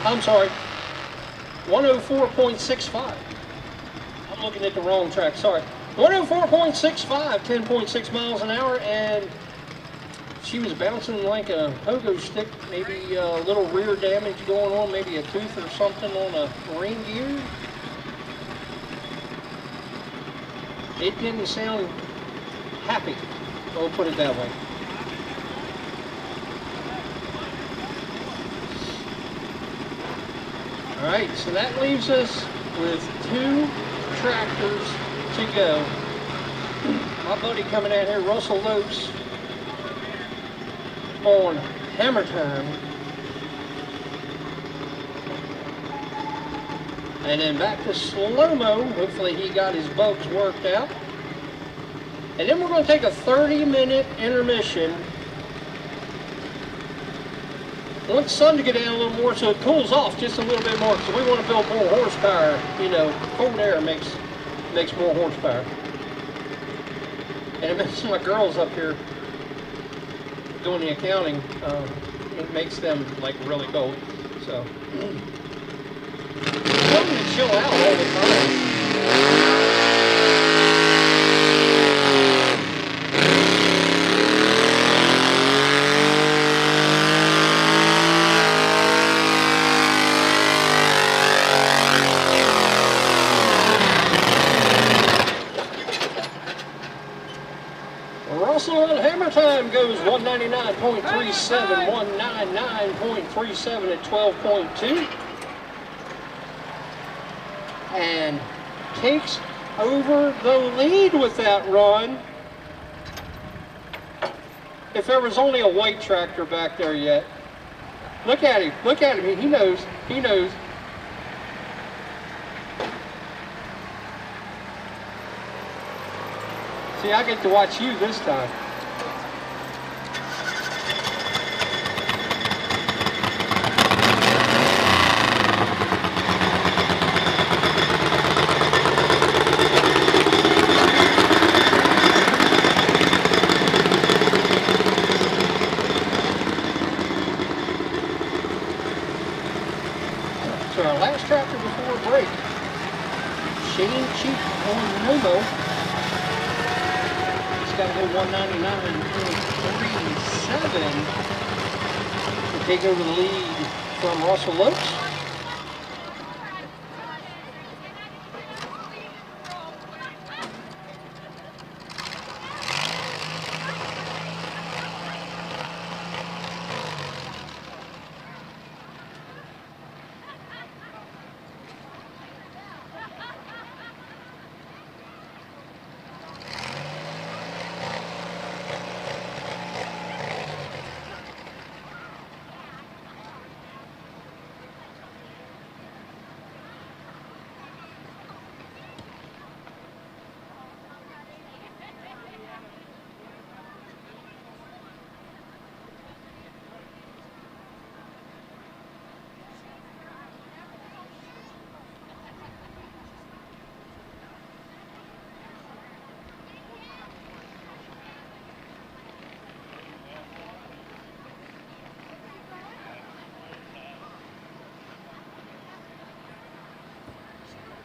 I'm sorry, 104.65. I'm looking at the wrong track, sorry. 104.65, 10.6 miles an hour, and she was bouncing like a pogo stick, maybe a little rear damage going on, maybe a tooth or something on a ring gear. It didn't sound happy, we'll put it that way. All right, so that leaves us with 2 tractors to go. My buddy coming out here, Russell Lopes, on Hammer Time. And then back to slow-mo. Hopefully he got his bugs worked out. And then we're going to take a 30-minute intermission. I want the sun to get down a little more so it cools off just a little bit more, because we want to build more horsepower. You know, cold air makes more horsepower. And it makes my girls up here doing the accounting, it makes them like really cold. So, tell them to chill out all the time. 199.37, 199.37 at 12.2. And takes over the lead with that run. If there was only a white tractor back there yet. Look at him, look at him, he knows, he knows. See, I get to watch you this time. So our last tractor before a break. Shane Cheek on Momo. He's got to go 199.37 to take over the lead from Russell Lopes.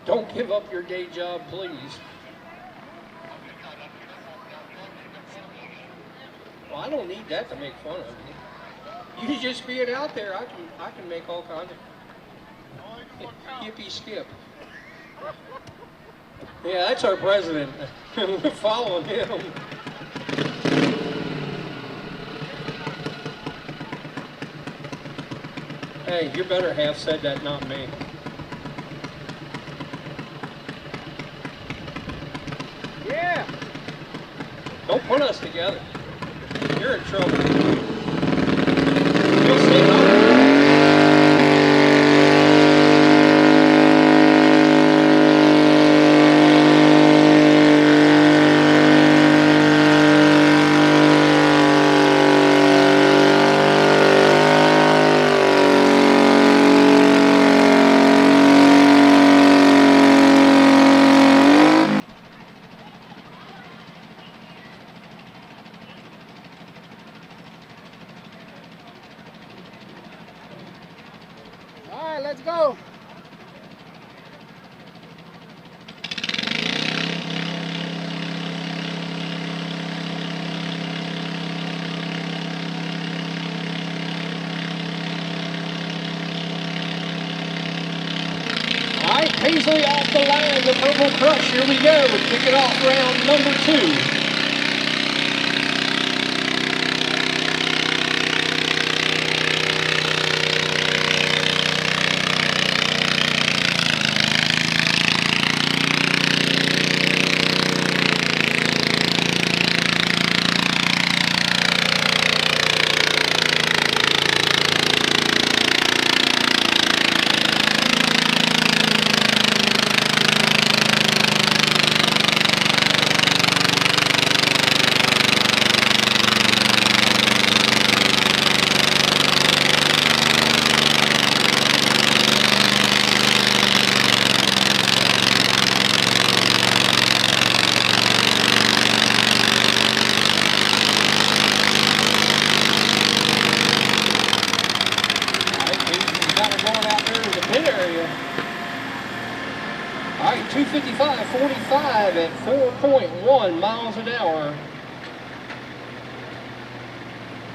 Don't give up your day job, please. Well, I don't need that to make fun of you. You just being out there, I can make all kinds of yippee skip. Yeah, that's our president. We're following him. Hey, your better half said that, not me. Yeah. Don't put us together. You're in trouble. You'll see it. All right, let's go. All right, Paisley off the line, the Purple Crush. Here we go. Kick it off round number 2. All right, 255.45 at 4.1 miles an hour.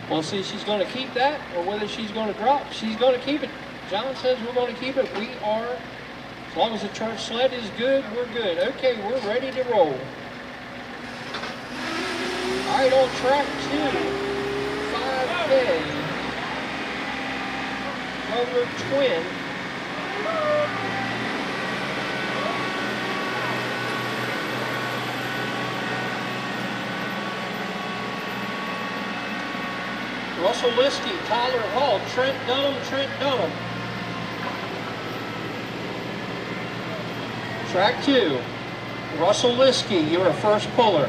We'll see if she's going to keep that or whether she's going to drop. She's going to keep it. John says we're going to keep it. We are. As long as the church sled is good, we're good. Okay, we're ready to roll. All right, on track 2, 5K. Color Twin. Russell Liskey, Tyler Hall, Trent Dunham, Track 2, Russell Liskey, you're a first puller.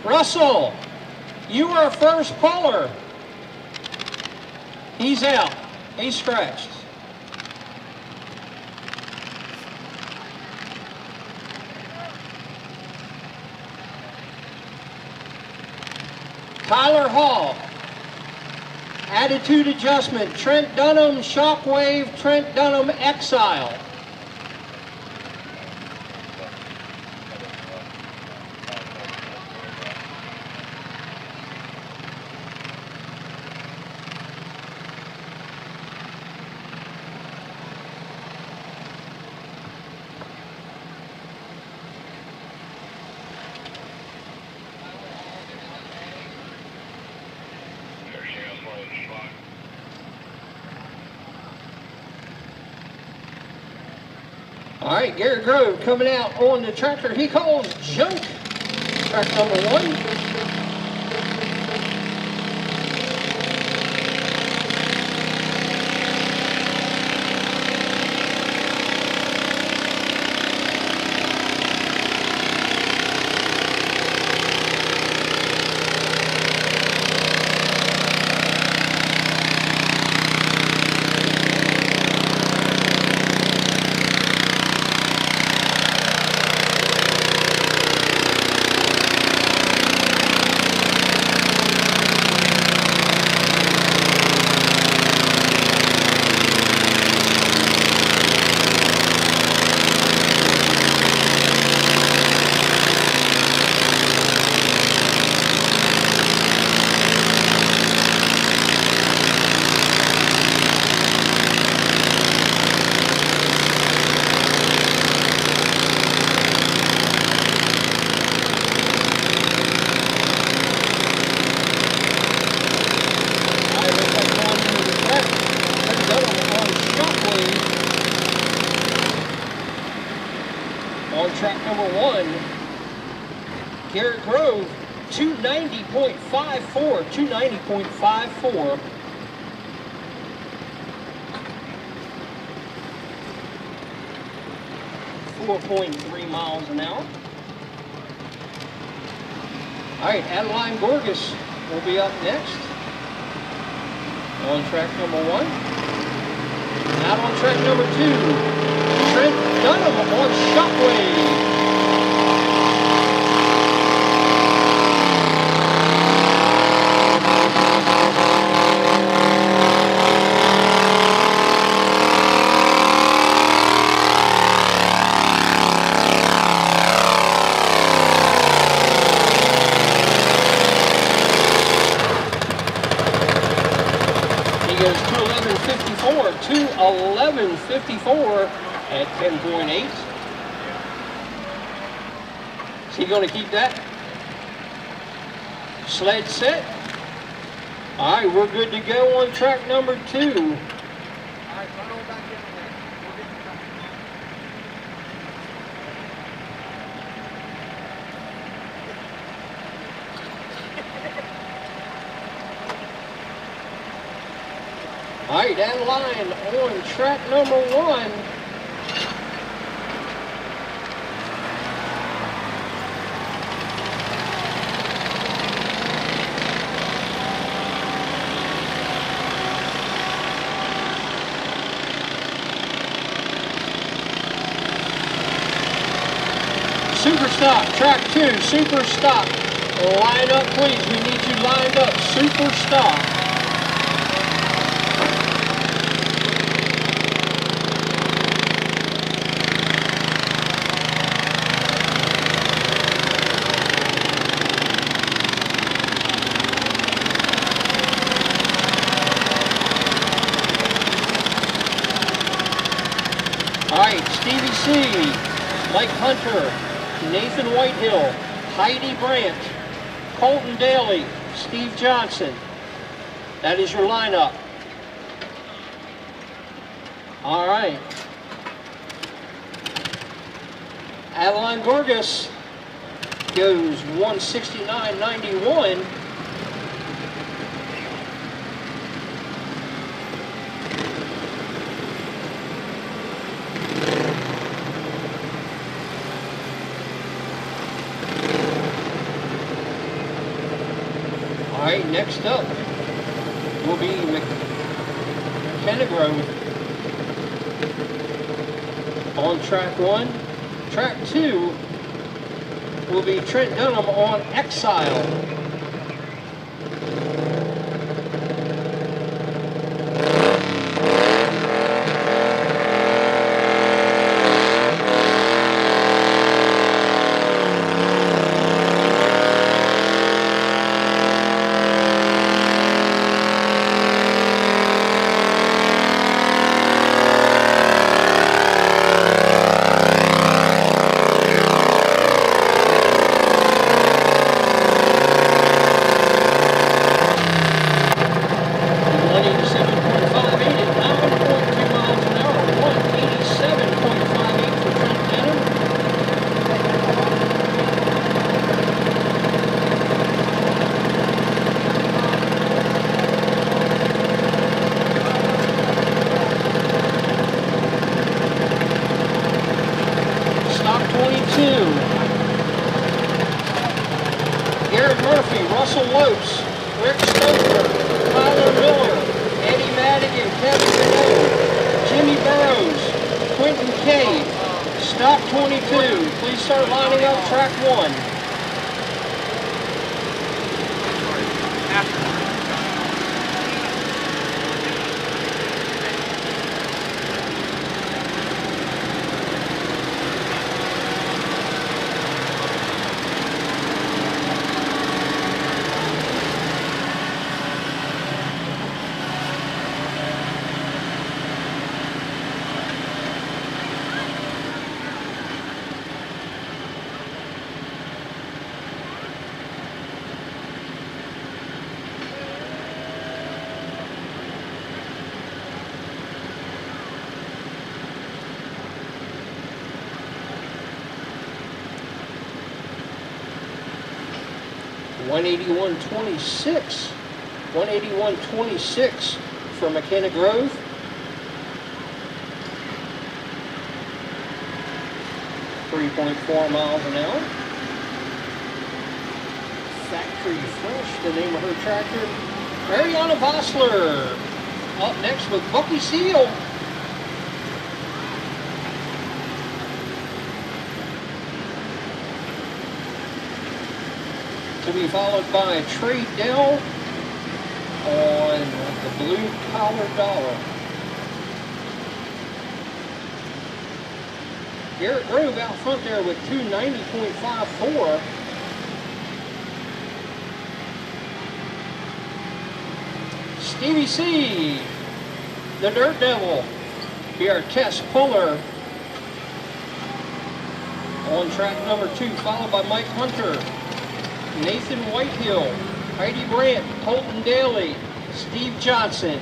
Russell, you are first puller. He's out. He's scratched. Tyler Hall, attitude adjustment. Trent Dunham, Shockwave. Trent Dunham, Exile. All right, Garrett Grove coming out on the tractor he calls Junk. Track number 1. On track number 1, Garrett Grove, 290.54, 290.54. .3 miles an hour. All right, Adeline Gorgas will be up next on track number 1. Out on track number 2. Trent Dunham on Shockwave. He goes 2:11.54 at 10.8. Is he going to keep that? Sled set. All right, we're good to go on track number 2. All right, run on back in there. We'll get you back. All right, Adeline on track number 1. Super stop, track 2, super stop. Line up, please. We need you lined up. Super stop. All right, Stevie C, Mike Hunter, Nathan Whitehill, Heidi Brandt, Colton Daly, Steve Johnson. That is your lineup. All right. Adeline Gorgas goes 169.91. All right, next up will be McKenna Grove on track 1. Track 2 will be Trent Dunham on Exile. Russell Lopes, Rick Stoker, Tyler Miller, Eddie Madigan, Kevin Renault, Jimmy Burrows, Quentin Cade, Stock 22. Please start lining up track 1. $181.26 for McKenna Grove. .4 miles an hour. Factory Fresh, the name of her tractor. Mariana Vossler up next with Bucky Seal. To be followed by Trey Dell on the Blue Collar Dollar. Garrett Grove out front there with 290.54. Stevie C, the Dirt Devil, be our test puller on track number 2, followed by Mike Hunter, Nathan Whitehill, Heidi Brandt, Colton Daly, Steve Johnson.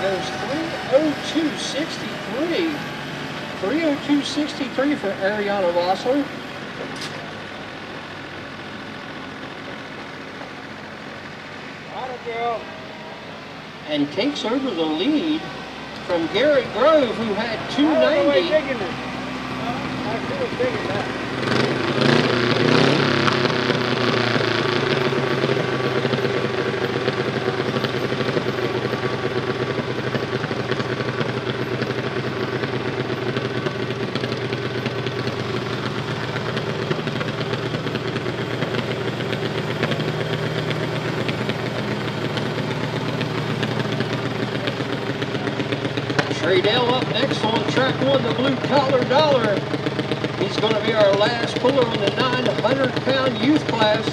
Goes 302.63. 302.63 for Ariana Vossler. And takes over the lead from Garrett Grove, who had 290. Dale up next on track one, the Blue Collar Dollar. He's going to be our last puller in the 900-pound youth class.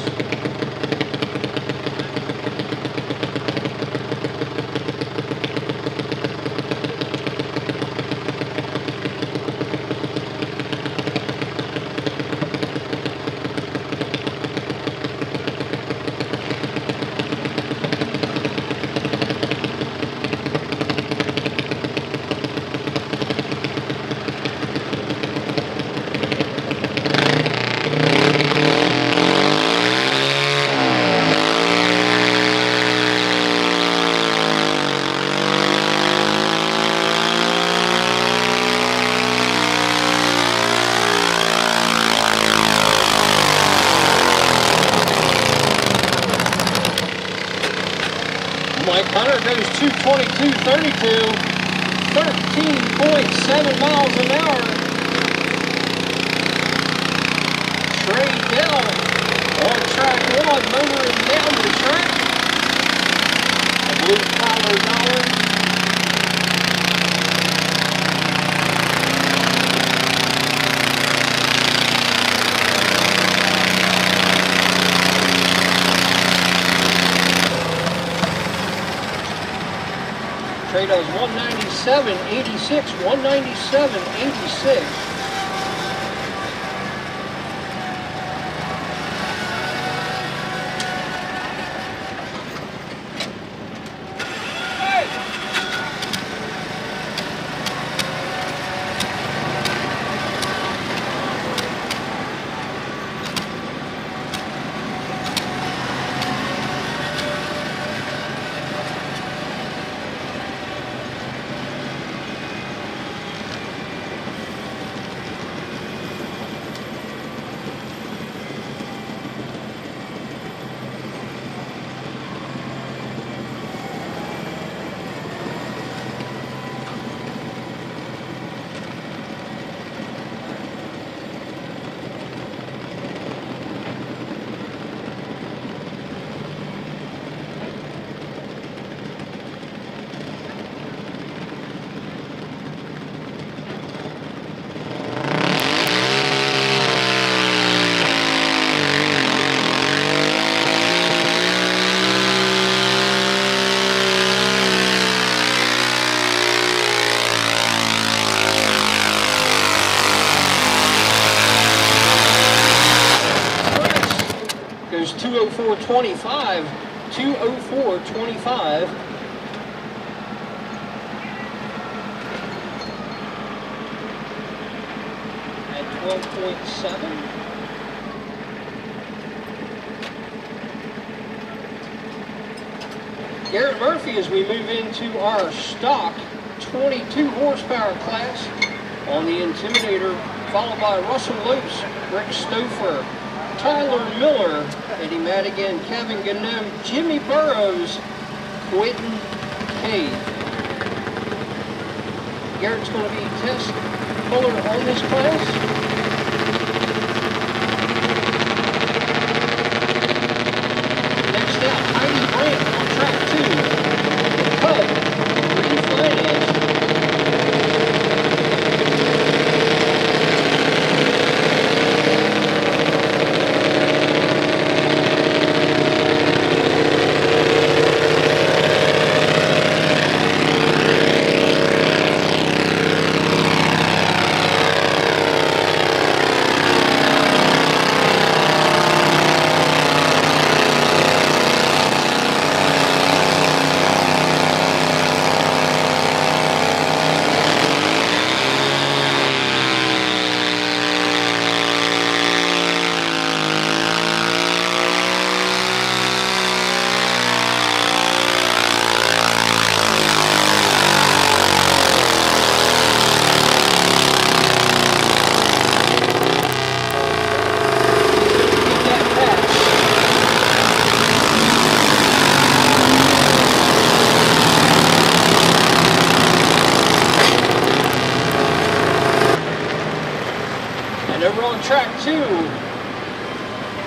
Hunter goes 222.32, 13.7 miles an hour. Trey Dell on track one, motoring down the track. A Blue Collar Dollar. Trey does 197.86, 197.86. Goes 204.25, 204.25. At 12.7. Garrett Murphy as we move into our stock 22 horsepower class on the Intimidator, followed by Russell Lopes, Rick Stouffer, Tyler Miller, Eddie Madigan, Kevin Ganem, Jimmy Burrows, Quentin Cave. Garrett's going to be test puller on this class. Next out, Heidi Brandt on track 2. Cub, Refinance. track 2,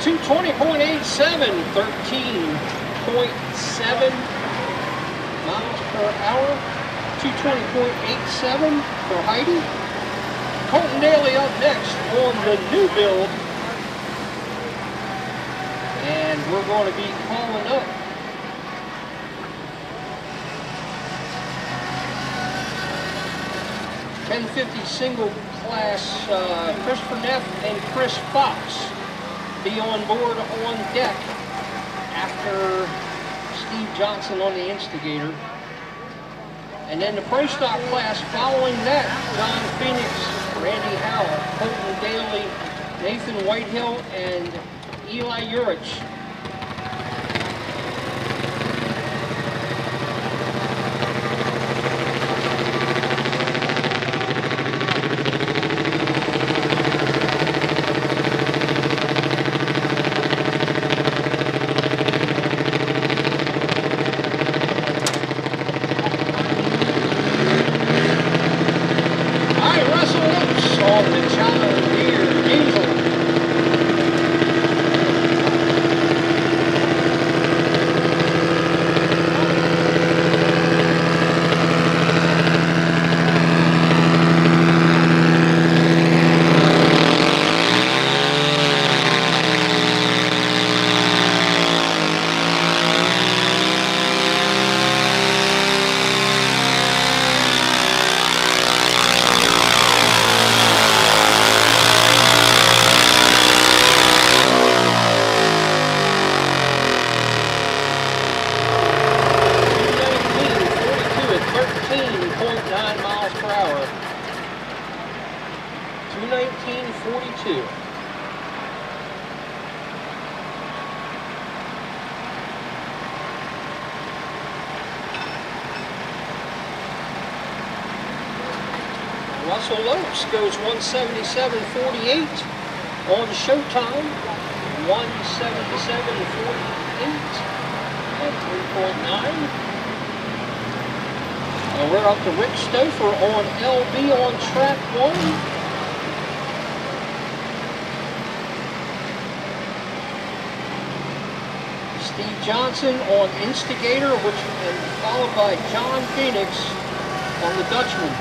220.87, 13.7 miles per hour, 220.87 for Heidi. Colton Daly up next on the new build. And we're going to be calling up .1050 single class Christopher Neff and Chris Fox be on board on deck after Steve Johnson on the Instigator. And then the Pro Stock class following that, John Phoenix, Randy Howell, Colton Daly, Nathan Whitehill, and Eli Urich. Russell Lopes goes 177.48 on Showtime, 177.48 at 3.9. We're up to Rick Stouffer on LB on track 1. Steve Johnson on Instigator, and followed by John Phoenix on the Dutchman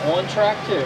on track 2.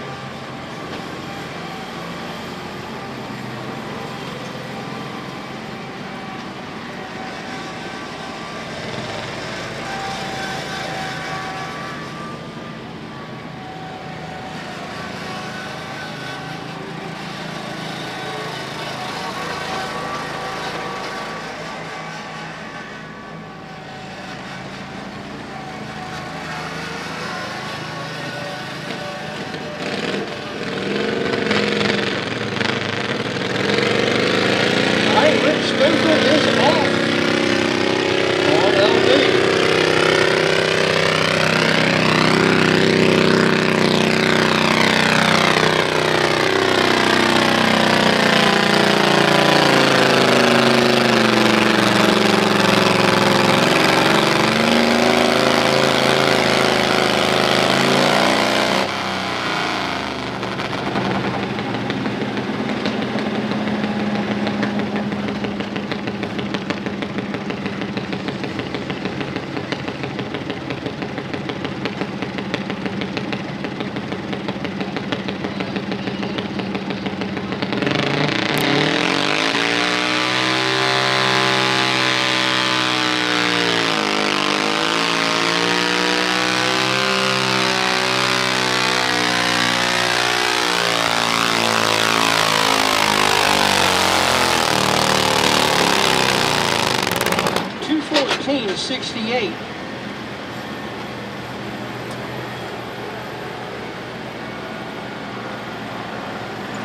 .68.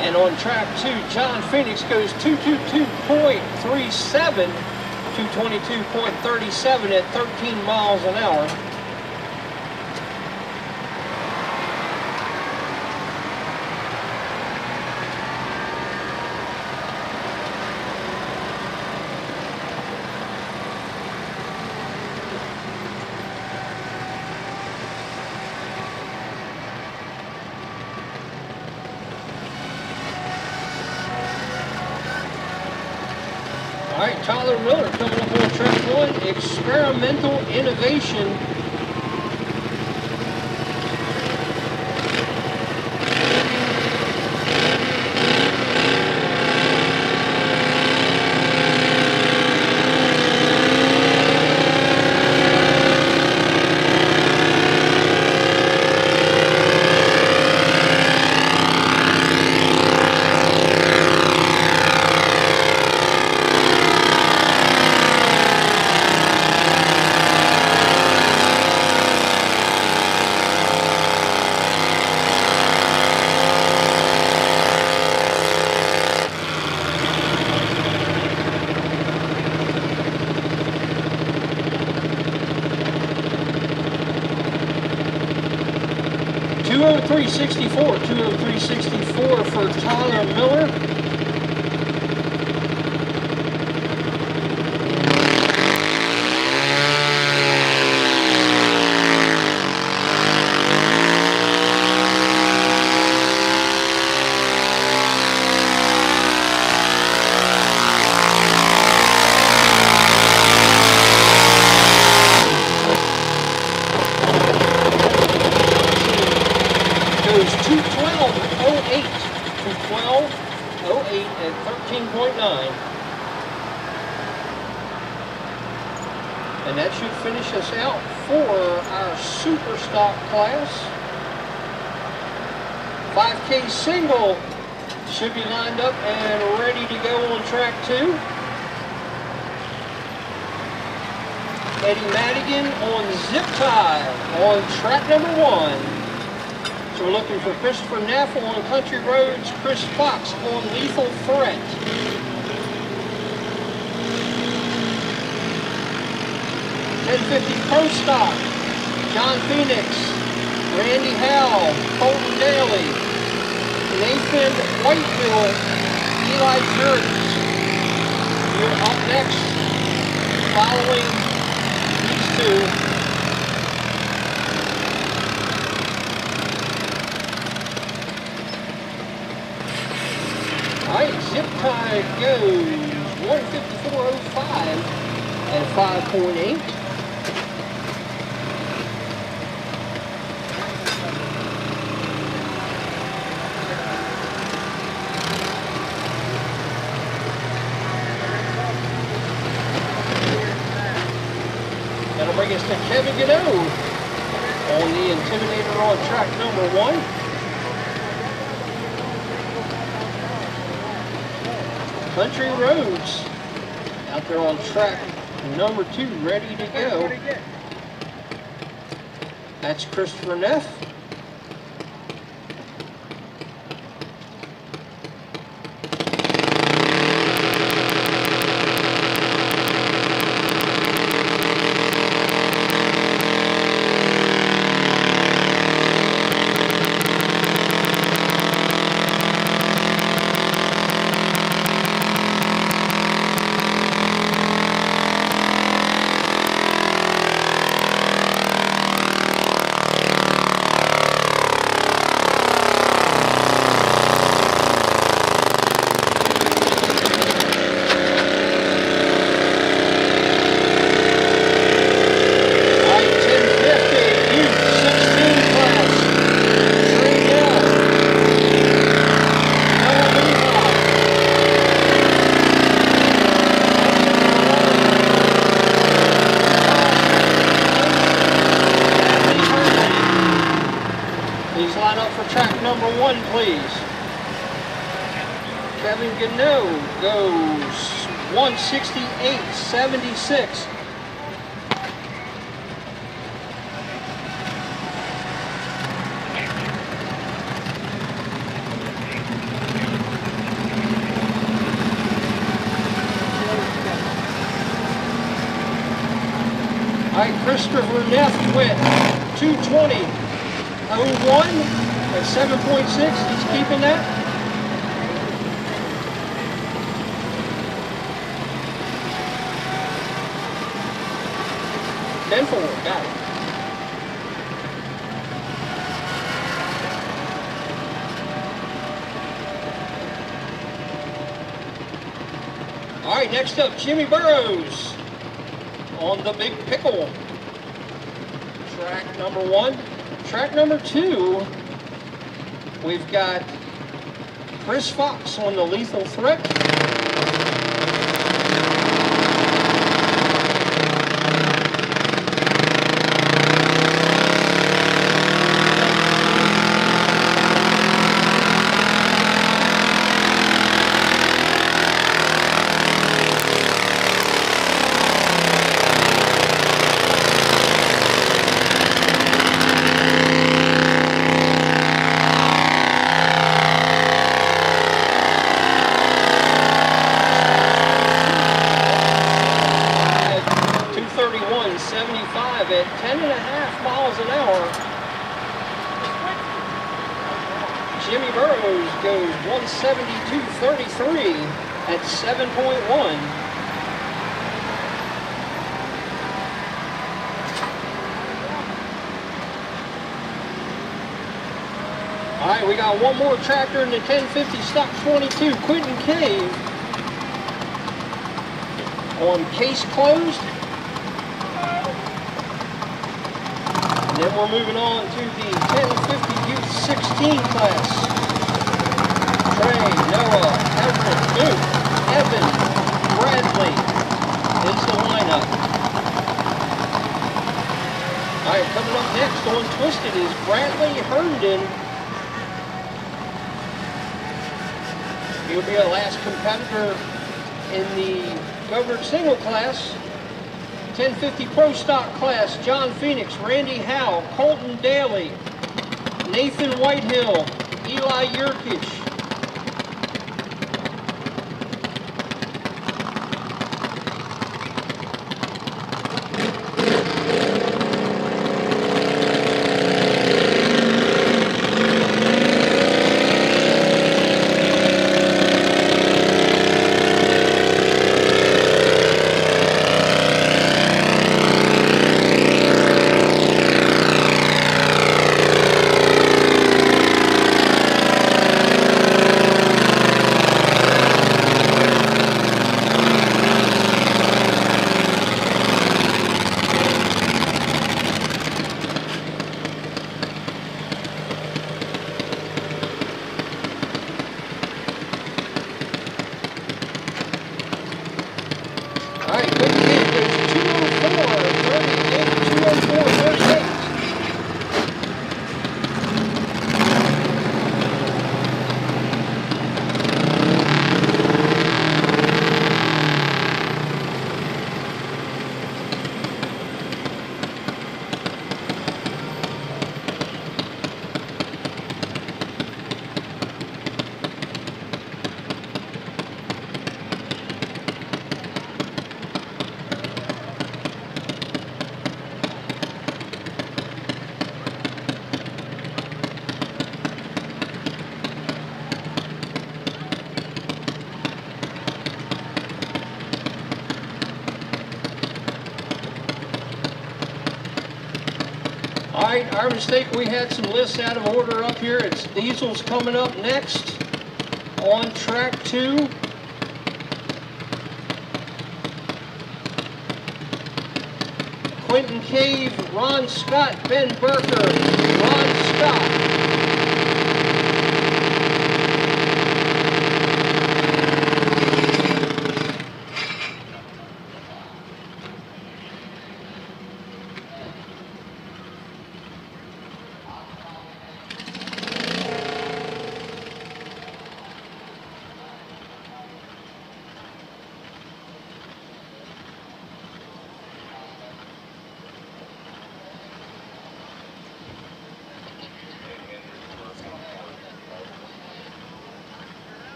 And on track 2, John Phoenix goes 222.37, 222.37 at 13 miles an hour. right, Tyler Miller coming up on track 1, experimental innovation. $203.64 for Tyler Miller. Goes 212.08. 212.08 at 13.9. And that should finish us out for our super stock class. 5K single should be lined up and ready to go on track 2. Eddie Madigan on zip tie on track number 1. So we're looking for Christopher Neff on Country Roads, Chris Fox on Lethal Threat. $10.50 Pro Stock, John Phoenix, Randy Howell, Colton Daly, Nathan Whitefield, Eli Jerks. You're up next, following these two. Alright, zip tie goes 154.05 at 5.8. That'll bring us to Kevin Godot on the Intimidator on track number 1. Country Roads out there on track number 2, ready to go. That's Christopher Neff. Number 1, please. Kevin Gano goes 168.76. All right, Christopher Neff went 220.01. At 7.6, he's keeping that. $10.4, got it. All right, right, next up, Jimmy Burrows on the Big Pickle. Track number 1. Track number 2, we've got Chris Fox on the Lethal Threat. At 10.5 miles an hour. Jimmy Burrows goes 172.33 at 7.1. All right, we got one more tractor in the 1050 stock 22, Quentin Cave on case closed. Then we're moving on to the 1050 Youth 16 class. Trey, Noah, Everett, Luke, Evan, Bradley is the lineup. All right, coming up next on Twisted is Bradley Herndon. He'll be our last competitor in the covered single class. 1050 Pro Stock class, John Phoenix, Randy Howe, Colton Daly, Nathan Whitehill, Eli Yurkish. Our mistake, we had some lists out of order up here. It's Diesel's coming up next on track 2. Quentin Cave, Ron Scott, Ben Burker, Ron Scott.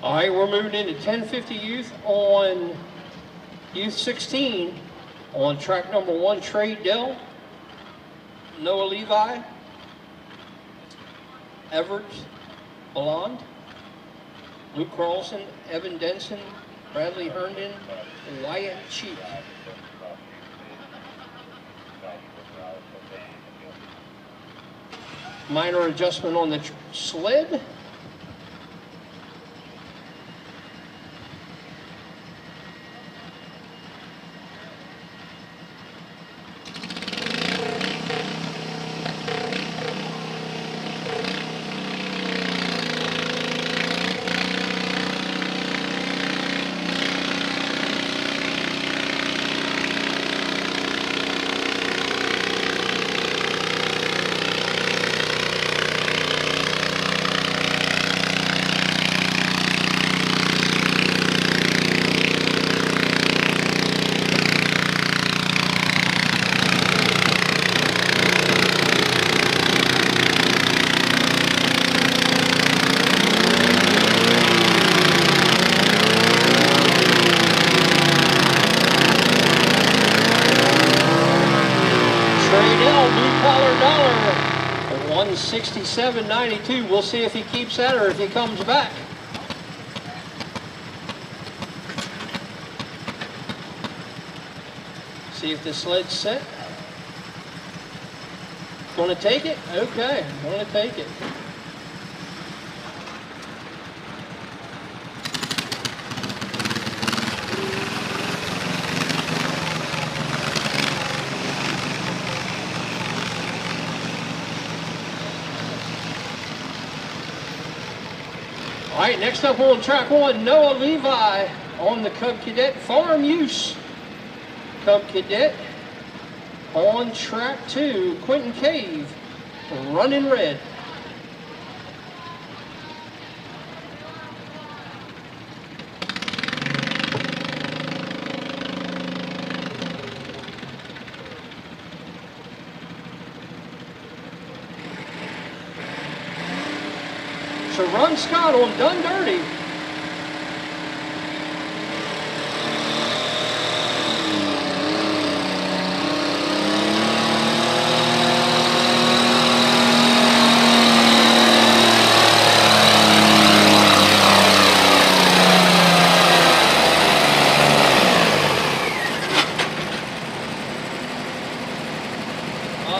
All right, we're moving into 1050 Youth on Youth 16 on track number 1, Trey Dell, Noah Levi, Everett Ballond, Luke Carlson, Evan Denson, Bradley Herndon, Wyatt Cheek. Minor adjustment on the sled. Hall blue collar dollar for $167.92. We'll see if he keeps that or if he comes back. See if the sled's set. Gonna take it? Okay, gonna take it. All right, next up on track one, Noah Levi on the Cub Cadet Farm Use Cub Cadet. On track two, Quentin Cave, running red. So Ron Scott on Done Dirty.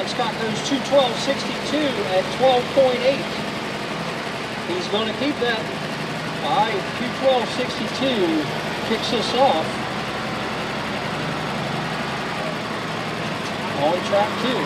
Scott goes 2:12.62 at 12.8. He's going to keep that. All right, 2:12.62 kicks us off on track two.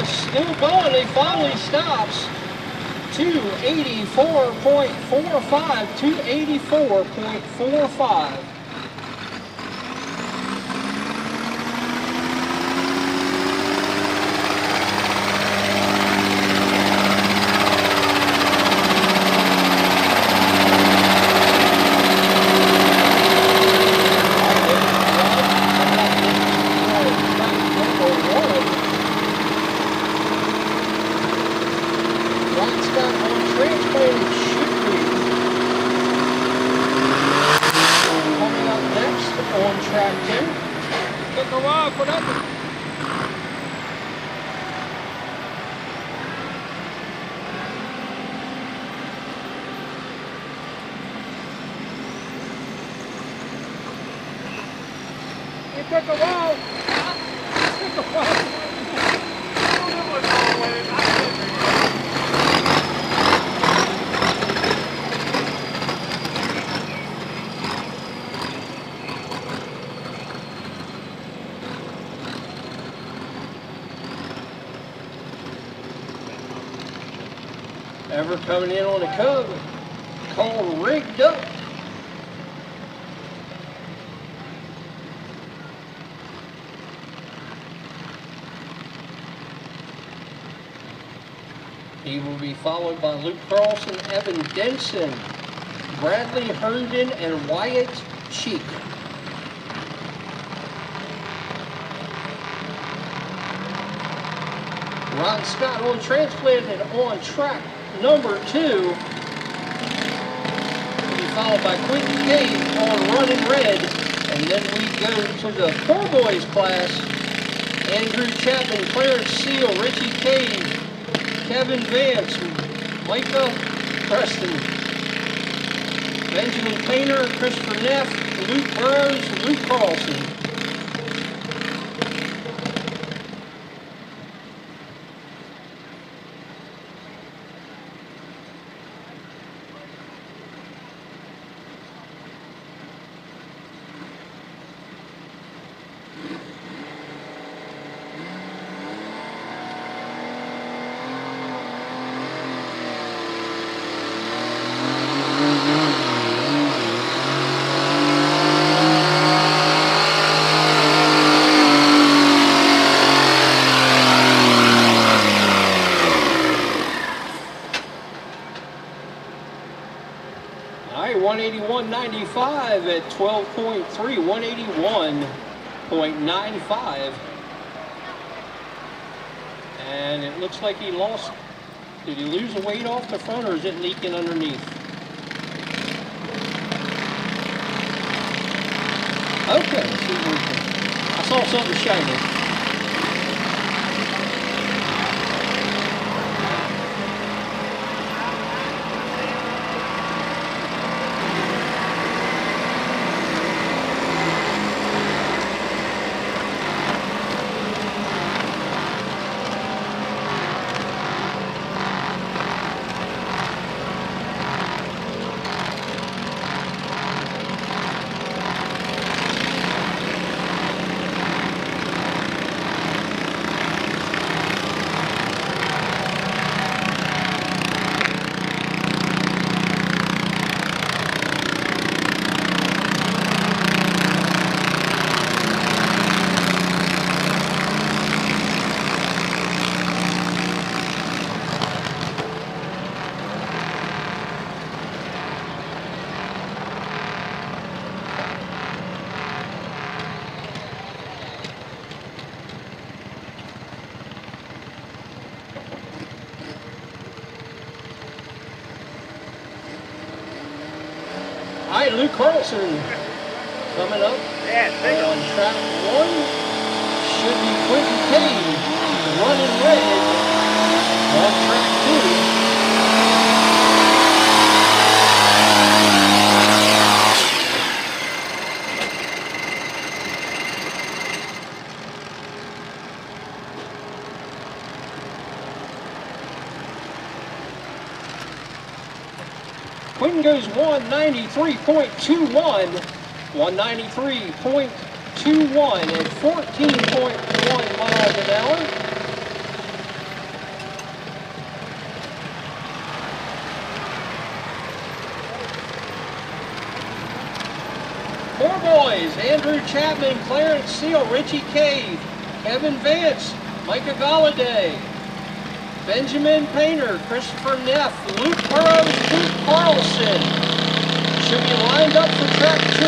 Still going, he finally stops. 284.45, 284.45. Took a while. Took a while. Ever coming in on the Cub, called Rigged Up. He will be followed by Luke Carlson, Evan Denson, Bradley Herndon, and Wyatt Cheek. Ron Scott on transplanted on track number 2. Followed by Quentin Cave on running red. And then we go to the 4 boys class. Andrew Chapman, Clarence Seal, Richie Cave, Kevin Vance, Micah Preston, Benjamin Painter, Christopher Neff, Luke Burrows, Luke Carlson. All right, 181.95 at 12.3, 181.95. And it looks like he lost, did he lose the weight off the front or is it leaking underneath? Okay, I saw something shining. All right, Luke Carlson coming up on track 1. Should be Quentin Cave running red on track 2. Quentin goes 193.21, 193.21 at 14.1 miles an hour. Four boys, Andrew Chapman, Clarence Seal, Richie Cave, Kevin Vance, Micah Galladay, Benjamin Painter, Christopher Neff, Luke Burrows, Luke Carlson should be lined up for track 2.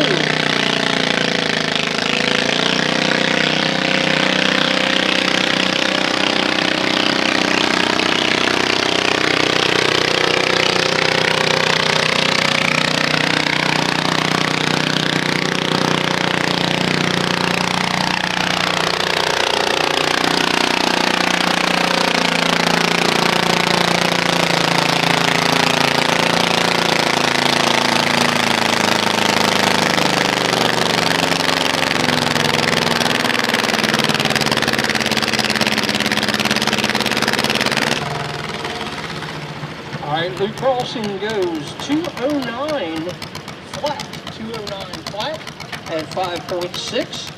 Luke Carlson goes 209 flat, 209 flat at 5.6.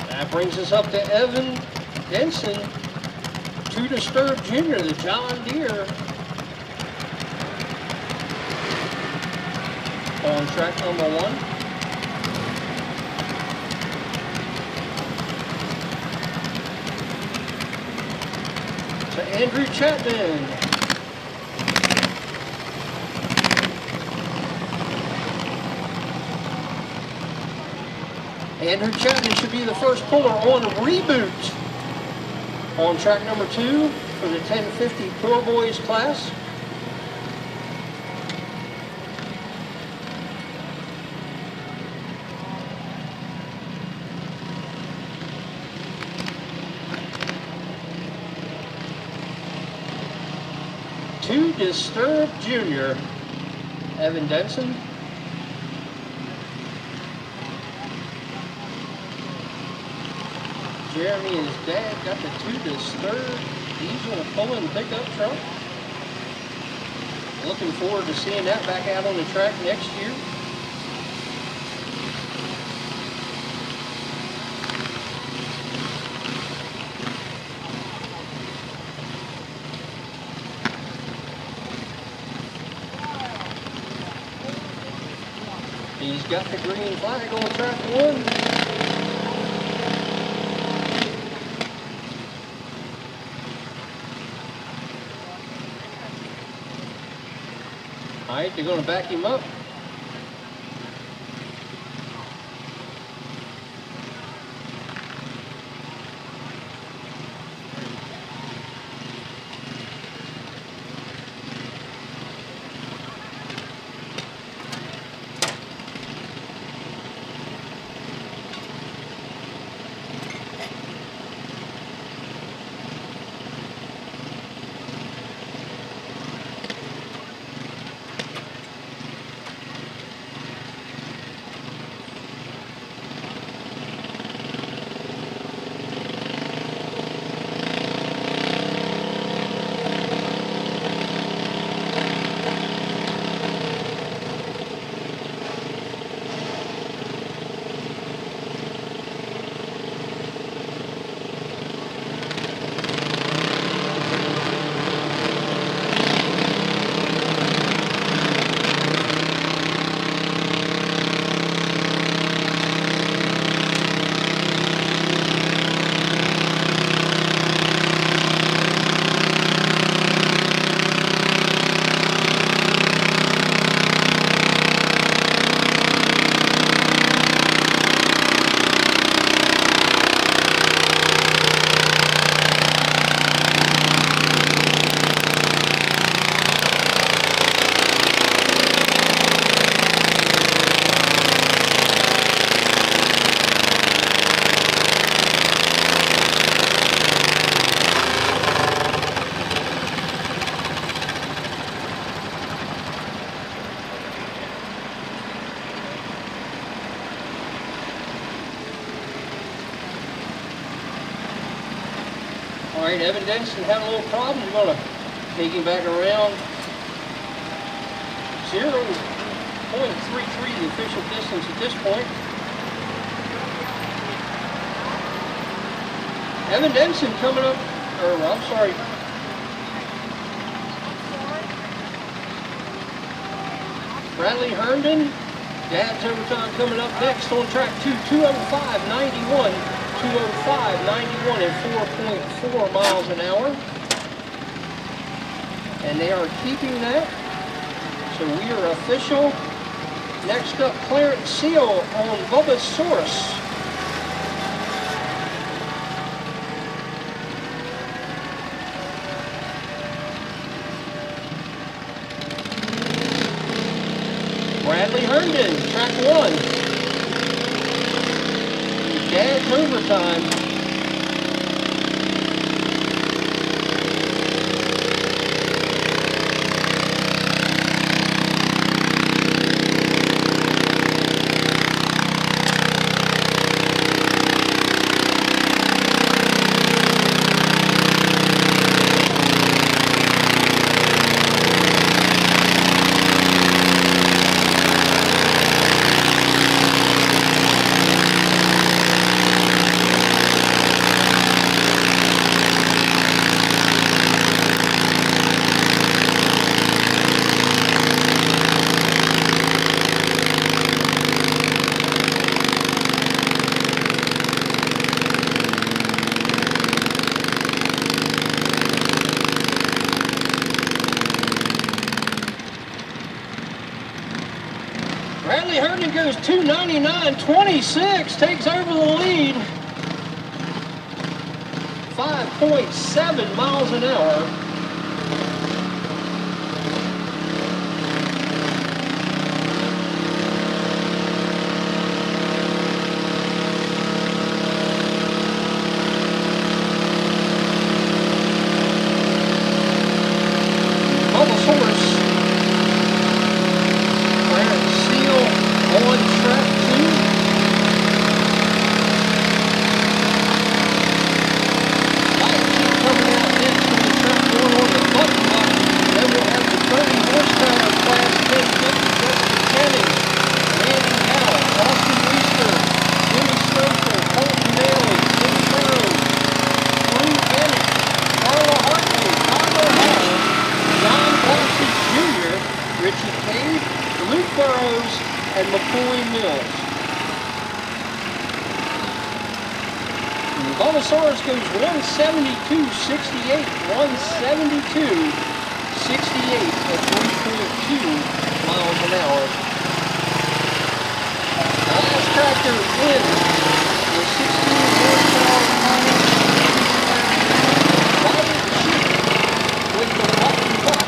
That brings us up to Evan Denson, 2 Disturb Jr., the John Deere. on track number 1. To Andrew Chapman. Andrew Chapman should be the first puller on reboot on track number 2 for the 1050 Poor Boys class. To Disturb Jr., Evan Denson. Jeremy and his dad got the To Disturb diesel pulling pickup truck. Looking forward to seeing that back out on the track next year. He's got the green flag on track 1. All right, they're going to back him up. All right, Evan Denson having a little problem. We're going to take him back around. 0.33 the official distance at this point. Evan Denson coming up, or I'm sorry. Bradley Herndon, Dad's Overtime coming up next on track 2, 205.91. 205.91 at 4.4 miles an hour. And they are keeping that. So we are official. Next up, Clarence Seal on Bubba's Source. Bradley Herndon, track 1. Dad's Overtime. Bradley Herndon goes 2:99.26, takes over the lead. 5.7 miles an hour. Ballsaurus goes 172.68, 172.68 at 3.2 miles an hour. Last tractor wins with 16 horsepower power. Robert Sheep with the button buck.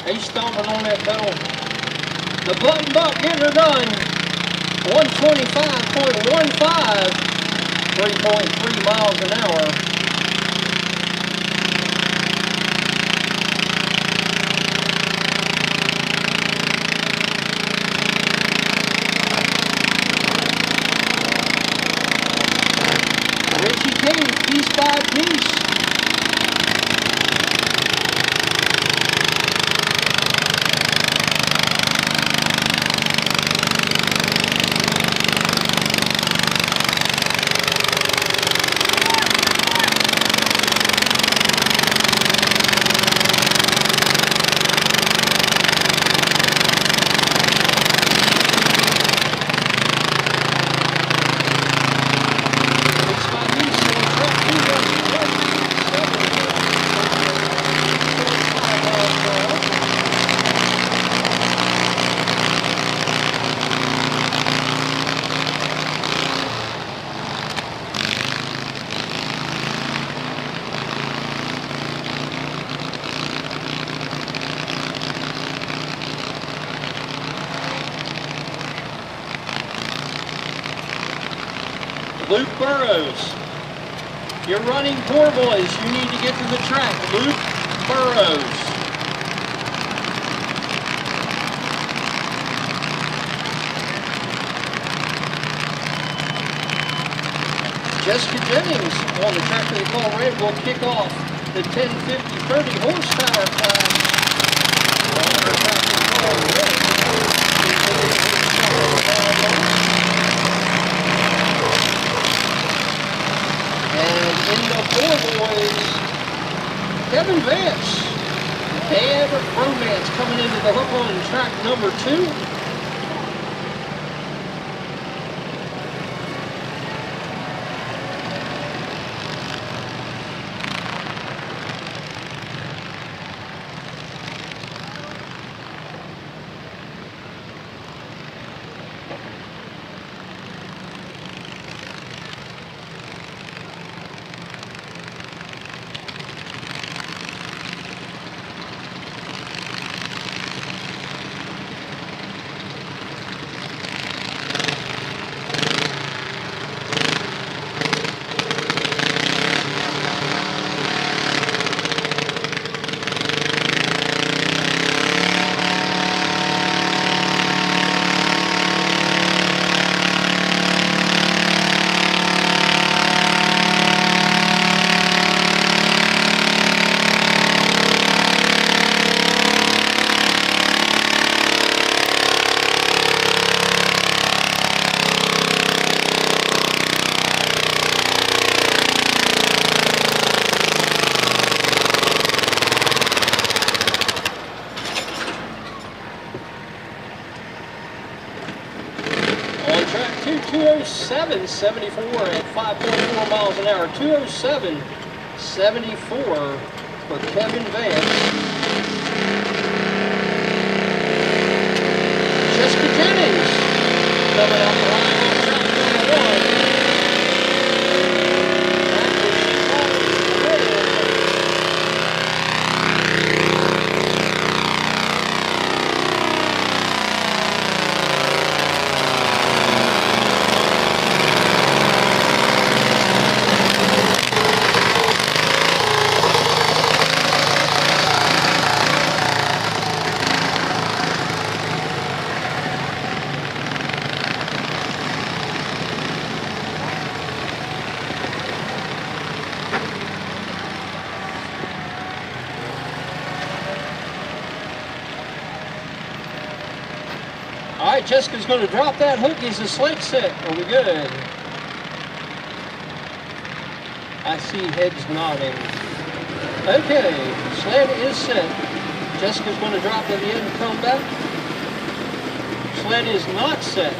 He's stomping on that pedal. The button buck getting her done. 125.15, 3.3 miles an hour. Richie Cave, piece by piece. Luke Burrows, you're running poor boys. You need to get to the track. Luke Burrows. Jessica Jennings on the track they call red will kick off the 1050 30 horsepower class. On the track they call red. And in the four boys, Kevin Vance, Dad Romance coming into the hook on track number 2. 207.74 at 5.4 miles an hour. 207.74 for Kevin Vance. Jessica Jennings coming out the line on track number 1. All right, Jessica's going to drop that hook. Is the sled set? Are we good? I see heads nodding. Okay, sled is set. Jessica's going to drop at the end and come back. Sled is not set.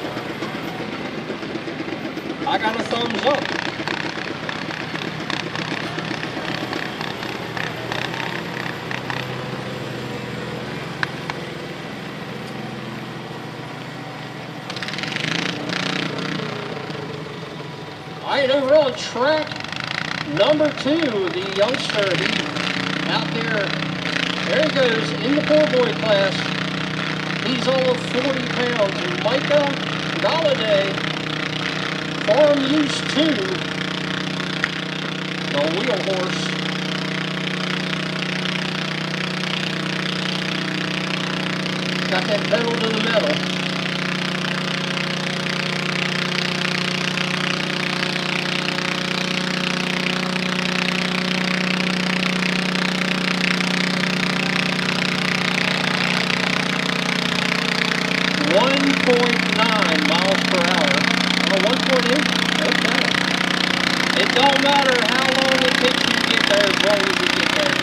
I got a thumbs up. All right, over on track number 2, the youngster, he out there he goes, in the poor boy class. He's all of 40 pounds. Micah Galladay, Farm Use 2, the wheel horse. Got that pedal to the metal. Miles per hour. Oh, 1.8? Okay. It don't matter how long it takes you to get there as long as you get there.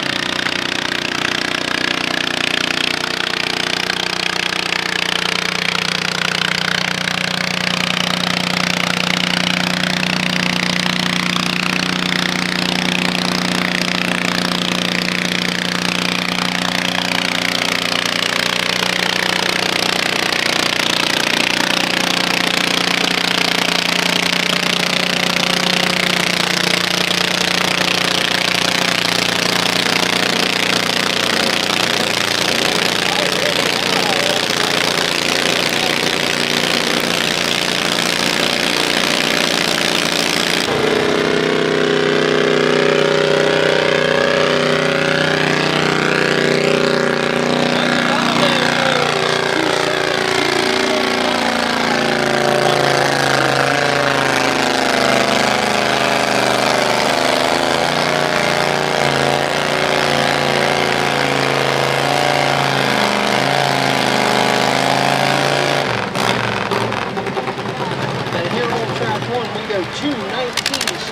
June 1961.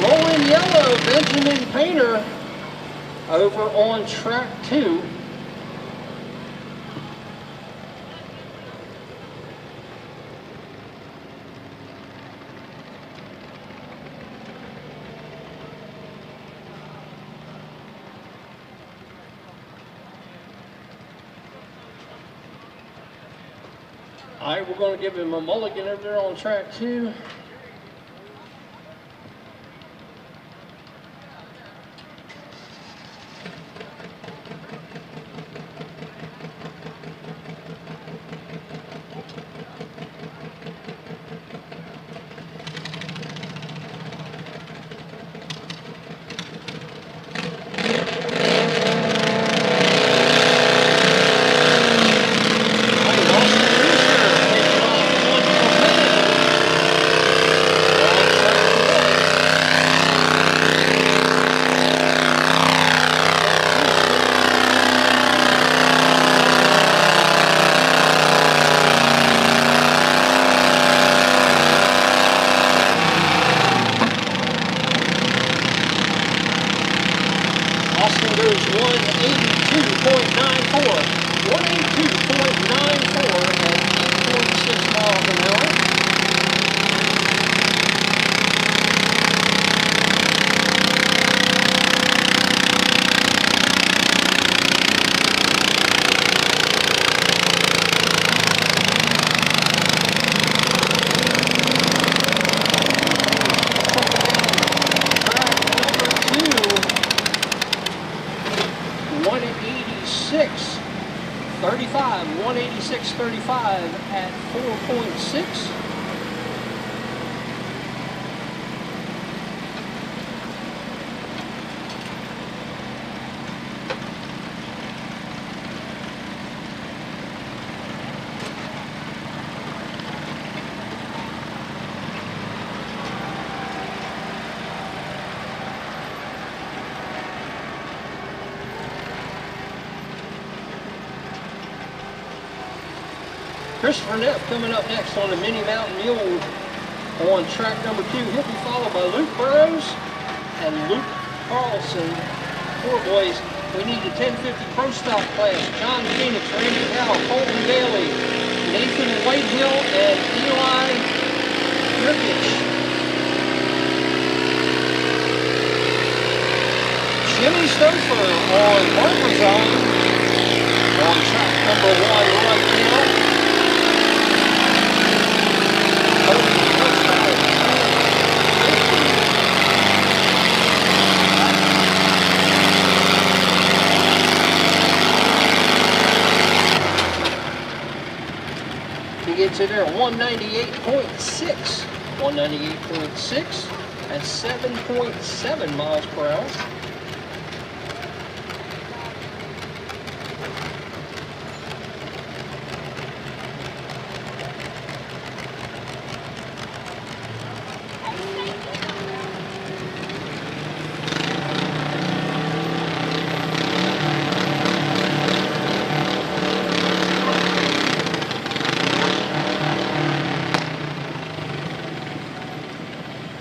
Rolling yellow, Benjamin Painter over on track 2. All right, we're going to give him a mulligan over there on track 2. Austin goes 182.94. 182.94 at 8.6 miles an hour. Track number 2, 186.35 at 4.6. Christopher Neff coming up next on the Mini Mountain Mule on track number 2. He'll be followed by Luke Burrows and Luke Carlson. Poor boys, we need the 1050 Pro Stock class. John Phoenix, Randy Howell, Colton Bailey, Nathan Whitehill, and Eli Rickich. Jimmy Stouffer on Barbazon on track number 1 right now. He gets it there, 198.6. 198.6 at 7.7 miles per hour.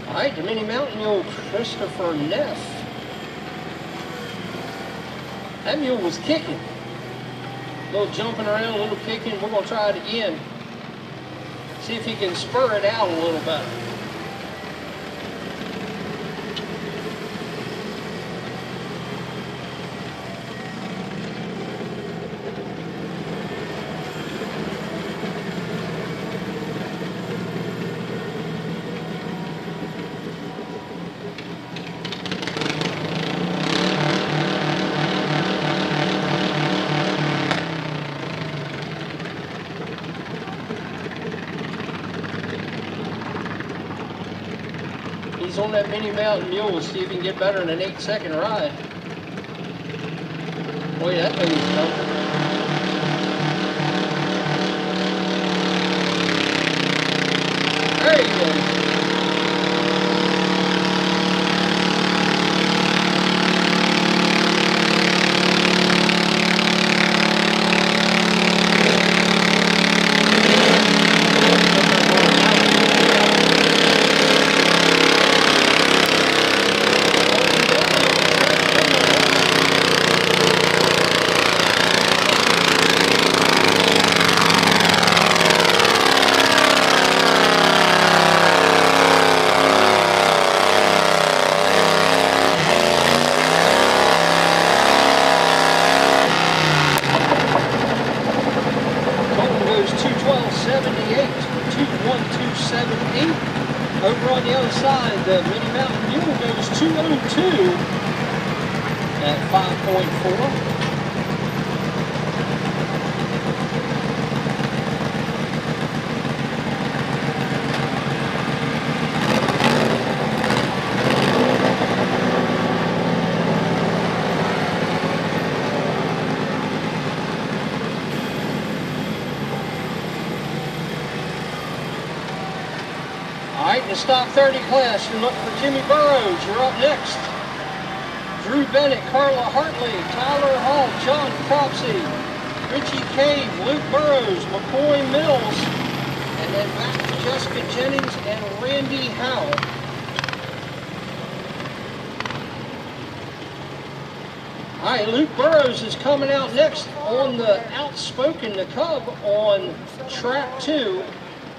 All right, the Mini Mountain Mule, Christopher Neff. That mule was kicking. A little jumping around, a little kicking. We're going to try it again. See if he can spur it out a little better. He's on that Mini Mountain Mule. We'll see if he can get better in an 8-second ride. Boy, that thing's jumping. There he goes. 278. Over on the other side, the Mini Mountain Mule goes 202 at 5.4. The Stock 30 class, you're looking for Jimmy Burrows. You're up next. Drew Bennett, Carla Hartley, Tyler Hall, John Cropsey, Richie Cave, Luke Burrows, McCoy Mills, and then back to Jessica Jennings and Randy Howell. All right, Luke Burrows is coming out next on the Outspoken, the Cub, on track 2.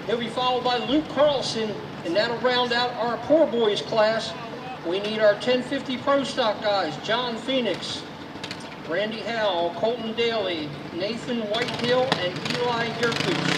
He'll be followed by Luke Carlson, and that'll round out our Poor Boys class. We need our 1050 Pro Stock guys: John Phoenix, Randy Howell, Colton Daly, Nathan Whitehill, and Eli Yerkuch.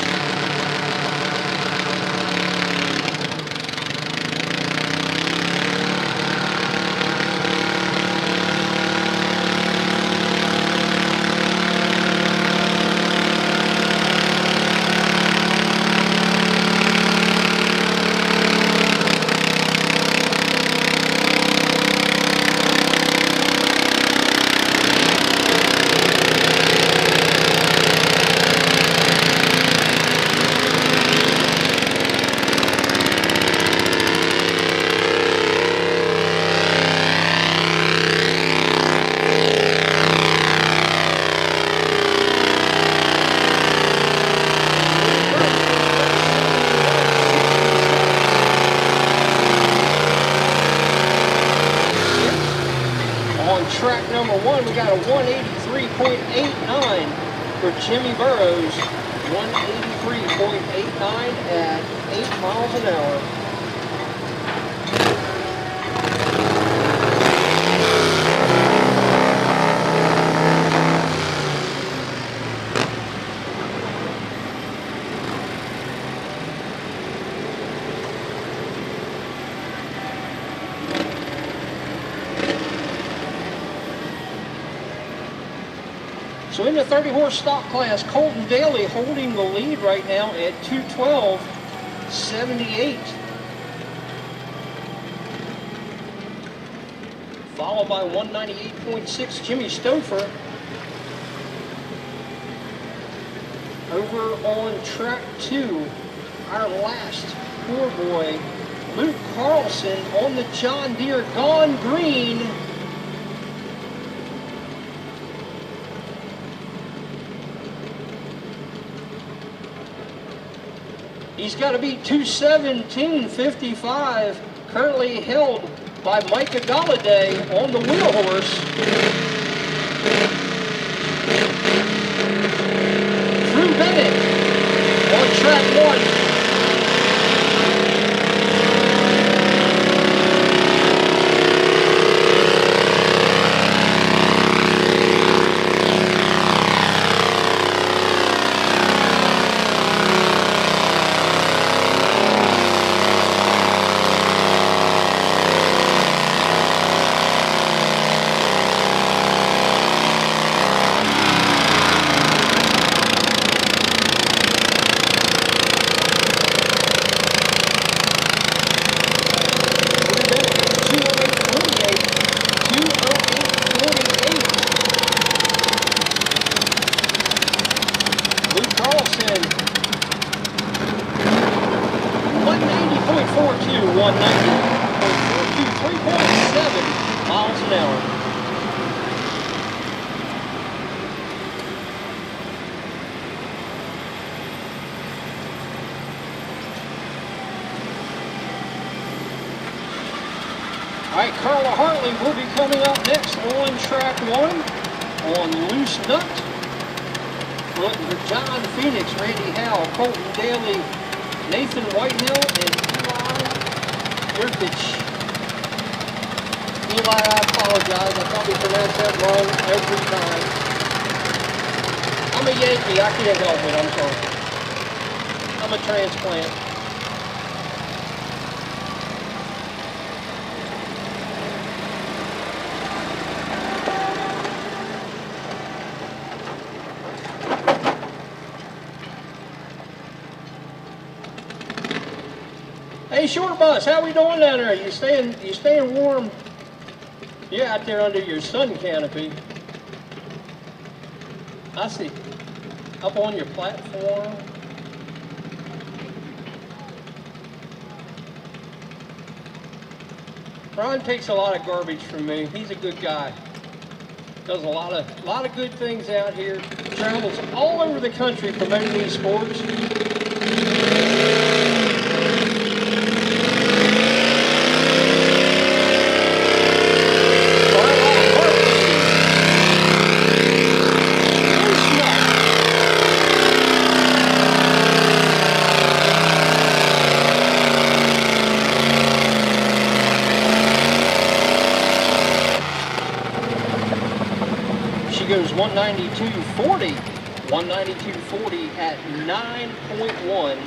Track number 1, we got a 183.89 for Jimmy Burrows. 183.89 at 8 miles an hour. So in the 30-horse stock class, Colton Daly holding the lead right now at 212.78. Followed by 198.6 Jimmy Stouffer. Over on track 2, our last poor boy, Luke Carlson on the John Deere Gone Green. He's got to beat 217.55, currently held by Micah Galladay on the wheel horse. Drew Bennett on track 1. Alright, Carla Hartley will be coming up next on track 1 on Loose Nut. Looking for John Phoenix, Randy Howell, Colton Daly, Nathan Whitehill, and Eli Yerkuch. Eli, I apologize. I probably pronounce that wrong every time. I'm a Yankee. I can't help it. I'm sorry. I'm a transplant. Hey, short bus, how we doing down there? You staying warm? You're out there under your sun canopy. I see. Up on your platform. Ron takes a lot of garbage from me. He's a good guy. Does a lot of good things out here. Travels all over the country promoting these sports. Goes 192.40, 192.40 at 9.1.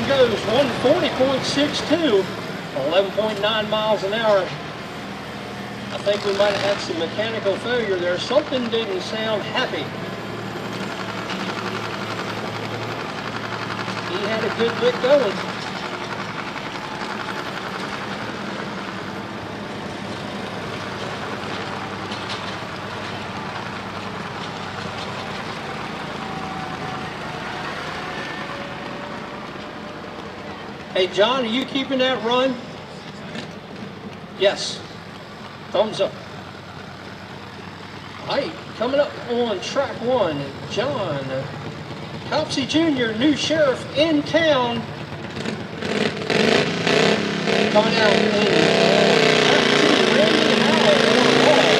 Goes 140.62, 11.9 miles an hour. I think we might have had some mechanical failure there. Something didn't sound happy. He had a good lick going. Hey, John, are you keeping that run? Yes. Thumbs up. All right, coming up on track one, John Copsey Jr., new sheriff in town. Coming out in track two, Randy Howell on the ball.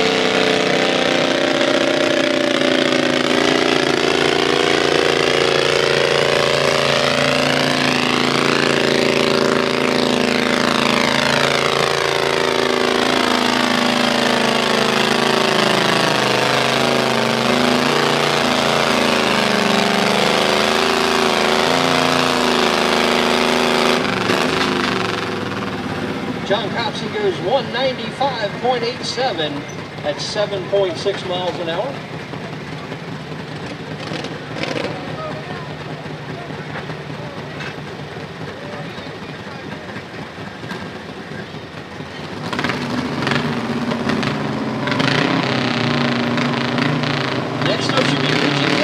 John Copsey goes 195.87 at 7.6 miles an hour. Next up should be Richie.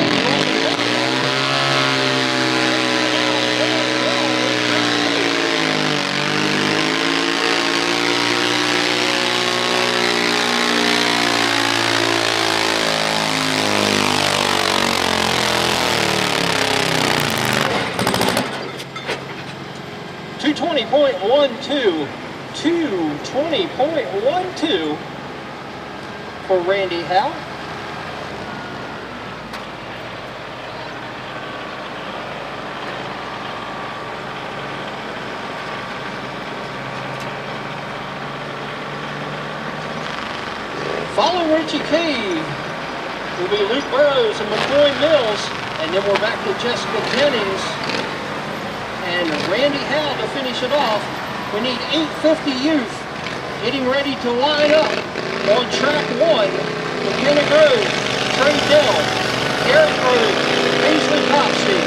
2, 220.12 for Randy Howe. Follow Richie Cave will be Luke Burrows and McCoy Mills, and then we're back to Jessica Jennings and Randy Howe to finish it off. We need 850 youth getting ready to line up on track 1. McKenna Grove, Trey Dell, Garrett Grove, Paisley Copsey.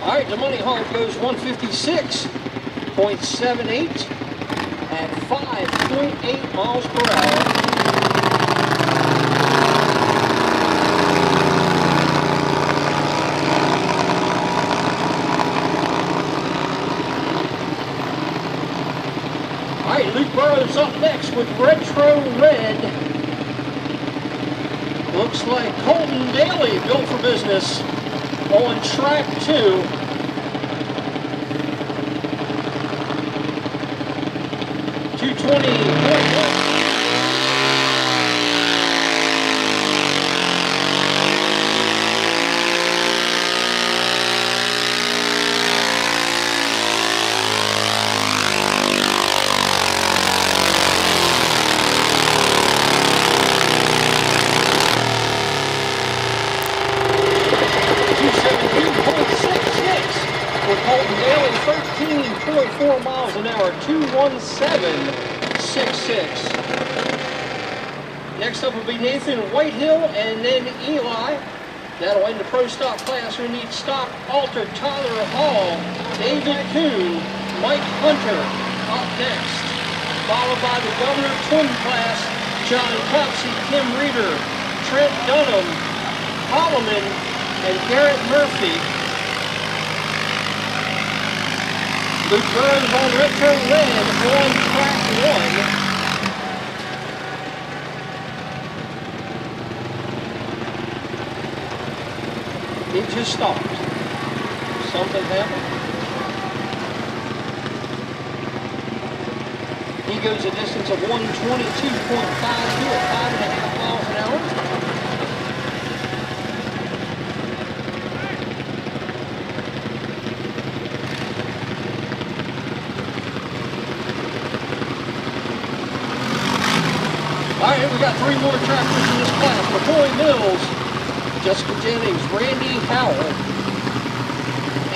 All right, the Money Hog goes 156.78 at 5.8 miles per hour. All right, Luke Burrows up next with Retro Red. Looks like Colton Daly, built for business, on track 2. Colton Daly, 13.4 miles an hour, 217.66. Next up will be Nathan Whitehill and then Eli. That'll end the Pro Stock class. We need Stock Alter, Tyler Hall, David Kuhn, Mike Hunter up next. Followed by the Governor Twin class, John Copsey, Kim Reeder, Trent Dunham, Holloman, and Garrett Murphy. Luke Burns on Retro Red on track 1. It just stopped. Something happened. He goes a distance of 122.52 at 5.5 miles an hour. All right, we got 3 more tractors in this class. McCoy Mills, Jessica Jennings, Randy Howell,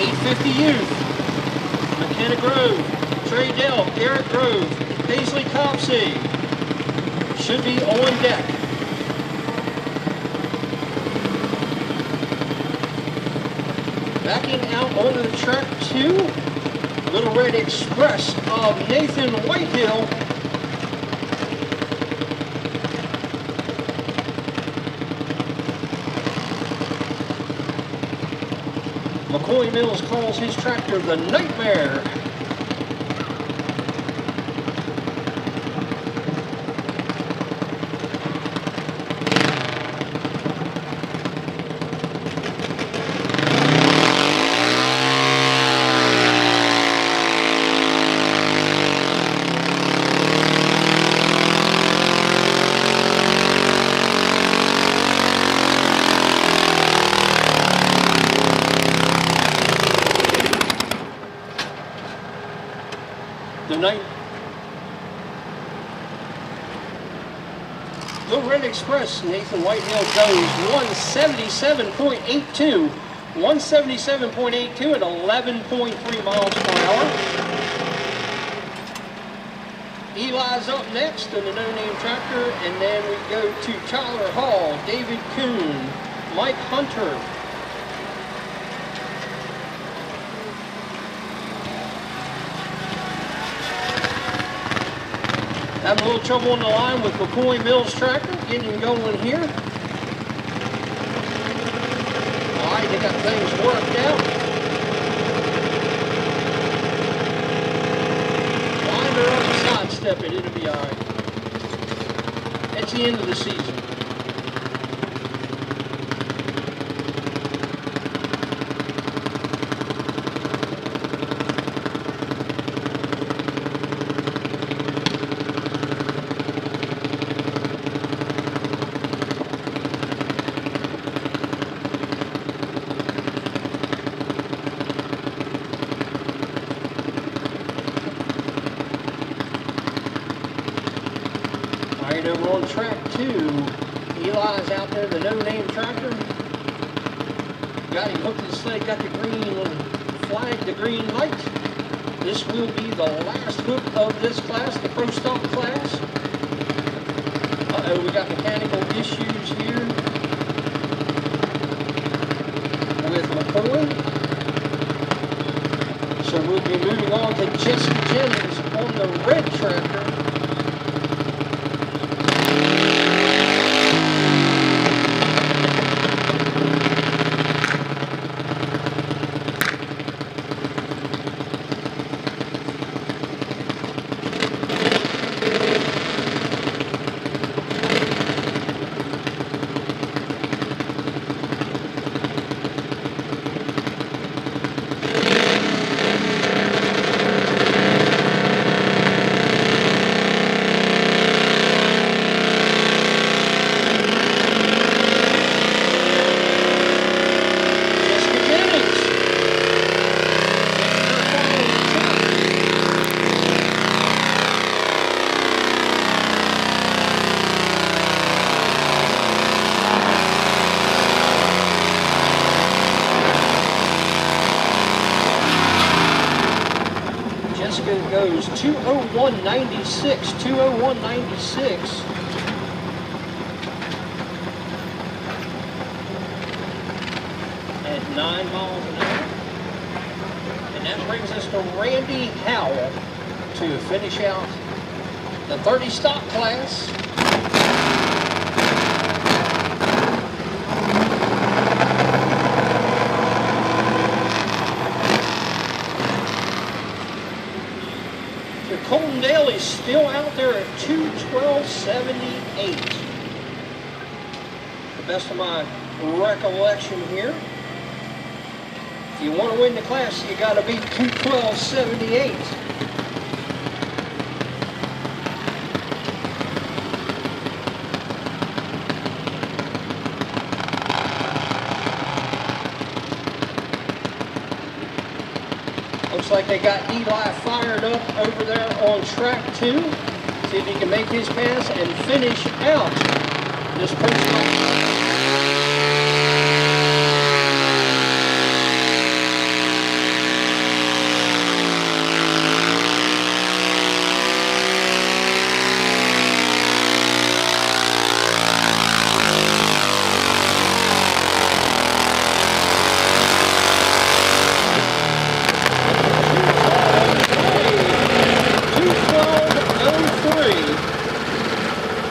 850 Youth, McKenna Grove, Trey Dell, Garrett Grove, Paisley Copsey should be on deck. Backing out onto the track 2, Little Red Express of Nathan Whitehill. McCoy Mills calls his tractor the Nightmare. Little Red Express, Nathan Whitehill goes 177.82. 177.82 at 11.3 miles per hour. Eli's up next in the no-name tractor, and then we go to Tyler Hall, David Kuhn, Mike Hunter, Having a little trouble on the line with McCoy Mills tractor, getting him going here. All right, they got things worked out. Wind her up and sidestep it, it'll be all right. It's the end of the season. Right over on track 2, Eli's out there, the no-name tractor. Got him hooked to the sled, got the green flag, the green light. This will be the last hook of this class, the Pro Stock class. Uh-oh, we got mechanical issues here with McCoy. So we'll be moving on to Jesse Jennings on the red tractor. Goes 201.96, 201.96. At 9 miles an hour. And that brings us to Randy Howell to finish out the 30 stock class. Colton Daly's still out there at 212.78. The best of my recollection here. If you want to win the class, you got to beat 212.78. Looks like they got Eli fired up over there on track 2. See if he can make his pass and finish out this Potomac.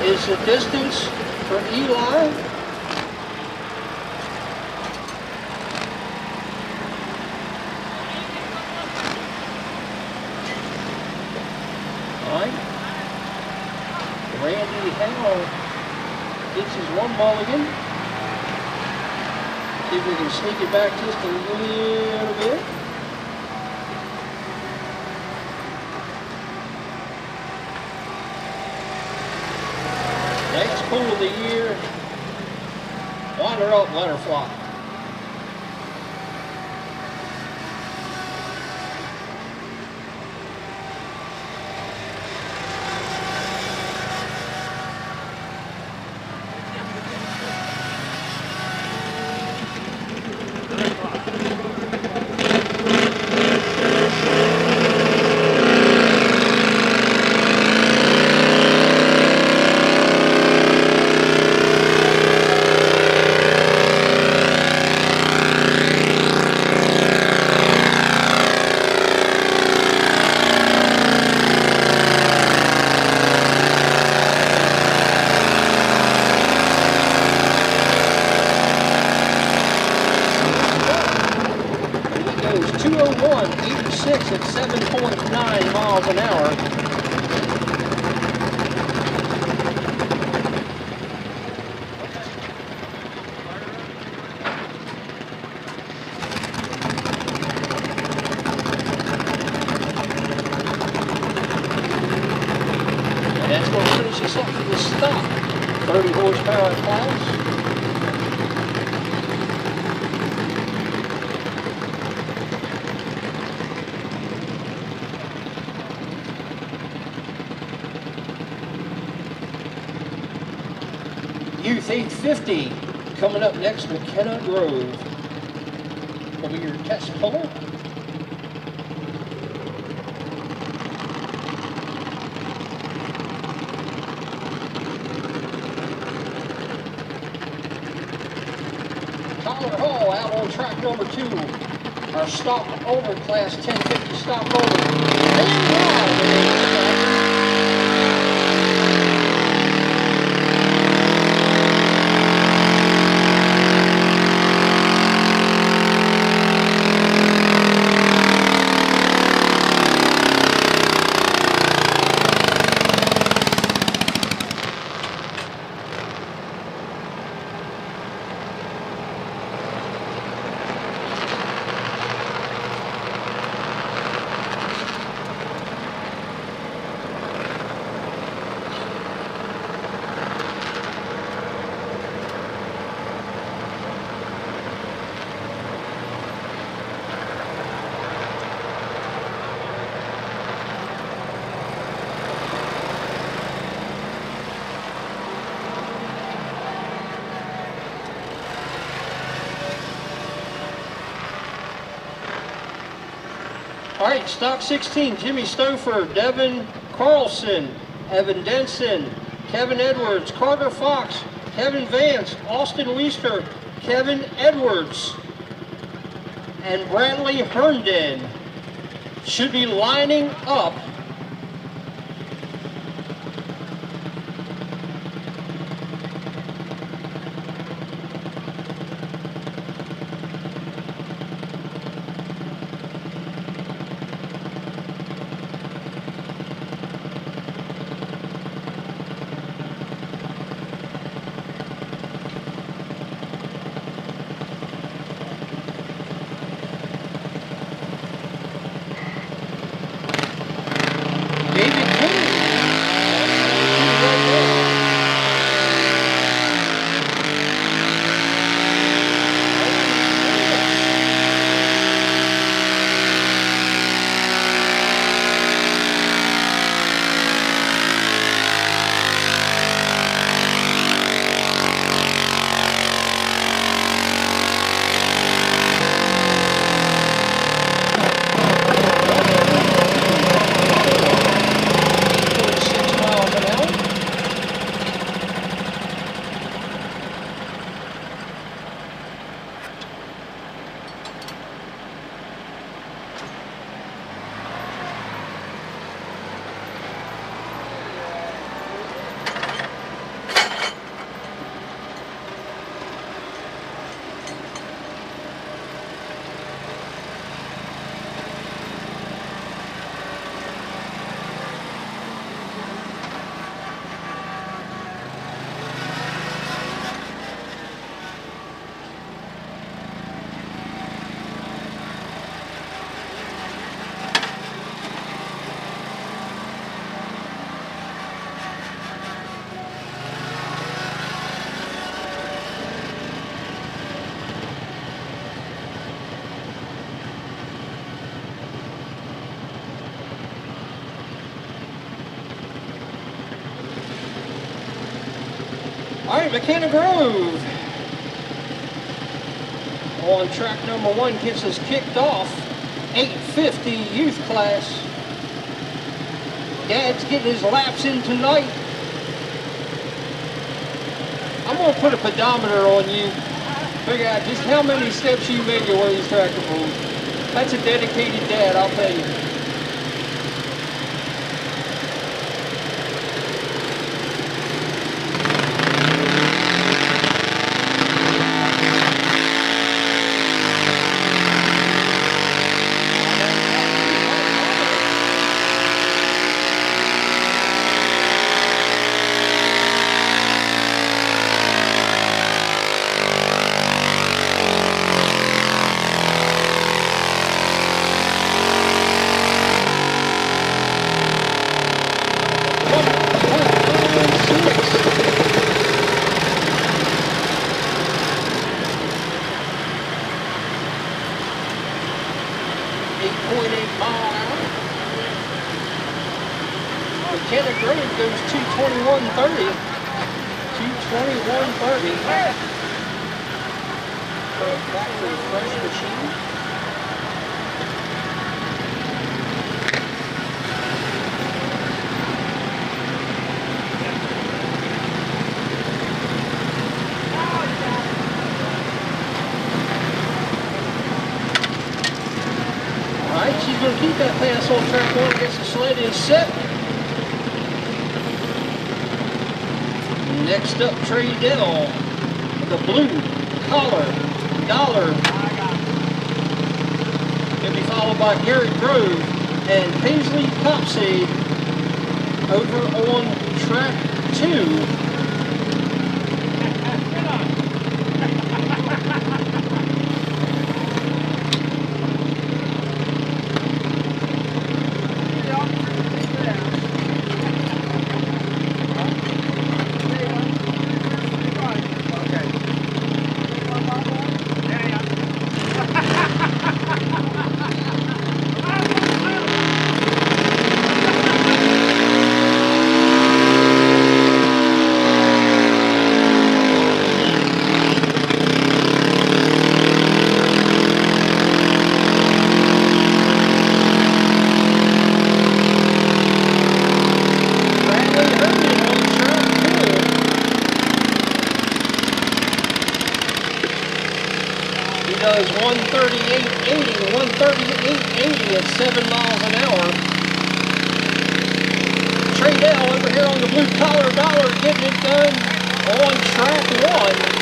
Is the distance for Eli. All right. Randy Howell gets his one mulligan. See if we can sneak it back just a little bit. Next pull of the year, wind her up, let her fly. finish this up for the stop. 30 horsepower class. Youth 850 coming up next, McKenna Grove. Will be your test puller. Tyler Hall out on track number 2. Our stop over class 1050 stop over. And wild. All right, stock 16, Jimmy Stouffer, Devin Carlson, Evan Denson, Kevin Edwards, Carter Fox, Kevin Vance, Austin Weister, Kevin Edwards, and Bradley Herndon should be lining up . All right, McKenna Grove on track number 1 gets us kicked off. 850 youth class. Dad's getting his laps in tonight. I'm gonna put a pedometer on you. Figure out just how many steps you make at one of these tractor pulls. That's a dedicated dad, I'll tell you. goes 221.30. 221.30. Factory fresh machine. Alright, she's going to keep that pass on track one, gets the sled in set. Next up, Trey Dell, the blue collar dollar. It'll be followed by Garrett Grove and Paisley Copseed over on track 2. Does 138.80, 138.80 at 7 miles an hour. Trey Dell over here on the blue collar dollar getting it done on track 1.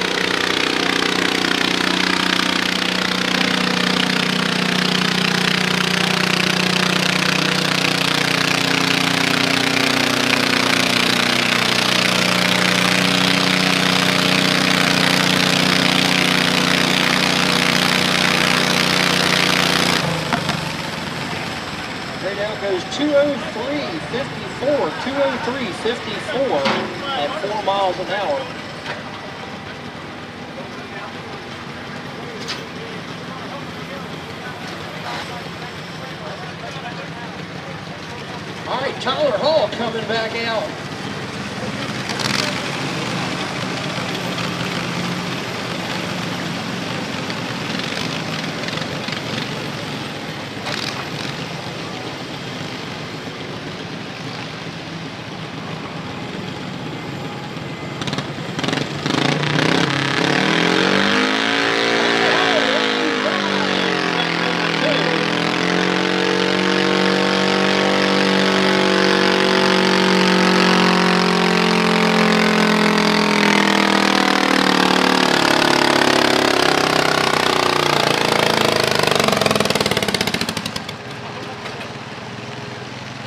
Goes 203.54, 203.54 at 4 miles an hour. All right, Tyler Hall coming back out.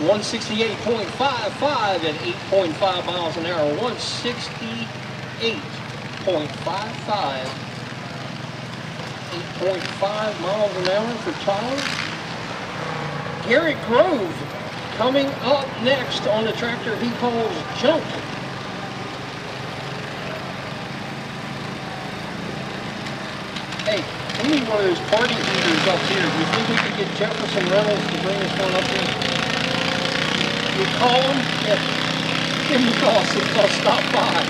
.55 at 8.5 miles an hour. 168.55. 8.5 miles an hour for Tyler. Garrett Grove coming up next on the tractor he calls Junk. Hey, we need one of those party heaters up here. Do you think we could get Jefferson Reynolds to bring us one up here? You call them? Yeah. Give them a call, see if they'll stop by.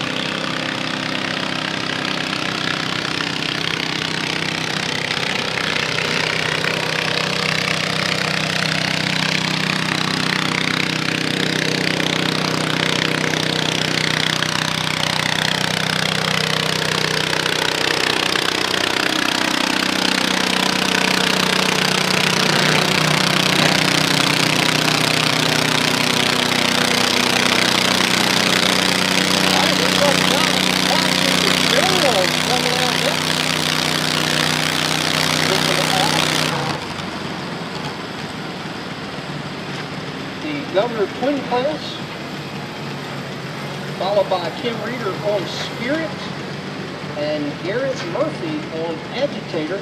Governor Twin Class, followed by Kim Reeder on Spirit, and Garrett Murphy on Agitator.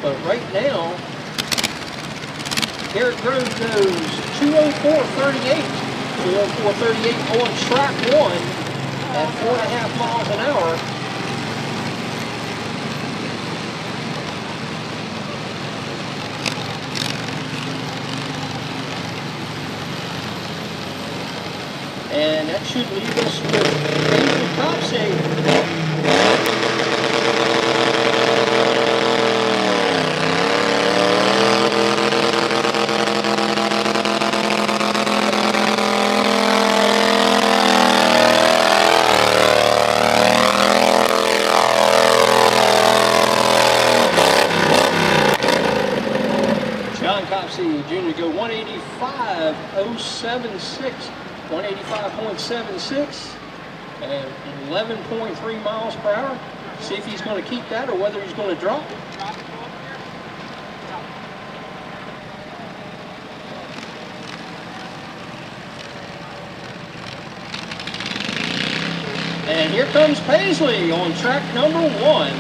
But right now, Garrett Grove goes 204.38. 204.38 on track 1 at 4.5 miles an hour. And that should leave us with Angel Topsy. Junior go 185.076, 185.76, and 11.3 miles per hour. See if he's going to keep that or whether he's going to drop. And here comes Paisley on track number 1.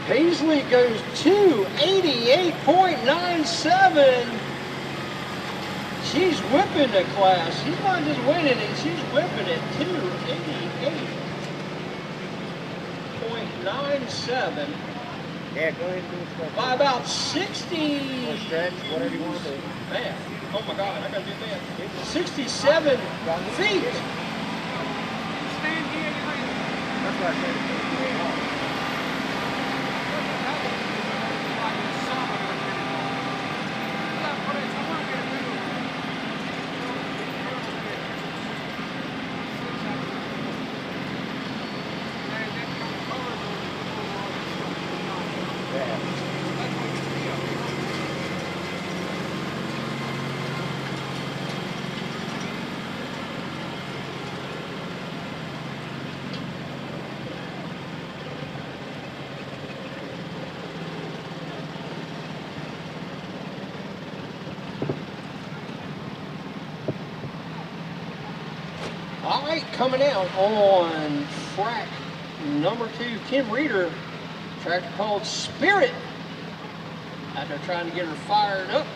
Paisley goes 288.97. She's whipping the class. She's not just winning it, she's whipping it. 288.97. Yeah, go ahead and do a stretch. By about 60. Or stretch, whatever you want to do. Man, oh my God, I gotta do that. 67 feet. Stand here, That's what I said. All right, coming out on track number 2, Kim Reeder, track called Spirit. After trying to get her fired up.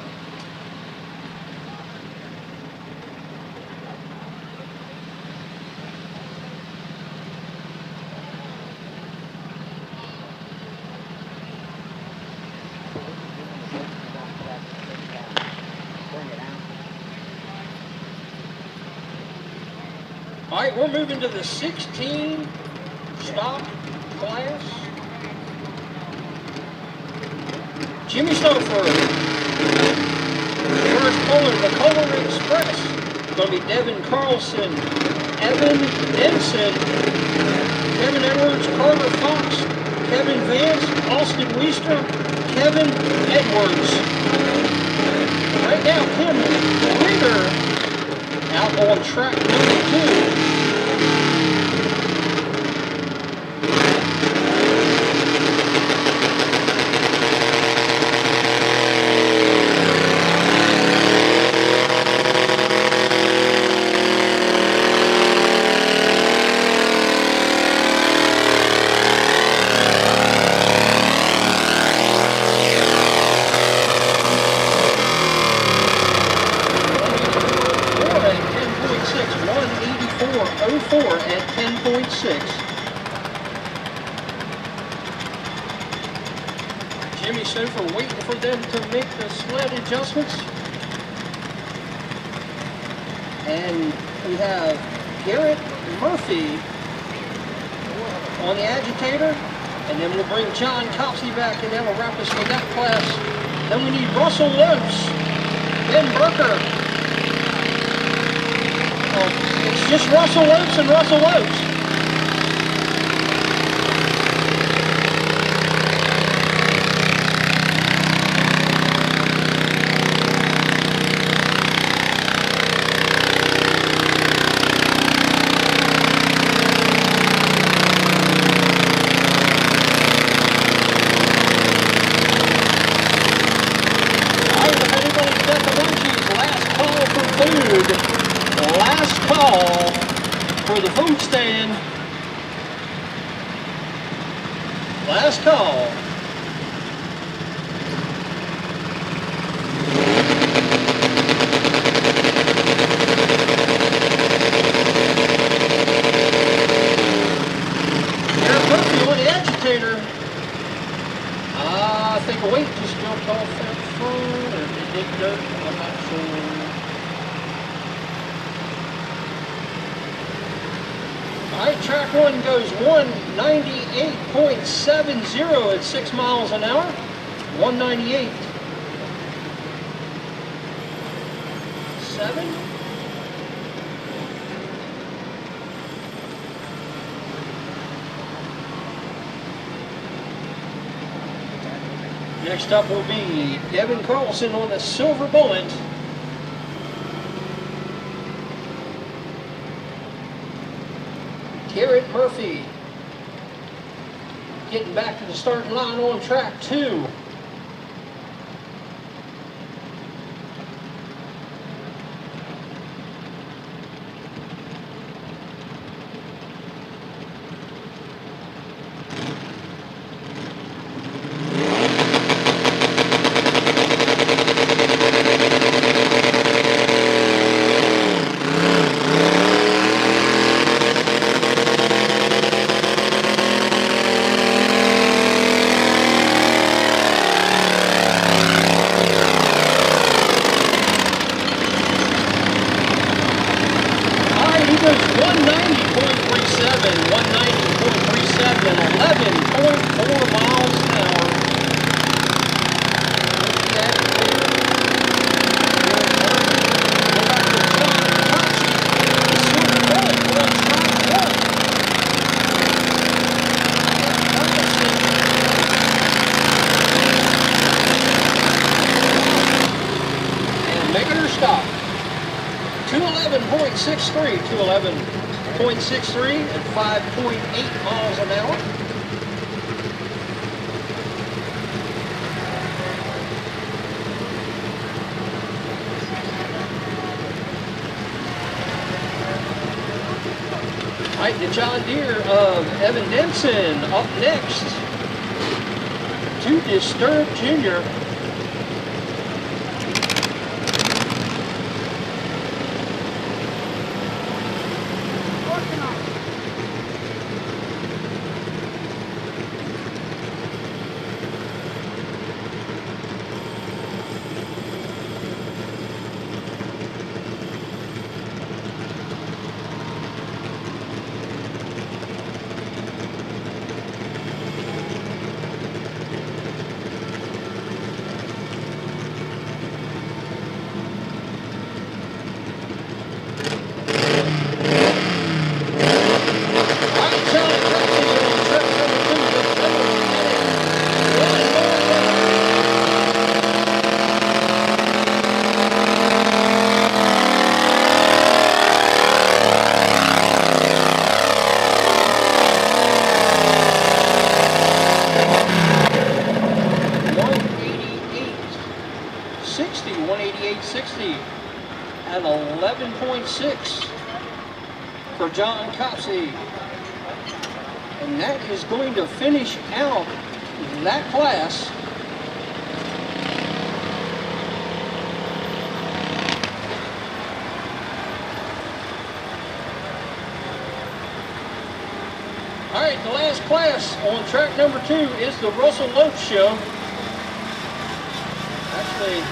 All right, we're moving to the 16 stop class. Jimmy Snowford. First puller, the Color Express. Going to be Devin Carlson, Evan Denson, Kevin Edwards, Carter Fox, Kevin Vance, Austin Weister, Kevin Edwards. Right now, Kim Reeder out on track number 2. We're waiting for them to make the sled adjustments. And we have Garrett Murphy on the agitator. And then we'll bring John Copsey back, and that'll wrap us with that class. Then we need Russell Lopes, Ben Burker. It's just Russell Lopes and Russell Lopes. Last call for the food stand. Last call. Garrett Murphy on the agitator. I think a weight just jumped off that phone, or it did dirt. I'm not sure. All right, track one goes 198.70 at 6 miles an hour. 198. 7. Next up will be Devin Carlson on the Silver Bullet. Garrett Murphy getting back to the starting line on track 2. Stop. 211.63 at 5.8 miles an hour. All right, the John Deere of Evan Denson up next. To Disturb Jr. At 11.6 for John Copsey. And that is going to finish out that class. All right, the last class on track number 2 is the Russell Lopes Show. FreeState.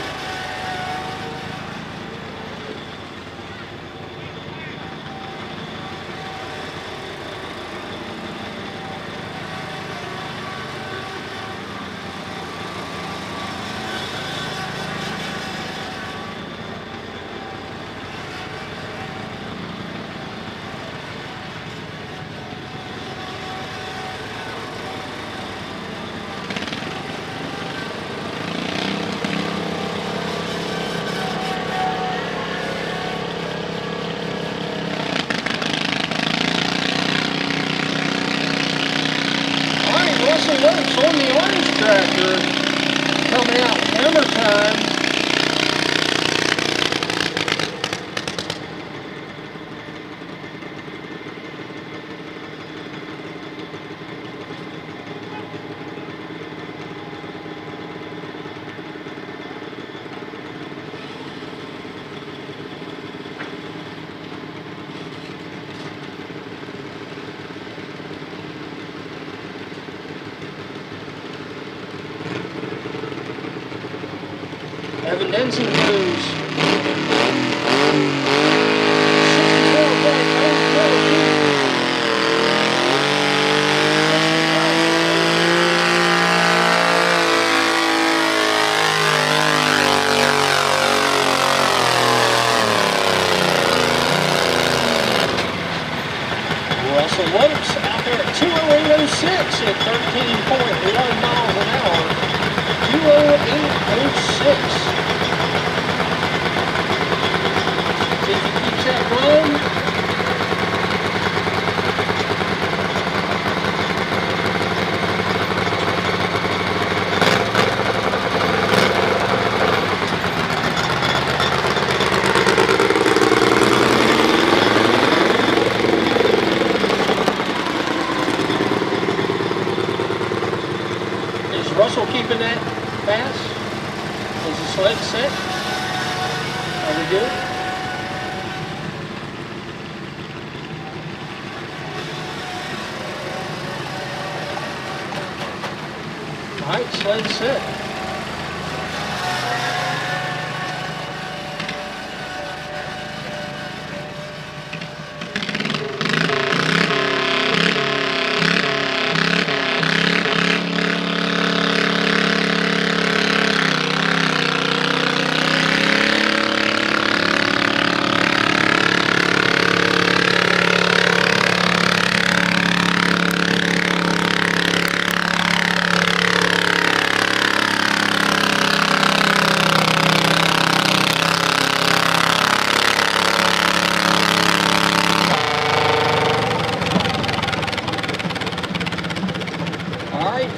Russell Lopes on the orange tractor, coming out hammer time. Evan Denson goes 64.042. Russell Lopes out there at 208.06 at 13.1 miles an hour. 208.06. If he keeps that run, is Russell keeping that fast? Is the sled set? Are we good? All right, sled set.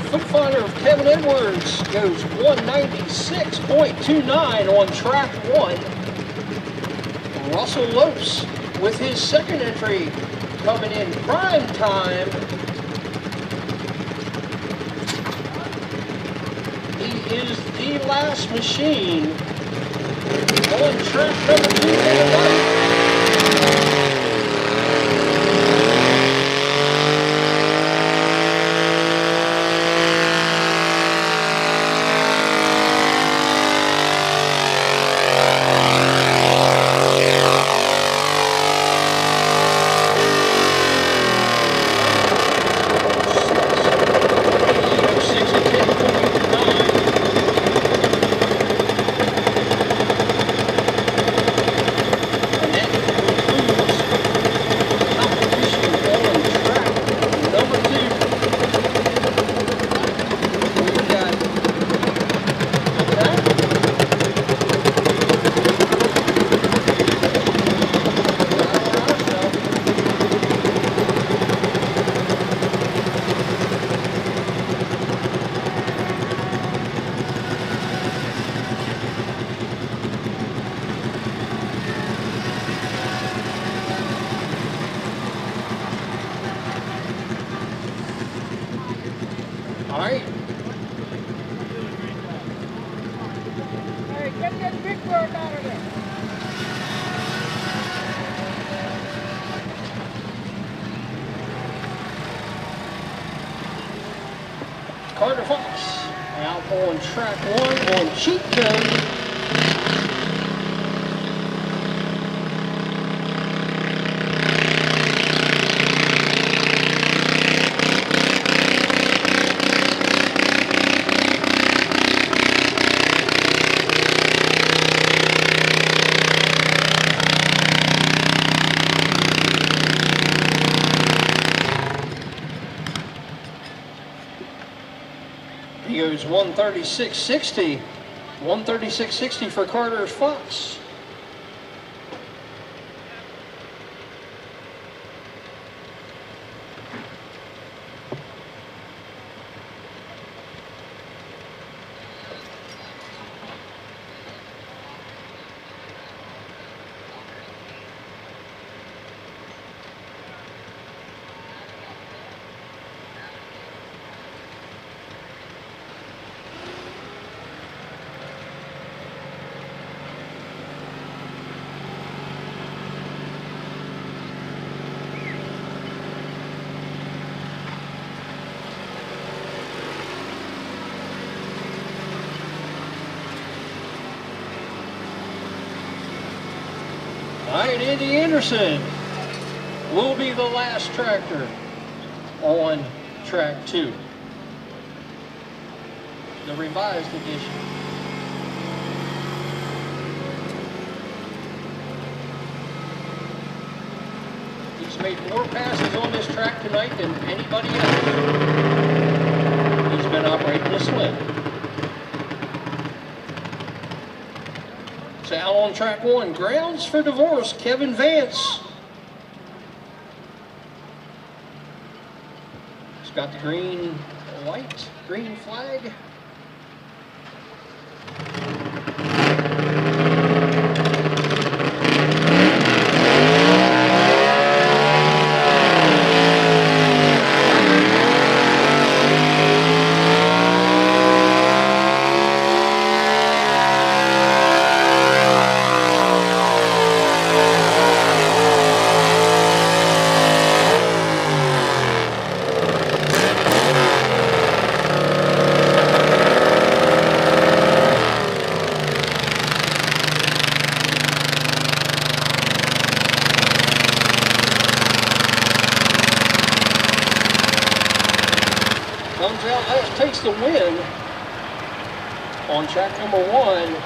Foot Finder of Kevin Edwards goes 196.29 on track 1. Russell Lopes with his second entry coming in prime time. He is the last machine on track number 2 tonight. All right. Hey, get that big bird out of there. Carter Fox out on track 1 on cheat code. He goes 136.60. 136.60 for Carter Fox. All right, Andy Anderson will be the last tractor on track 2, the revised edition. He's made more passes on this track tonight than anybody else. He's been operating the sled. So out on track 1, grounds for divorce, Kevin Vance. He's got the green flag. Comes out, takes the win on track number 1.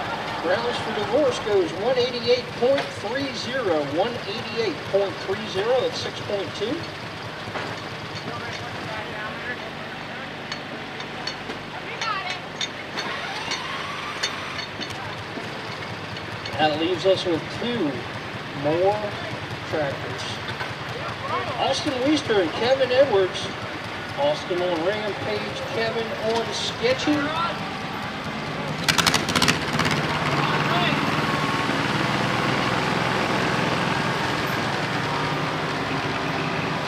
Grounds for divorce goes 188.30, 188.30 at 6.2. That leaves us with 2 more tractors. Austin Weister and Kevin Edwards. Austin on Rampage, Kevin on Sketchy.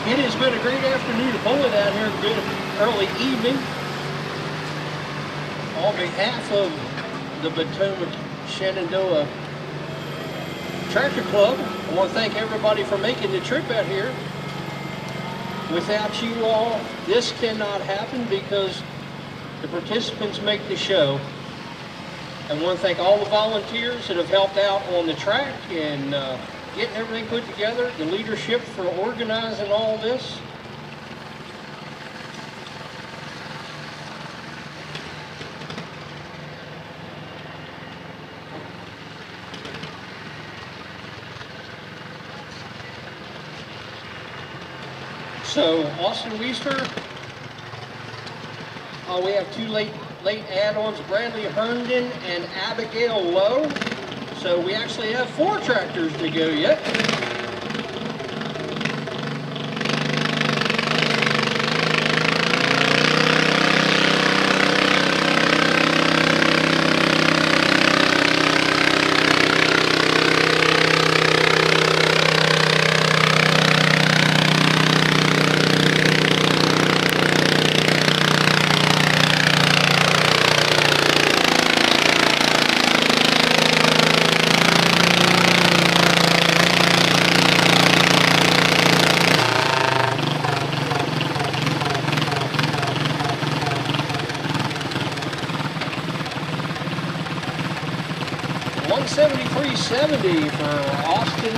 It has been a great afternoon of pulling out here, good early evening. On behalf of the Potomac Shenandoah Tractor Club, I want to thank everybody for making the trip out here. Without you all, this cannot happen because the participants make the show. I want to thank all the volunteers that have helped out on the track and getting everything put together, the leadership for organizing all this. So Austin Weister, we have 2 late add-ons, Bradley Herndon and Abigail Lowe. So we actually have 4 tractors to go yet. 173.70 for Austin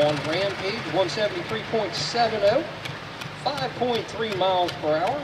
on Rampage. 173.70. 5.3 miles per hour.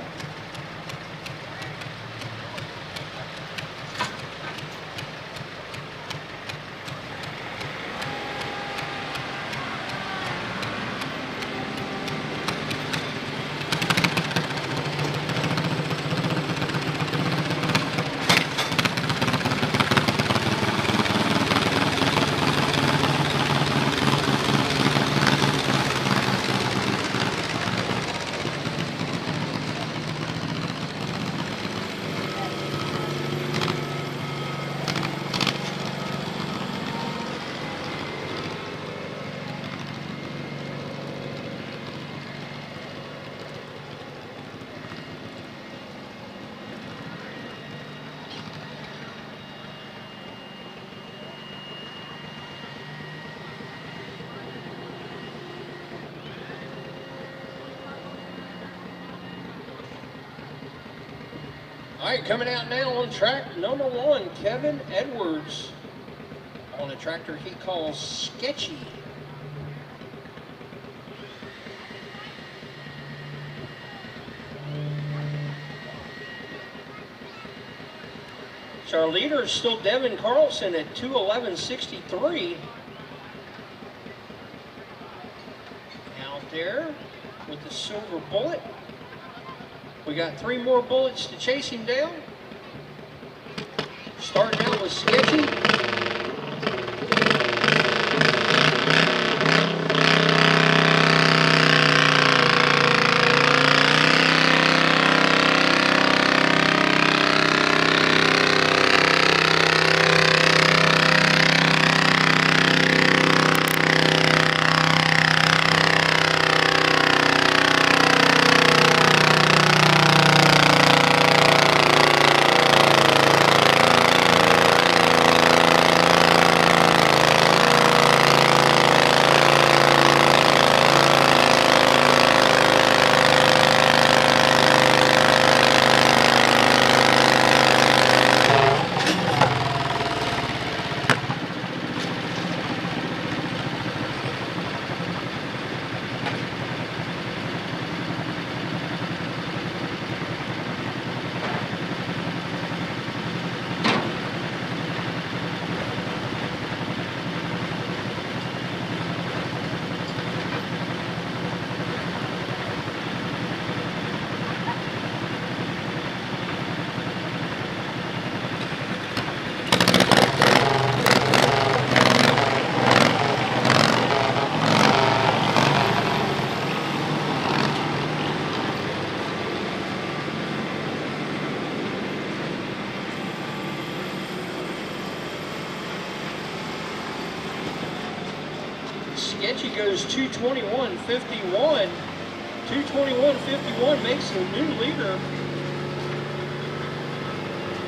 All right, coming out now on track number 1, Kevin Edwards on a tractor he calls Sketchy. So our leader is still Devin Carlson at 2:11.63. Out there with the silver bullet. We got 3 more bullets to chase him down. Starting out with Sketchy. Sketchy goes 2:21.51. 2:21.51 makes the new leader.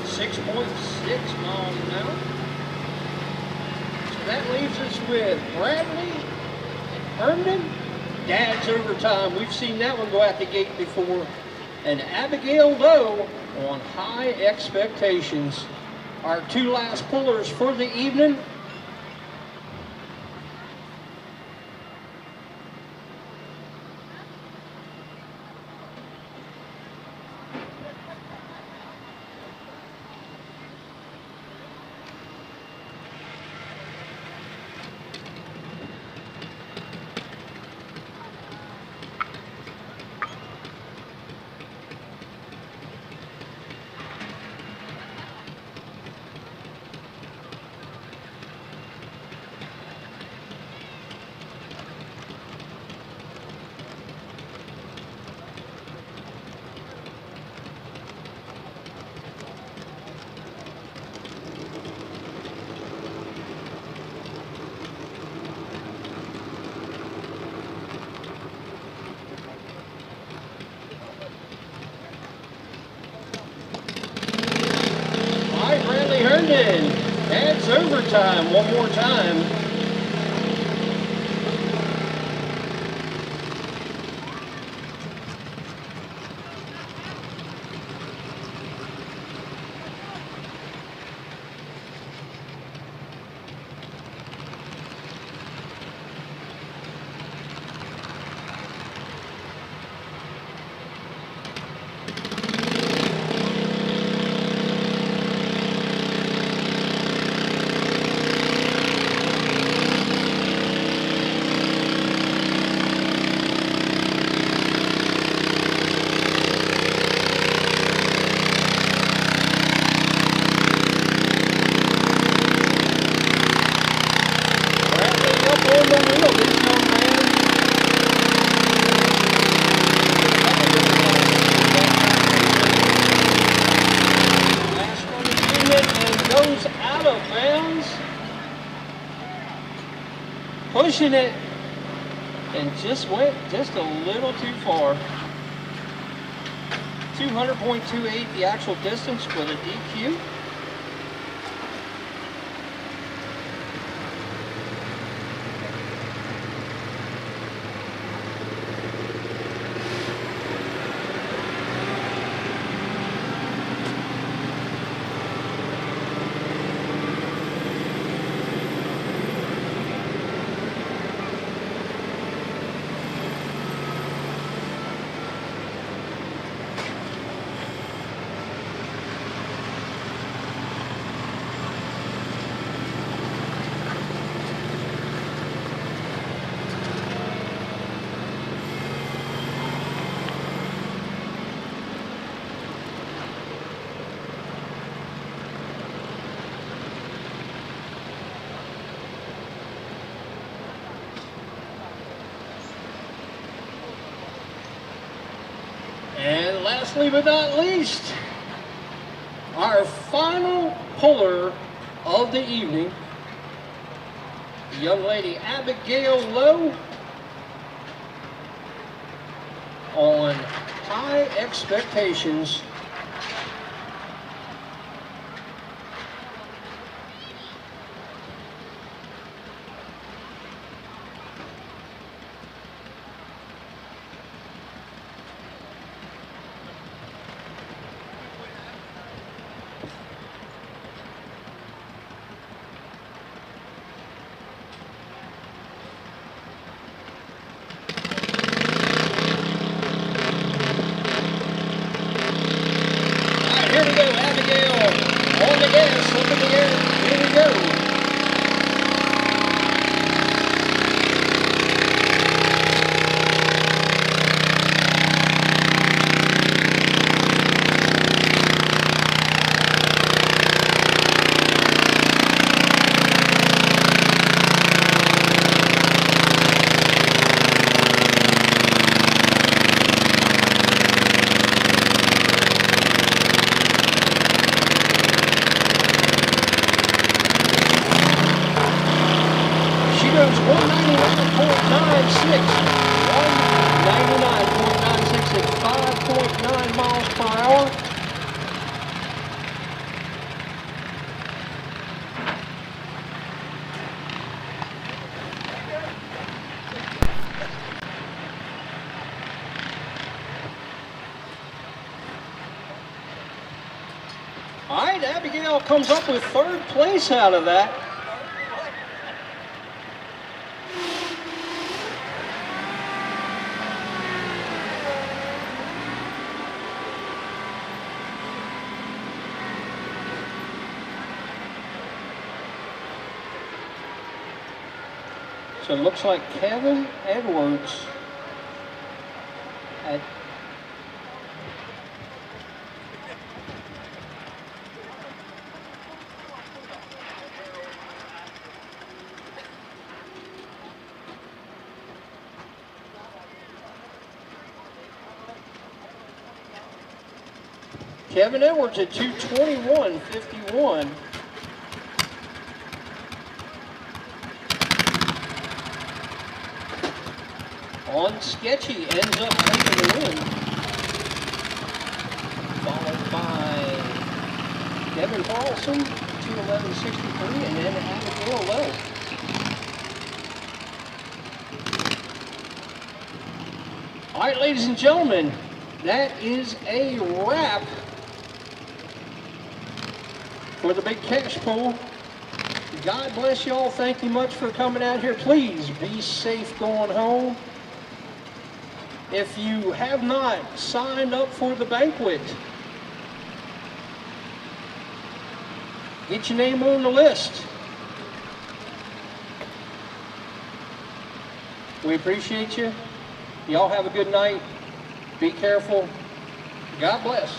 6.6 miles an hour. So that leaves us with Bradley and Herndon. Dad's overtime. We've seen that one go out the gate before. And Abigail Lowe on High Expectations. Our 2 last pullers for the evening. Herndon adds overtime one more time. pushing it, and just went just a little too far. 200.28 the actual distance with a DQ. And lastly but not least, our final puller of the evening, the young lady Abigail Lowe, on High Expectations. Here we go, Abigail, on the gas, up in the air, here we go. Goes 199.96, 199.96 at 5.9 miles per hour. All right, Abigail comes up with third place out of that. So it looks like Kevin Edwards at Kevin Edwards at 2:21.51. On Sketchy ends up taking the win, followed by Devin Carlson, 2:11.63, and then Abigail Lowe. All right, ladies and gentlemen, that is a wrap for the big cash pool. God bless you all. Thank you much for coming out here. Please be safe going home. If you have not signed up for the banquet, get your name on the list. We appreciate you. Y'all have a good night. Be careful. God bless.